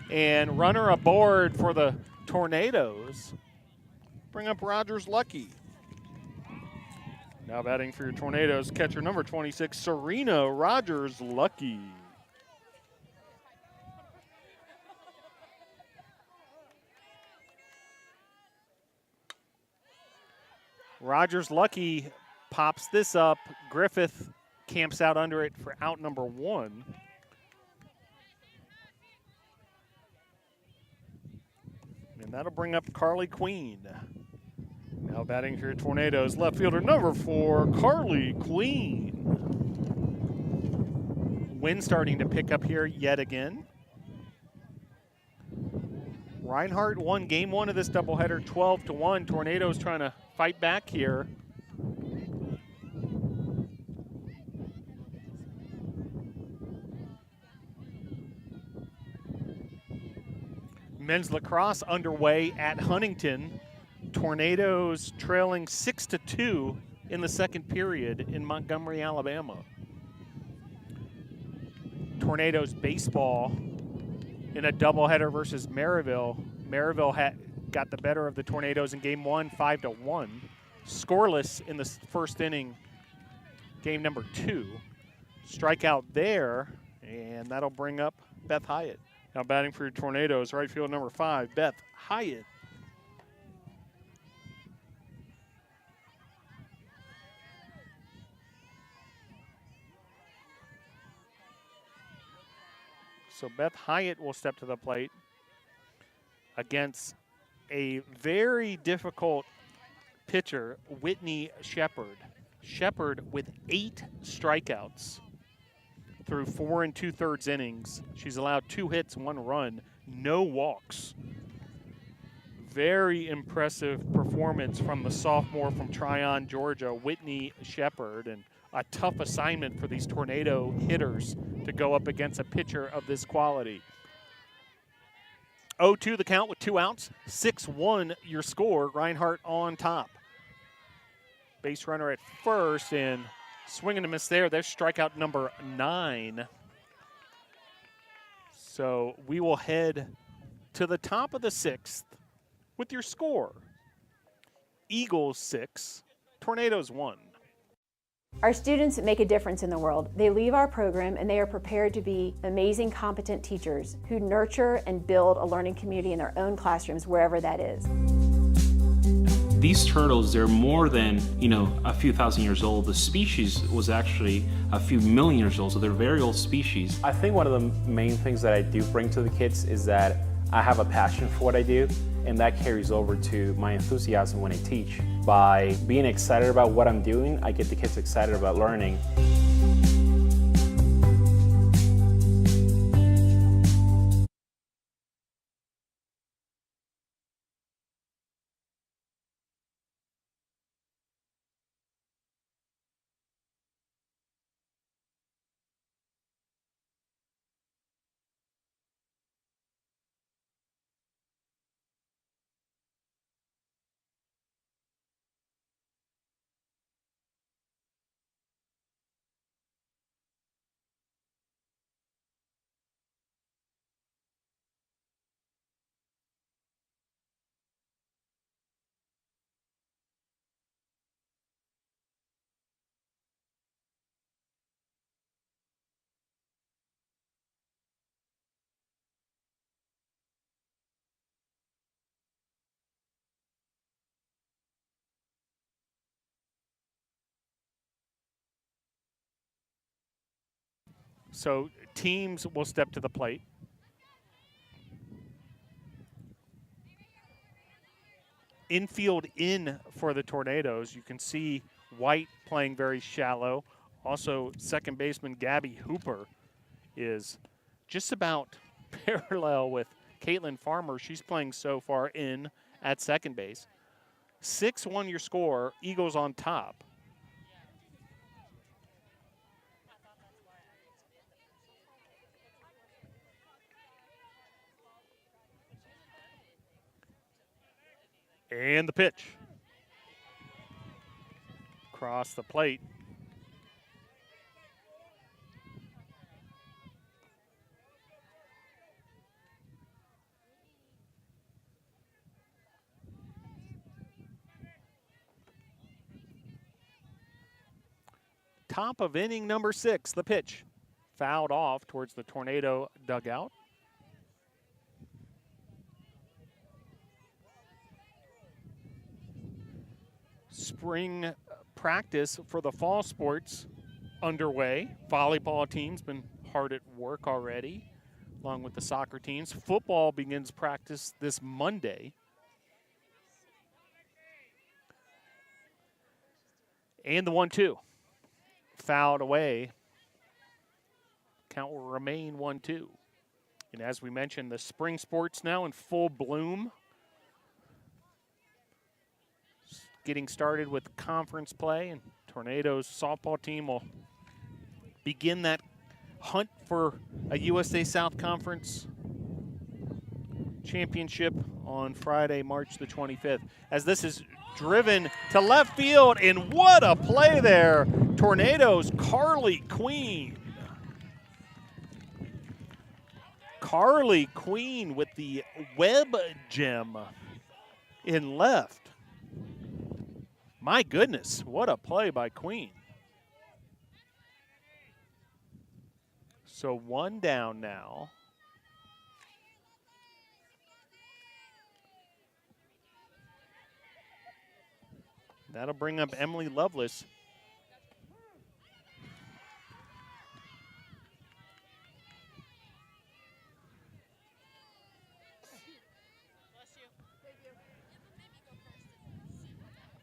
and runner aboard for the Tornadoes. Bring up Rogers Lucky. Now batting for your Tornadoes, catcher number 26, Serena Rogers Lucky. Rogers Lucky pops this up. Griffith camps out under it for out number 1. And that'll bring up Carly Queen. Now batting for your Tornadoes, left fielder number 4, Carly Queen. Wind starting to pick up here yet again. Reinhardt won game 1 of this doubleheader 12-1. Tornadoes trying to fight back here. Men's lacrosse underway at Huntington. Tornadoes trailing 6-2 in the second period in Montgomery, Alabama. Tornadoes baseball in a doubleheader versus Maryville. Maryville got the better of the Tornadoes in game 1, 5-1. Scoreless in the first inning, game number 2. Strikeout there, and that'll bring up Beth Hyatt. Now batting for your Tornadoes, right field number 5, Beth Hyatt. So Beth Hyatt will step to the plate against a very difficult pitcher, Whitney Shepard. Shepard with 8 strikeouts through 4 2/3 innings. She's allowed 2 hits, 1 run, no walks. Very impressive performance from the sophomore from Tryon, Georgia, Whitney Shepard, and a tough assignment for these Tornado hitters to go up against a pitcher of this quality. 0-2 the count with 2 outs. 6-1 your score. Reinhardt on top. Base runner at first, and swing and a miss there. There's strikeout number 9. So we will head to the top of the 6th with your score. Eagles 6, Tornadoes 1. Our students make a difference in the world. They leave our program and they are prepared to be amazing, competent teachers who nurture and build a learning community in their own classrooms, wherever that is. These turtles, they're more than, a few thousand years old. The species was actually a few million years old, so they're very old species. I think one of the main things that I do bring to the kids is that I have a passion for what I do, and that carries over to my enthusiasm when I teach. By being excited about what I'm doing, I get the kids excited about learning. So teams will step to the plate. Infield in for the Tornadoes. You can see White playing very shallow. Also, second baseman Gabby Hooper is just about parallel with Caitlin Farmer. She's playing so far in at second base. 6-1 your score. Eagles on top. And the pitch. Across the plate. Top of inning number 6, the pitch. Fouled off towards the Tornado dugout. Spring practice for the fall sports underway. Volleyball team's been hard at work already, along with the soccer teams. Football begins practice this Monday. And the 1-2. Fouled away. Count will remain 1-2. And as we mentioned, the spring sports now in full bloom. Getting started with conference play, and Tornado's softball team will begin that hunt for a USA South Conference championship on Friday, March the 25th. As this is driven to left field, and what a play there. Tornado's Carly Queen. Carly Queen with the web gem in left. My goodness, what a play by Queen. So 1 down now. That'll bring up Emily Lovelace.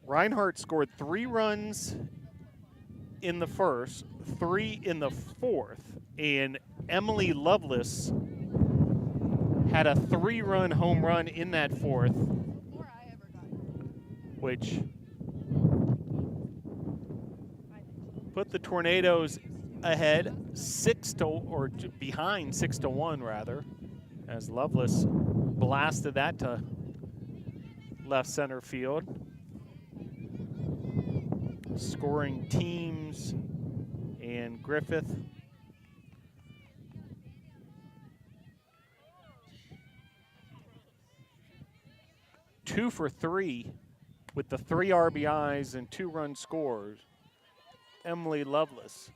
Reinhardt scored 3 runs in the first, 3 in the fourth, and Emily Lovelace had a 3-run home run in that fourth, which put the Tornadoes ahead behind 6-1 rather, as Lovelace blasted that to left center field. Scoring teams and Griffith. Two for 3 with the 3 RBIs and 2-run scores. Emily Lovelace.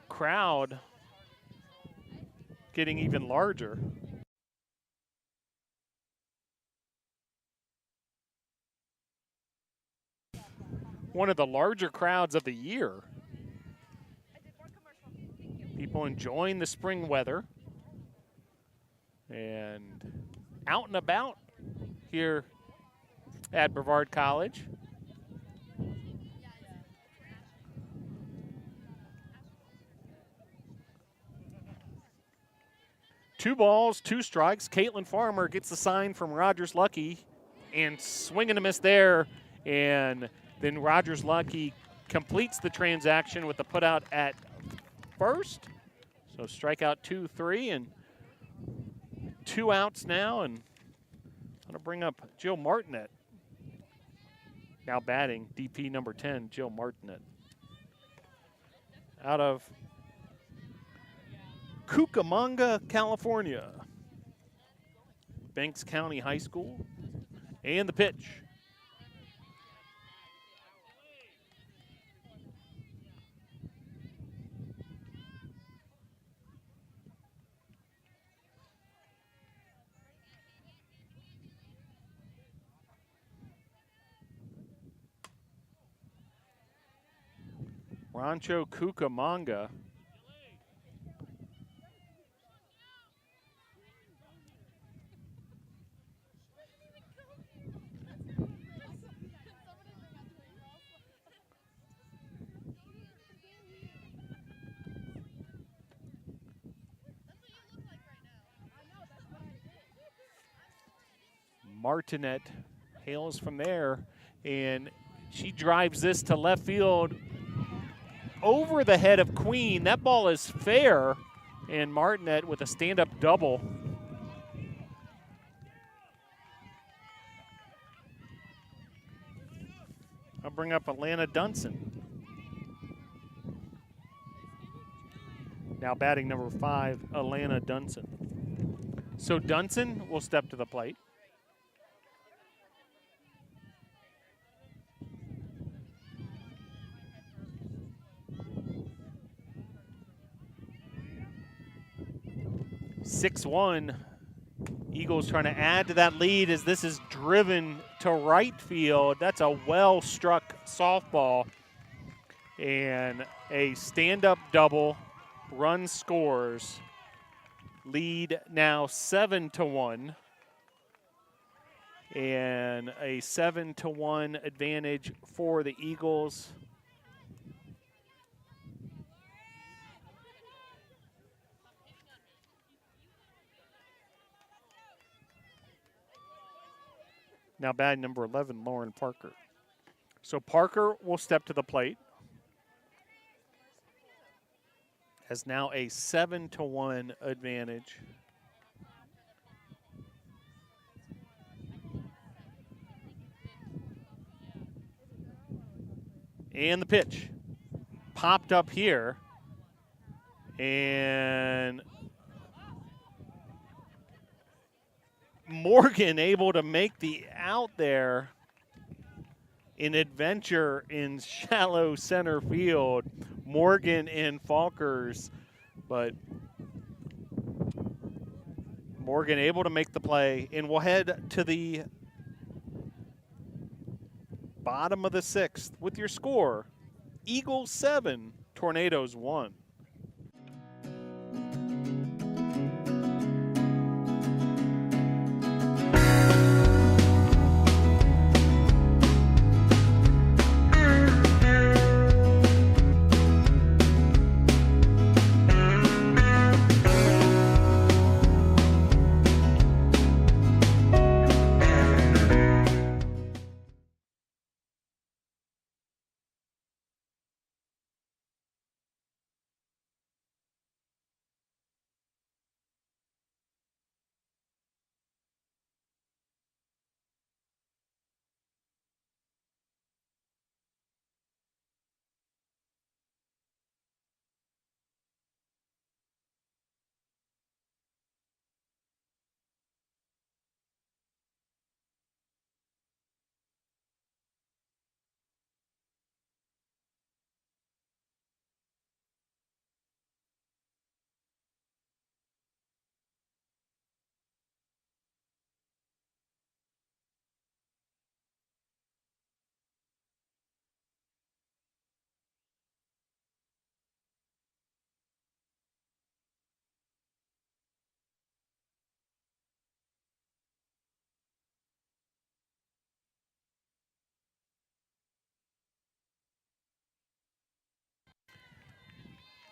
Crowd getting even larger. One of the larger crowds of the year. People enjoying the spring weather and out and about here at Brevard College. Two balls, 2 strikes. Caitlin Farmer gets the sign from Rogers Lucky and swing and a miss there, and then Rogers Lucky completes the transaction with the putout at first. So strikeout 2-3 and 2 outs now. And I'm going to bring up Jill Martinet. Now batting, DP number 10, Jill Martinet. Out of Cucamonga, California. Banks County High School. And the pitch. Rancho Cucamonga. Martinet hails from there, and she drives this to left field over the head of Queen. That ball is fair, and Martinet with a stand-up double. bring up Atlanta Dunson. Now batting number 5, Atlanta Dunson. So Dunson will step to the plate. (6-1). Eagles trying to add to that lead as this is driven to right field. That's a well-struck softball. And a stand-up double. Run scores. Lead now 7-1. And a 7-1 advantage for the Eagles. Now batting number 11, Lauren Parker. So Parker will step to the plate. Has now a 7-1 advantage. And the pitch popped up here. And Morgan able to make the out there. An adventure in shallow center field. Morgan and Falkers, but Morgan able to make the play, and we'll head to the bottom of the 6th with your score. Eagles 7, Tornadoes 1.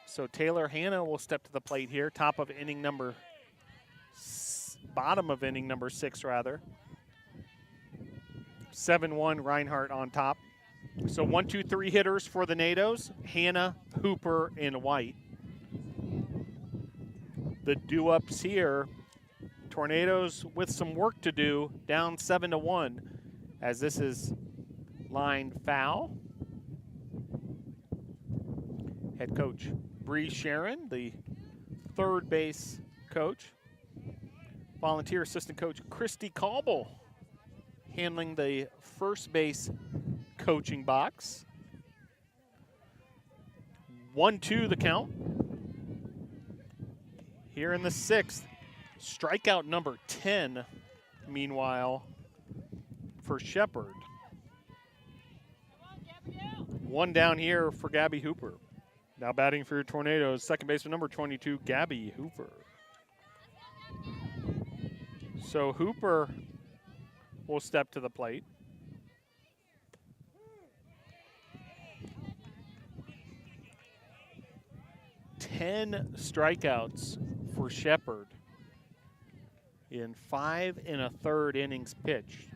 So Taylor Hanna will step to the plate here, bottom of inning number 6 rather. 7-1 Reinhardt on top. So 1, 2, 3 hitters for the NATOs, Hanna, Hooper, and White. The do-ups here, Tornadoes with some work to do, down 7-1 as this is lined foul. Head coach Bree Sharon, the third base coach. Volunteer assistant coach Christy Cauble handling the first base coaching box. 1-2 the count. Here in the 6th, strikeout number 10, meanwhile, for Shepard. 1 down here for Gabby Hooper. Now batting for your Tornadoes, second baseman number 22, Gabby Hooper. So Hooper will step to the plate. Ten strikeouts for Shepard in 5 1/3 innings pitched.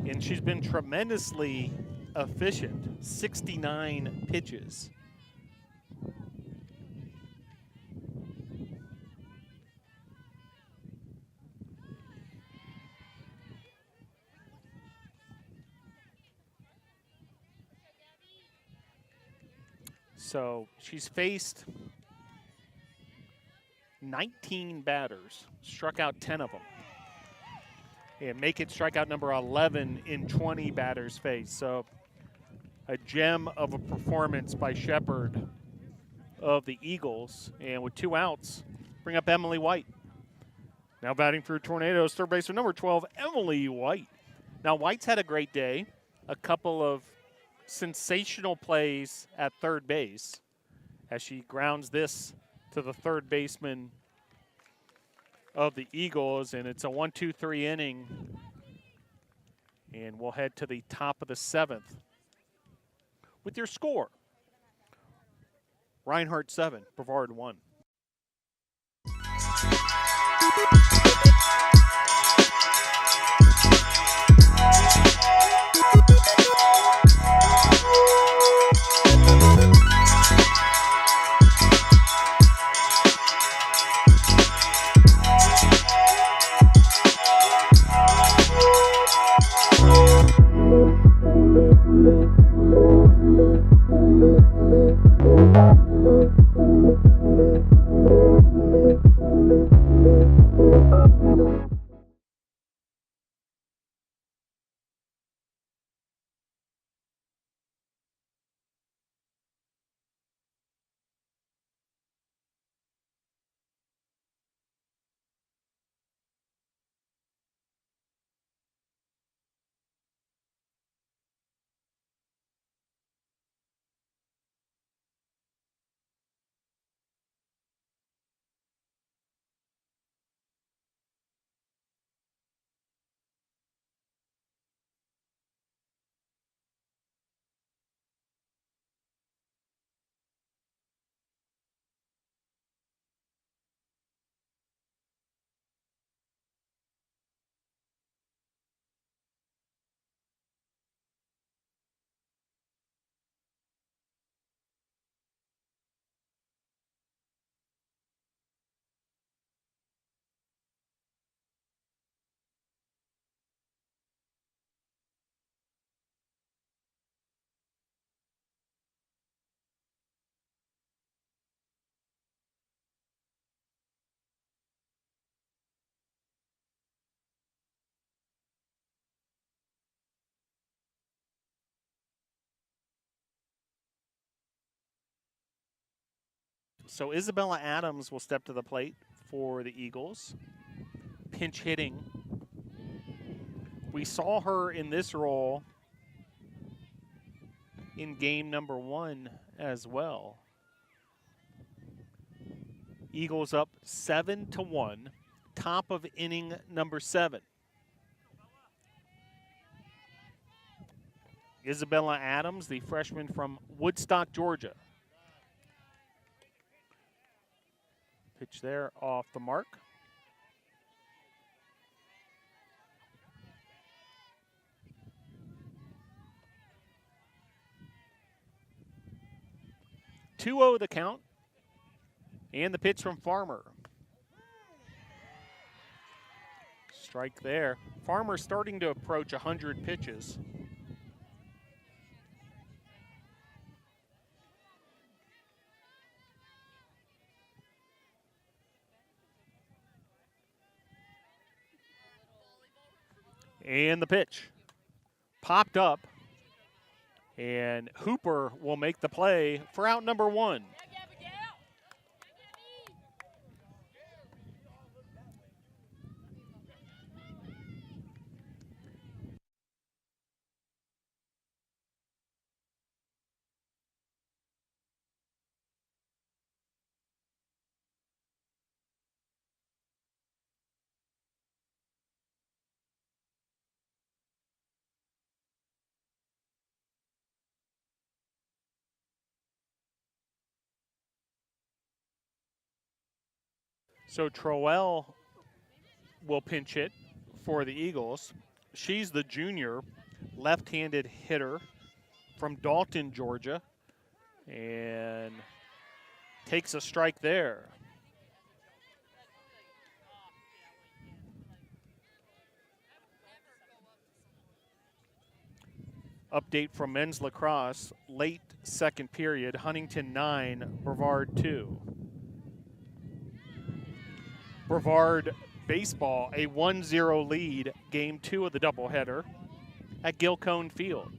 And she's been tremendously efficient, 69 pitches. So she's faced 19 batters, struck out 10 of them. And make it strikeout number 11 in 20 batters faced. So a gem of a performance by Shepard of the Eagles. And with 2 outs, bring up Emily White. Now batting for Tornadoes, third baseman number 12, Emily White. Now White's had a great day, a couple of sensational plays at third base as she grounds this to the third baseman of the Eagles, and it's a 1-2-3 inning. And we'll head to the top of the 7th with your score. Reinhardt 7, Brevard 1. So Isabella Adams will step to the plate for the Eagles. Pinch hitting. We saw her in this role in game number 1 as well. Eagles up 7-1, top of inning number 7. Isabella Adams, the freshman from Woodstock, Georgia. Pitch there off the mark. (2-0) the count. And the pitch from Farmer. Strike there. Farmer starting to approach 100 pitches. And the pitch popped up, and Hooper will make the play for out number 1. So Troell will pinch hit for the Eagles. she's the junior left-handed hitter from Dalton, Georgia, and takes a strike there. Update from men's lacrosse, late second period, Huntington 9, Brevard 2. Brevard baseball, a 1-0 lead, game 2 of the doubleheader at Gilcone Field.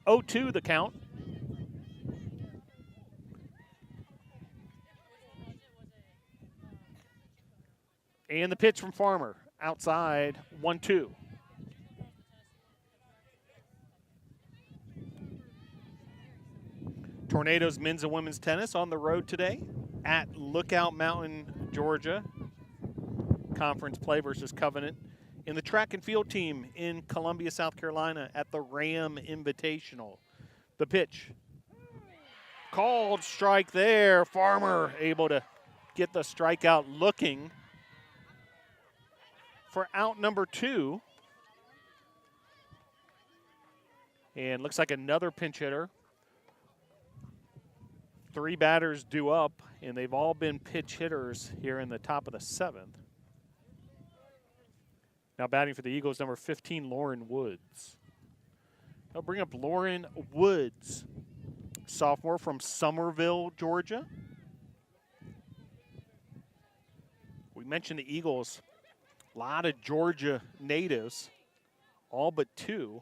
0-2 the count. And the pitch from Farmer, outside, 1-2. Tornadoes men's and women's tennis on the road today at Lookout Mountain, Georgia. Conference play versus Covenant. In the track and field team in Columbia, South Carolina at the Ram Invitational. The pitch. Called strike there. Farmer able to get the strikeout, looking for out number 2. And looks like another pinch hitter. 3 batters due up, and they've all been pitch hitters here in the top of the 7th. Now batting for the Eagles, number 15, Lauren Woods. They'll bring up Lauren Woods, sophomore from Summerville, Georgia. We mentioned the Eagles, a lot of Georgia natives, all but 2.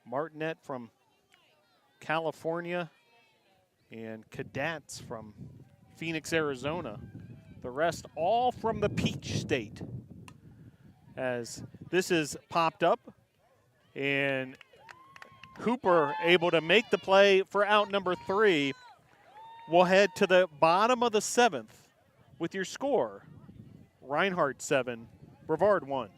Martinet from California, and Cadets from Phoenix, Arizona. The rest all from the Peach State. As this is popped up, and Hooper able to make the play for out number 3. We'll head to the bottom of the 7th with your score. Reinhardt 7, Brevard 1.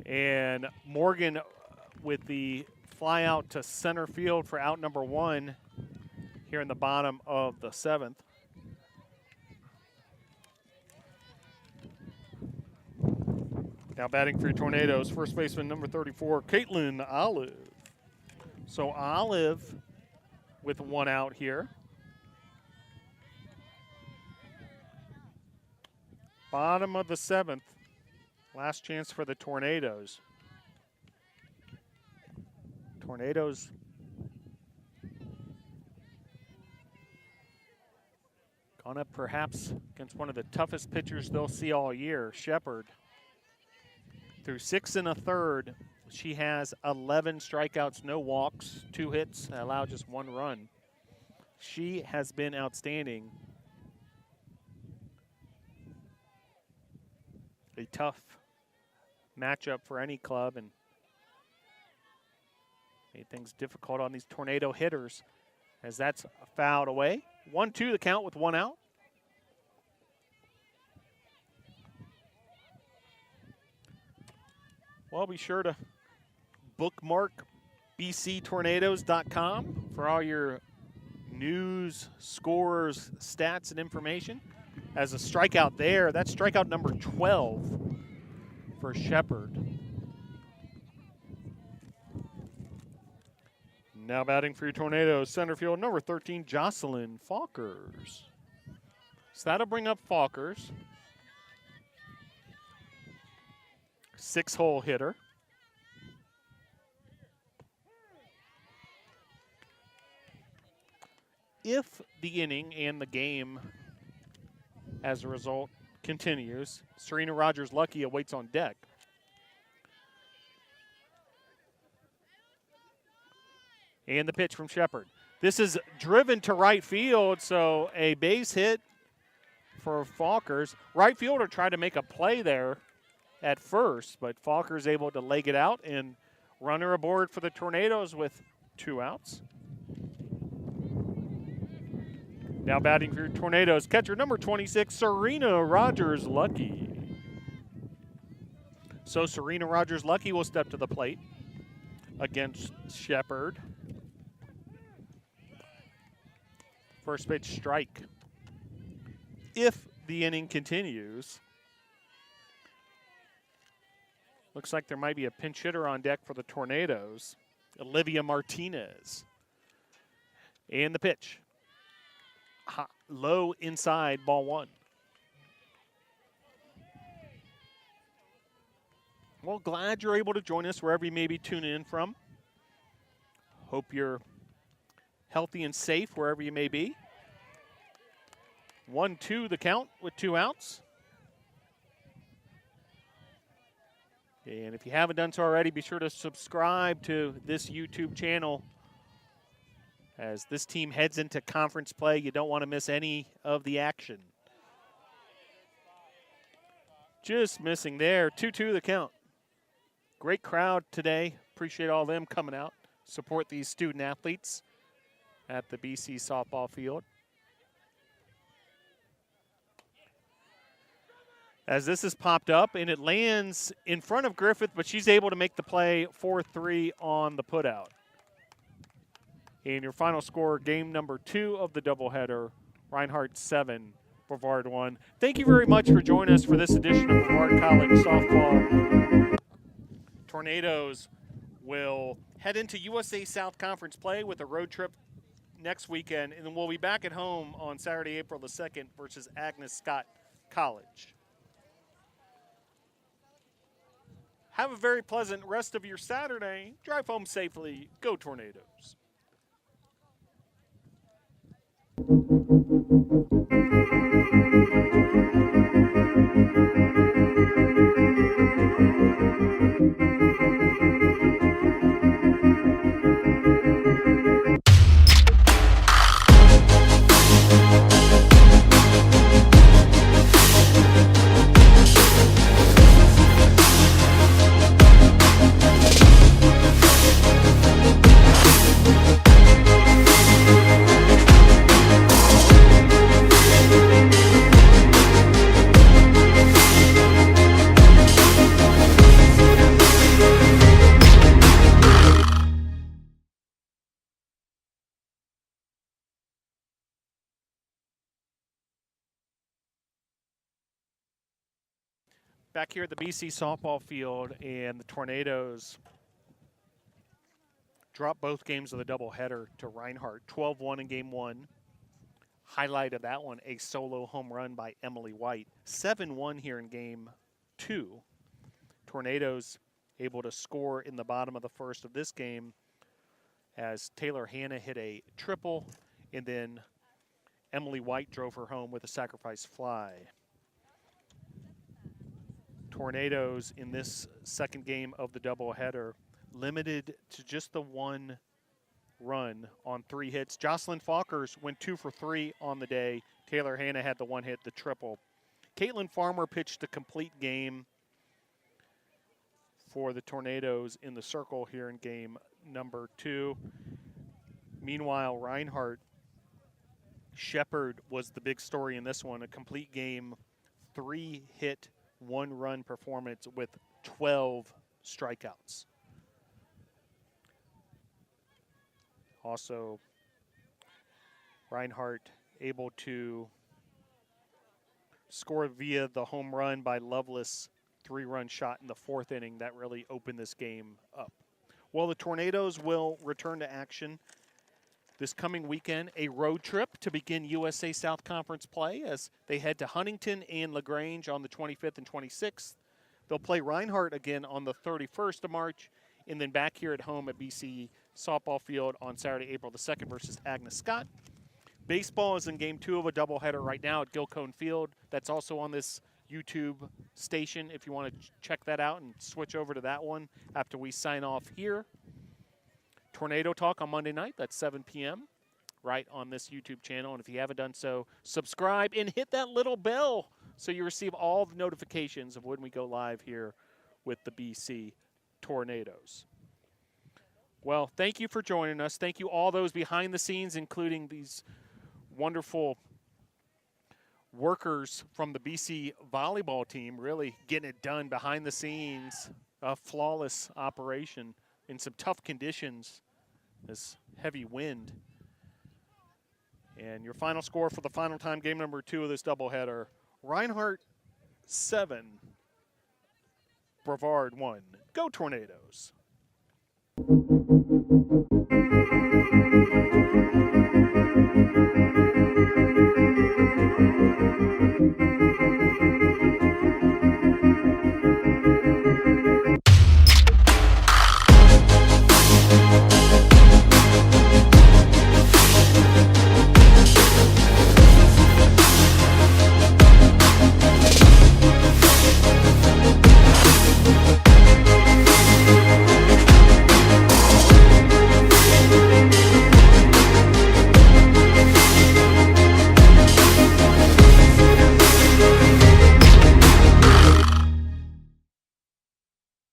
And Morgan with the fly out to center field for out number 1 here in the bottom of the 7th. Now batting for your Tornadoes, first baseman number 34, Caitlin Olive. So Olive with 1 out here. Bottom of the 7th. Last chance for the Tornadoes. Tornadoes gone up perhaps against one of the toughest pitchers they'll see all year, Shepard. Through 6 1/3, she has 11 strikeouts, no walks, 2 hits, allowed just 1 run. She has been outstanding. A tough matchup for any club and made things difficult on these tornado hitters as that's fouled away. 1-2 the count with one out. Well, be sure to bookmark bctornadoes.com for all your news, scores, stats, and information. As a strikeout there, that's strikeout number 12 for Shepherd. Now batting for your Tornadoes, center field, number 13, Jocelyn Falkers. So that'll bring up Falkers. 6-hole hitter. If the inning and the game, as a result, continues, Serena Rogers-Lucky awaits on deck. And the pitch from Shepherd. This is driven to right field, so a base hit for Falkers. Right fielder tried to make a play there at first, but Falkers able to leg it out, and runner aboard for the Tornadoes with 2 outs. Now batting for your Tornadoes, catcher number 26, Serena Rogers-Lucky. So Serena Rogers-Lucky will step to the plate against Shepherd. First pitch strike. If the inning continues, looks like there might be a pinch hitter on deck for the Tornadoes, Olivia Martinez. And the pitch. Low inside, ball 1. Well, glad you're able to join us wherever you may be tuning in from. Hope you're healthy and safe wherever you may be. 1-2 the count with 2 outs. And if you haven't done so already, be sure to subscribe to this YouTube channel. As this team heads into conference play, you don't want to miss any of the action. Just missing there. 2-2 the count. Great crowd today. Appreciate all them coming out. Support these student athletes at the BC softball field. As this has popped up, and it lands in front of Griffith, but she's able to make the play 4-3 on the putout. And your final score, game number 2 of the doubleheader, Reinhardt 7, Brevard 1. Thank you very much for joining us for this edition of Brevard College Softball. Tornadoes will head into USA South Conference play with a road trip next weekend, and then we'll be back at home on Saturday, April the 2nd versus Agnes Scott College. Have a very pleasant rest of your Saturday. Drive home safely. Go Tornadoes. Back here at the BC softball field, and the Tornadoes drop both games of the doubleheader to Reinhardt. 12-1 in game 1. Highlight of that one, a solo home run by Emily White. 7-1 here in game 2. Tornadoes able to score in the bottom of the first of this game as Taylor Hanna hit a triple, and then Emily White drove her home with a sacrifice fly. Tornadoes in this second game of the doubleheader limited to just the 1 run on 3 hits. Jocelyn Falkers went 2 for 3 on the day. Taylor Hanna had the 1 hit, the triple. Caitlin Farmer pitched a complete game. for the Tornadoes in the circle here in game number 2. Meanwhile, Reinhardt, Shepard was the big story in this one, a complete game, 3-hit, 1-run performance with 12 strikeouts. Also, Reinhardt able to score via the home run by Loveless, 3-run shot in the 4th inning. That really opened this game up. Well, the Tornadoes will return to action this coming weekend, a road trip to begin USA South Conference play as they head to Huntington and LaGrange on the 25th and 26th. They'll play Reinhardt again on the 31st of March, and then back here at home at BC Softball Field on Saturday, April the 2nd versus Agnes Scott. Baseball is in game 2 of a doubleheader right now at Gilcone Field. That's also on this YouTube station if you want to check that out and switch over to that one after we sign off here. Tornado Talk on Monday night, that's 7 p.m. right on this YouTube channel. And if you haven't done so, subscribe and hit that little bell so you receive all the notifications of when we go live here with the BC Tornadoes. Well, thank you for joining us. Thank you all those behind the scenes, including these wonderful workers from the BC volleyball team, really getting it done behind the scenes. A flawless operation in some tough conditions, this heavy wind. And your final score for the final time, game number 2 of this doubleheader, Reinhardt 7, Brevard 1. Go Tornadoes.